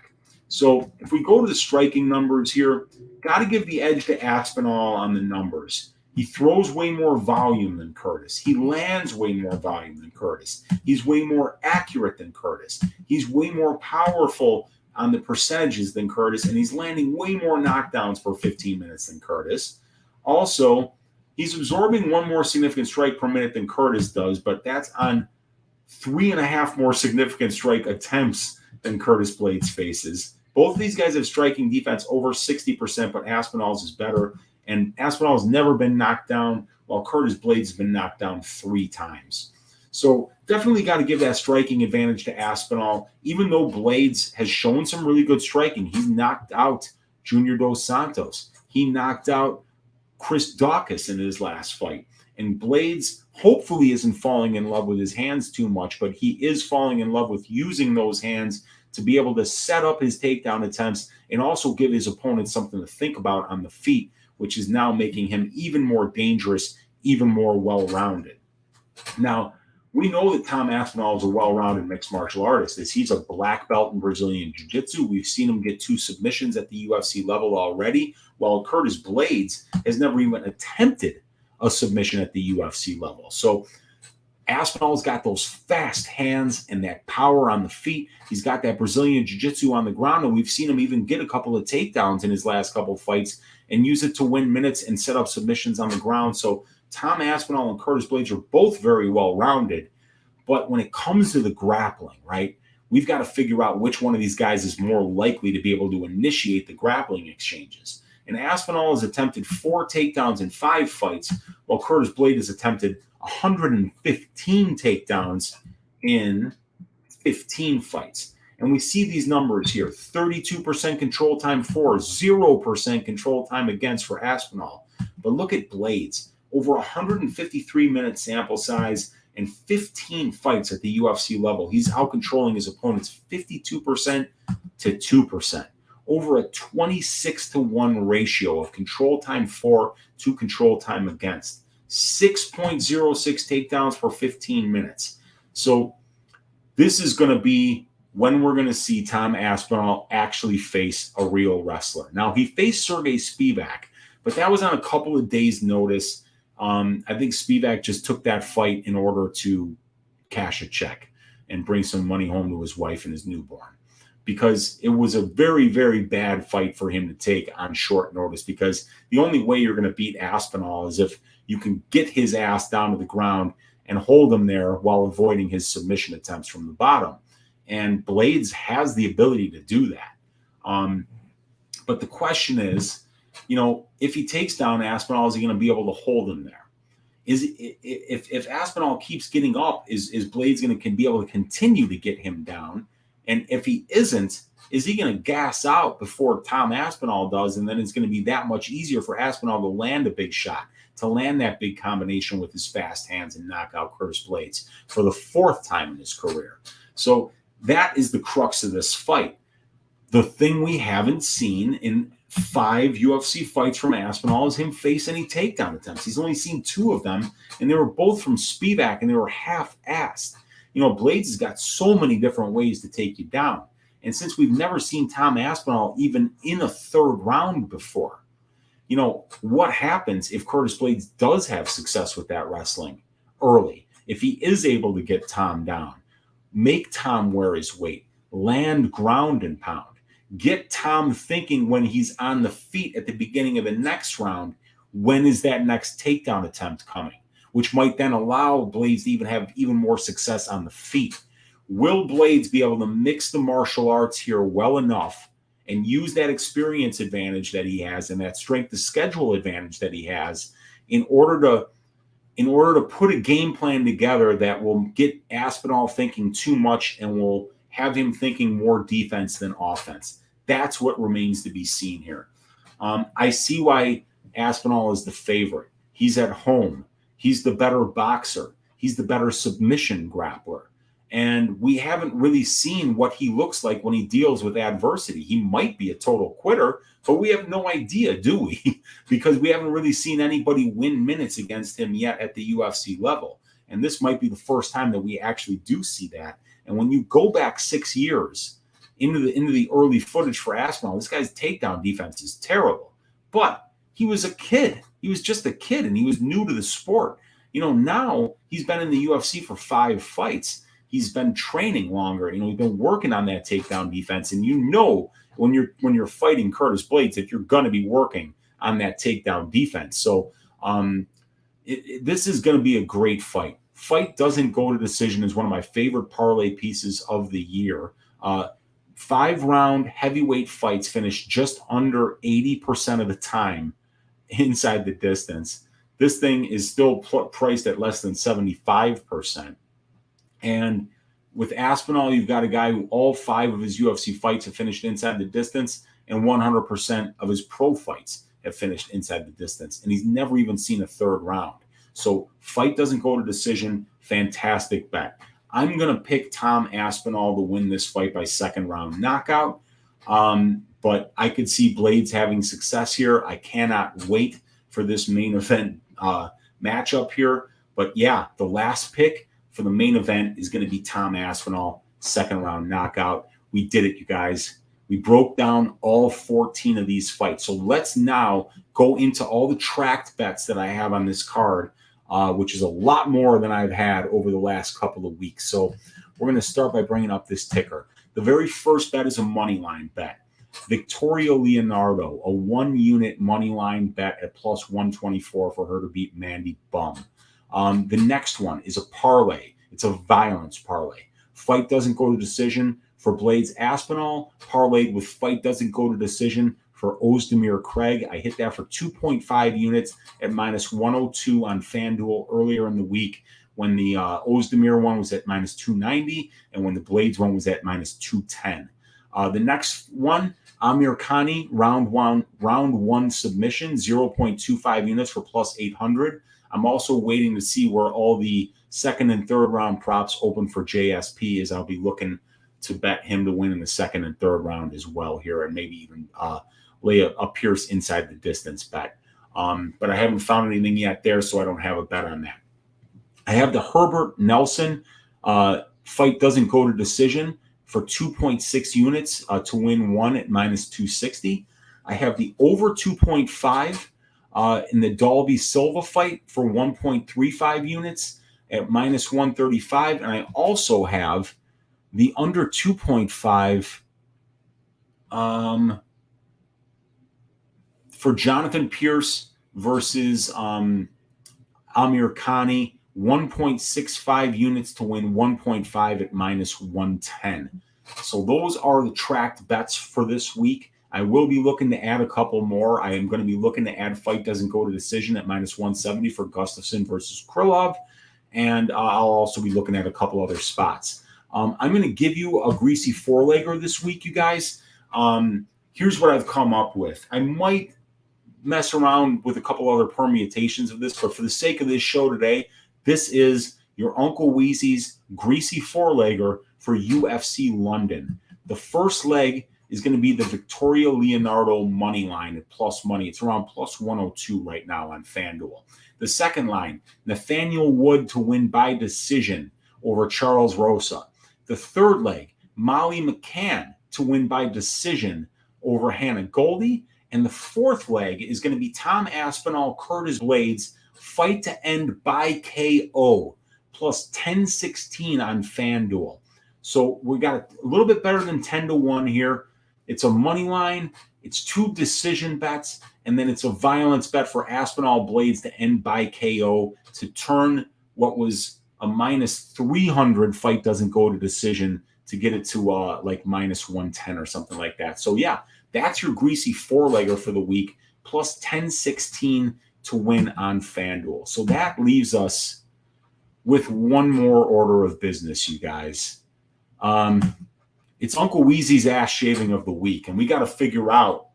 So if we go to the striking numbers here, got to give the edge to Aspinall on the numbers. He throws way more volume than Curtis. He lands way more volume than Curtis. He's way more accurate than Curtis. He's way more powerful on the percentages than Curtis, and he's landing way more knockdowns per 15 minutes than Curtis. Also, he's absorbing 1 more significant strike per minute than Curtis does, but that's on 3.5 more significant strike attempts than Curtis Blaydes faces. Both of these guys have striking defense over 60%, but Aspinall's is better. And Aspinall's never been knocked down, while Curtis Blaydes has been knocked down 3 times. So definitely got to give that striking advantage to Aspinall. Even though Blaydes has shown some really good striking, he's knocked out Junior Dos Santos. He knocked out Chris Daukaus in his last fight. And Blaydes hopefully isn't falling in love with his hands too much, but he is falling in love with using those hands to be able to set up his takedown attempts and also give his opponent something to think about on the feet, which is now making him even more dangerous, even more well-rounded. Now, we know that Tom Aspinall is a well-rounded mixed martial artist. He's a black belt in Brazilian Jiu-Jitsu. We've seen him get 2 submissions at the UFC level already, while Curtis Blaydes has never even attempted a submission at the UFC level. So Aspinall's got those fast hands and that power on the feet. He's got that Brazilian Jiu-Jitsu on the ground, and we've seen him even get a couple of takedowns in his last couple of fights and use it to win minutes and set up submissions on the ground. So Tom Aspinall and Curtis Blaydes are both very well-rounded. But when it comes to the grappling, right, we've got to figure out which one of these guys is more likely to be able to initiate the grappling exchanges. And Aspinall has attempted 4 takedowns in 5 fights, while Curtis Blaydes has attempted 115 takedowns in 15 fights. And we see these numbers here: 32% control time for, 0% control time against for Aspinall. But look at Blaydes, over 153-minute sample size and 15 fights at the UFC level. He's out-controlling his opponents 52% to 2%. Over a 26-to-1 ratio of control time for to control time against. 6.06 takedowns per 15 minutes. So this is going to be when we're going to see Tom Aspinall actually face a real wrestler. Now, he faced Sergey Spivak, but that was on a couple of days' notice. I think Spivak just took that fight in order to cash a check and bring some money home to his wife and his newborn, because it was a very, very bad fight for him to take on short notice, because the only way you're going to beat Aspinall is if you can get his ass down to the ground and hold him there while avoiding his submission attempts from the bottom. And Blaydes has the ability to do that. But the question is, if he takes down Aspinall, is he going to be able to hold him there? If Aspinall keeps getting up, is Blaydes going to be able to continue to get him down? And if he isn't, is he going to gas out before Tom Aspinall does? And then it's going to be that much easier for Aspinall to land a big shot, to land that big combination with his fast hands and knock out Curtis Blaydes for the 4th time in his career. So that is the crux of this fight. The thing we haven't seen in 5 UFC fights from Aspinall is him face any takedown attempts. He's only seen 2 of them, and they were both from Spivak, and they were half-assed. Blaydes has got so many different ways to take you down. And since we've never seen Tom Aspinall even in a 3rd round before, what happens if Curtis Blaydes does have success with that wrestling early? If he is able to get Tom down, make Tom wear his weight, land ground and pound, get Tom thinking when he's on the feet at the beginning of the next round, when is that next takedown attempt coming, which might then allow Blaydes to have even more success on the feet. Will Blaydes be able to mix the martial arts here well enough and use that experience advantage that he has and that strength of schedule advantage that he has in order to put a game plan together that will get Aspinall thinking too much and will have him thinking more defense than offense? That's what remains to be seen here. I see why Aspinall is the favorite. He's at home. He's the better boxer. He's the better submission grappler. And we haven't really seen what he looks like when he deals with adversity. He might be a total quitter, but we have no idea, do we? Because we haven't really seen anybody win minutes against him yet at the UFC level. And this might be the first time that we actually do see that. And when you go back 6 years into the early footage for Aspinall, this guy's takedown defense is terrible. But he was a kid. He was just a kid, and he was new to the sport. Now he's been in the UFC for 5 fights. He's been training longer. He's been working on that takedown defense. And when you're fighting Curtis Blaydes that you're going to be working on that takedown defense. So this is going to be a great fight. Fight doesn't go to decision is one of my favorite parlay pieces of the year. 5-round heavyweight fights finish just under 80% of the time inside the distance. This thing is still priced at less than 75%. And with Aspinall, you've got a guy who all 5 of his UFC fights have finished inside the distance, and 100% of his pro fights have finished inside the distance. And he's never even seen a 3rd round. So fight doesn't go to decision. Fantastic bet. I'm going to pick Tom Aspinall to win this fight by 2nd round knockout. But I could see Blaydes having success here. I cannot wait for this main event matchup here. But yeah, the last pick for the main event is going to be Tom Aspinall, 2nd round knockout. We did it, you guys. We broke down all 14 of these fights. So let's now go into all the tracked bets that I have on this card, which is a lot more than I've had over the last couple of weeks. So we're going to start by bringing up this ticker. The very first bet is a money line bet. Victoria Leonardo, a 1-unit money line bet at plus 124 for her to beat Mandy Bohm. The next one is a parlay. It's a violence parlay. Fight doesn't go to decision for Blaydes Aspinall, parlayed with fight doesn't go to decision for Oezdemir Craig. I hit that for 2.5 units at minus 102 on FanDuel earlier in the week when the Oezdemir one was at minus 290, and when the Blaydes one was at minus 210. The next one, Amirkhani, round one submission, 0.25 units for plus 800. I'm also waiting to see where all the second and third round props open for JSP, as I'll be looking to bet him to win in the second and third round as well here, and maybe even lay a Pearce inside the distance bet. But I haven't found anything yet there, so I don't have a bet on that. I have the Herbert Nelson fight doesn't go to decision for 2.6 units to win one at minus 260. I have the over 2.5 in the Dalby Silva fight for 1.35 units at minus 135. And I also have the under 2.5 for Jonathan Pearce versus Amirkhani, 1.65 units to win 1.5 at minus 110. So those are the tracked bets for this week. I will be looking to add a couple more. I am going to be looking to add fight doesn't go to decision at minus 170 for Gustafsson versus Krylov. And I'll also be looking at a couple other spots. I'm going to give you a greasy four-legger this week, you guys. Here's what I've come up with. I might mess around with a couple other permutations of this, but for the sake of this show today, this is your Uncle Weezy's greasy four-legger for UFC London. The first leg is going to be the Victoria Leonardo money line at plus money. It's around plus 102 right now on FanDuel. The second line, Nathaniel Wood to win by decision over Charles Rosa. The third leg, Molly McCann to win by decision over Hannah Goldy. And the fourth leg is going to be Tom Aspinall, Curtis Blaydes, fight to end by KO, plus 1016 on FanDuel. So we got a little bit better than 10-1 here. It's a money line. It's two decision bets. And then it's a violence bet for Aspinall Blaydes to end by KO to turn what was a minus 300 fight doesn't go to decision to get it to like minus 110 or something like that. So yeah, that's your greasy four-legger for the week, plus 1016 to win on FanDuel. So that leaves us with one more order of business, you guys. It's Uncle Weezy's ass shaving of the week, and we got to figure out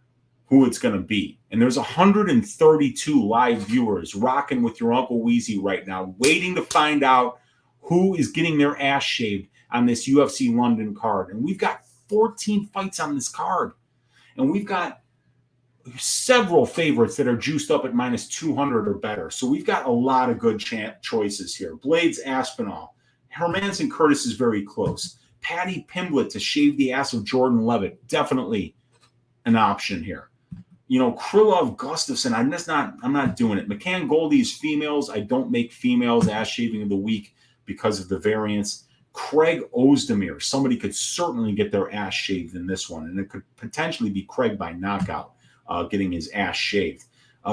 who it's going to be. And there's 132 live viewers rocking with your Uncle Weezy right now, waiting to find out who is getting their ass shaved on this UFC London card. And we've got 14 fights on this card. And we've got several favorites that are juiced up at minus 200 or better. So we've got a lot of good choices here. Blaydes, Aspinall. Hermanson Curtis is very close. Paddy, Pimblett to shave the ass of Jordan Levitt. Definitely an option here. You know, Krylov, Gustafsson, I'm not doing it. McCann, Goldy's females. I don't make females ass shaving of the week because of the variance. Craig Oezdemir. Somebody could certainly get their ass shaved in this one, and it could potentially be Craig by knockout getting his ass shaved.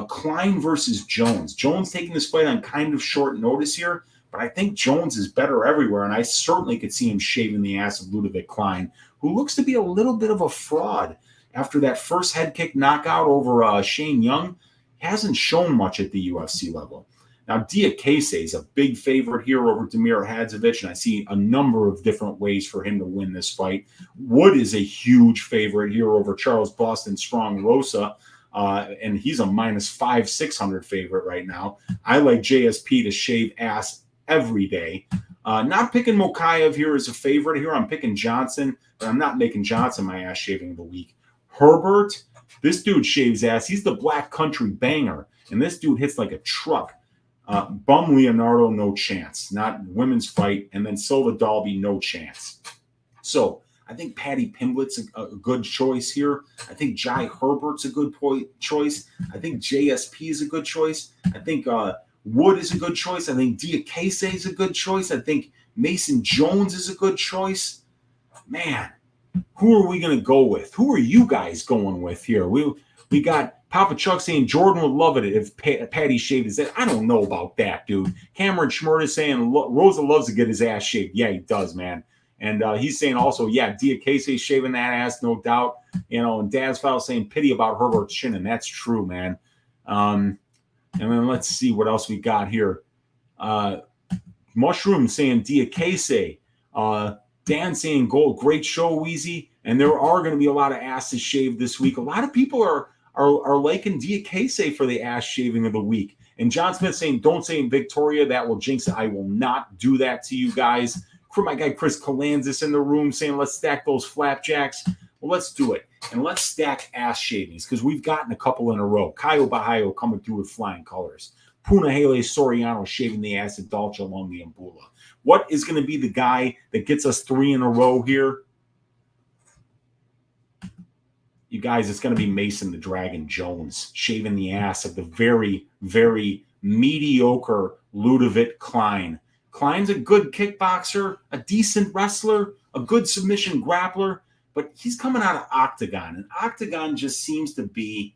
Klein versus Jones. Jones taking this fight on kind of short notice here, but I think Jones is better everywhere, and I certainly could see him shaving the ass of Ludovic Klein, who looks to be a little bit of a fraud. After that first head kick knockout over Shane Young, he hasn't shown much at the UFC level. Now, Diakiese is a big favorite here over Damir Hadzovic, and I see a number of different ways for him to win this fight. Wood is a huge favorite here over Charles Boston Strong Rosa, and he's a minus 600 favorite right now. I like JSP to shave ass every day. Not picking Mokaev here as a favorite here. I'm picking Johnson, but I'm not making Johnson my ass shaving of the week. Herbert, this dude shaves ass. He's the Black Country banger, and this dude hits like a truck. Bohm Leonardo, no chance. Not women's fight. And then Silva Dalby, no chance. So I think Paddy Pimblett's a good choice here. I think Jai Herbert's a good choice. I think JSP is a good choice. I think Wood is a good choice. I think Diakiese is a good choice. I think Mason Jones is a good choice. Man, who are we going to go with? Who are you guys going with here? We got Papa Chuck saying Jordan would love it if Paddy shaved his ass. I don't know about that, dude. Cameron Schmurd is saying Rosa loves to get his ass shaved. Yeah, he does, man. And he's saying also, yeah, Diakiese shaving that ass, no doubt. You know, and Dad's file saying pity about Herbert Shin, and that's true, man. And then let's see what else we got here. Mushroom saying Diakiese. Dan saying Gold. Great show, Weezy. And there are going to be a lot of asses shaved this week. A lot of people are liking Diakiese for the ass shaving of the week. And John Smith saying, don't say Victoria. That will jinx it. I will not do that to you guys. My guy Chris Kalanzis in the room saying, let's stack those flapjacks. Well, let's do it. And let's stack ass shavings because we've gotten a couple in a row. Caio Bahayo coming through with flying colors. Punahele Soriano shaving the ass at Dolce along the Ambula. What is going to be the guy that gets us 3 in a row here? You guys, it's going to be Mason the Dragon Jones shaving the ass of the very, very mediocre Ludovic Klein. Klein's a good kickboxer, a decent wrestler, a good submission grappler, but he's coming out of Octagon, and Octagon just seems to be,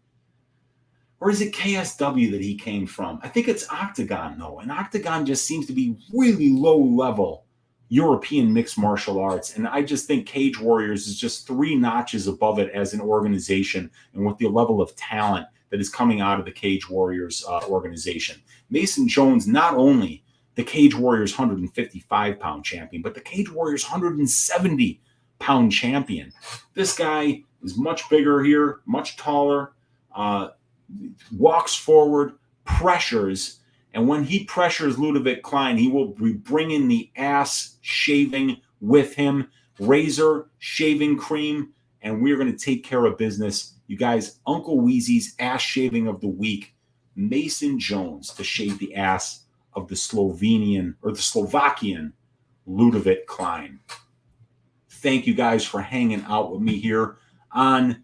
or is it KSW that he came from? I think it's Octagon, though, and Octagon just seems to be really low-level European mixed martial arts, and I just think Cage Warriors is just 3 notches above it as an organization and with the level of talent that is coming out of the Cage Warriors organization. Mason Jones, not only the Cage Warriors 155-pound champion, but the Cage Warriors 170-pound champion. This guy is much bigger here, much taller, walks forward, pressures, and when he pressures Ludovic Klein, he will be bringing the ass shaving with him, razor, shaving cream, and we're going to take care of business. You guys, Uncle Weezy's ass shaving of the week, Mason Jones to shave the ass of the Slovakian Ludovic Klein. Thank you guys for hanging out with me here on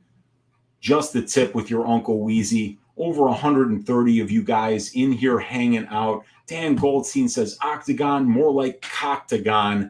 Just the Tip with your Uncle Weezy. Over 130 of you guys in here hanging out. Dan Goldstein says Octagon, more like Coctagon.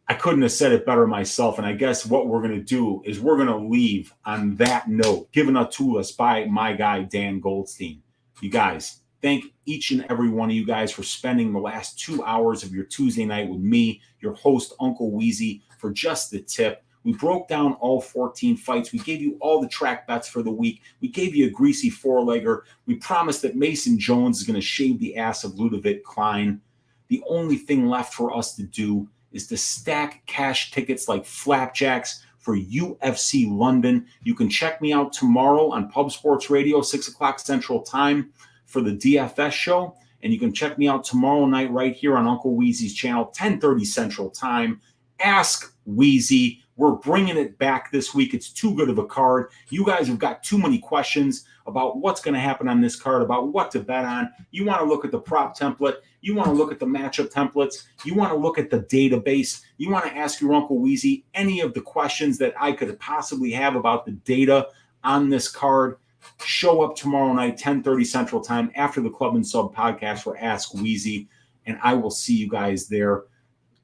I couldn't have said it better myself, and I guess what we're going to do is we're going to leave on that note, given it to us by my guy, Dan Goldstein. You guys, thank each and every one of you guys for spending the last 2 hours of your Tuesday night with me, your host, Uncle Weezy, for Just the Tip. We broke down all 14 fights. We gave you all the track bets for the week. We gave you a greasy 4-legger. We promised that Mason Jones is going to shave the ass of Ludovic Klein. The only thing left for us to do is to stack cash tickets like flapjacks for UFC London. You can check me out tomorrow on Pub Sports Radio, 6 o'clock Central Time for the DFS show. And you can check me out tomorrow night right here on Uncle Weezy's channel, 10:30 Central Time. Ask Weezy. We're bringing it back this week. It's too good of a card. You guys have got too many questions about what's going to happen on this card, about what to bet on. You want to look at the prop template. You want to look at the matchup templates. You want to look at the database. You want to ask your Uncle Weezy any of the questions that I could possibly have about the data on this card. Show up tomorrow night, 10:30 Central Time, after the Club and Sub podcast for Ask Weezy, and I will see you guys there.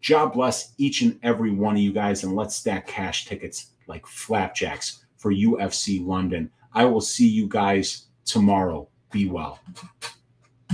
God bless each and every one of you guys, and let's stack cash tickets like flapjacks for UFC London. I will see you guys tomorrow. Be well.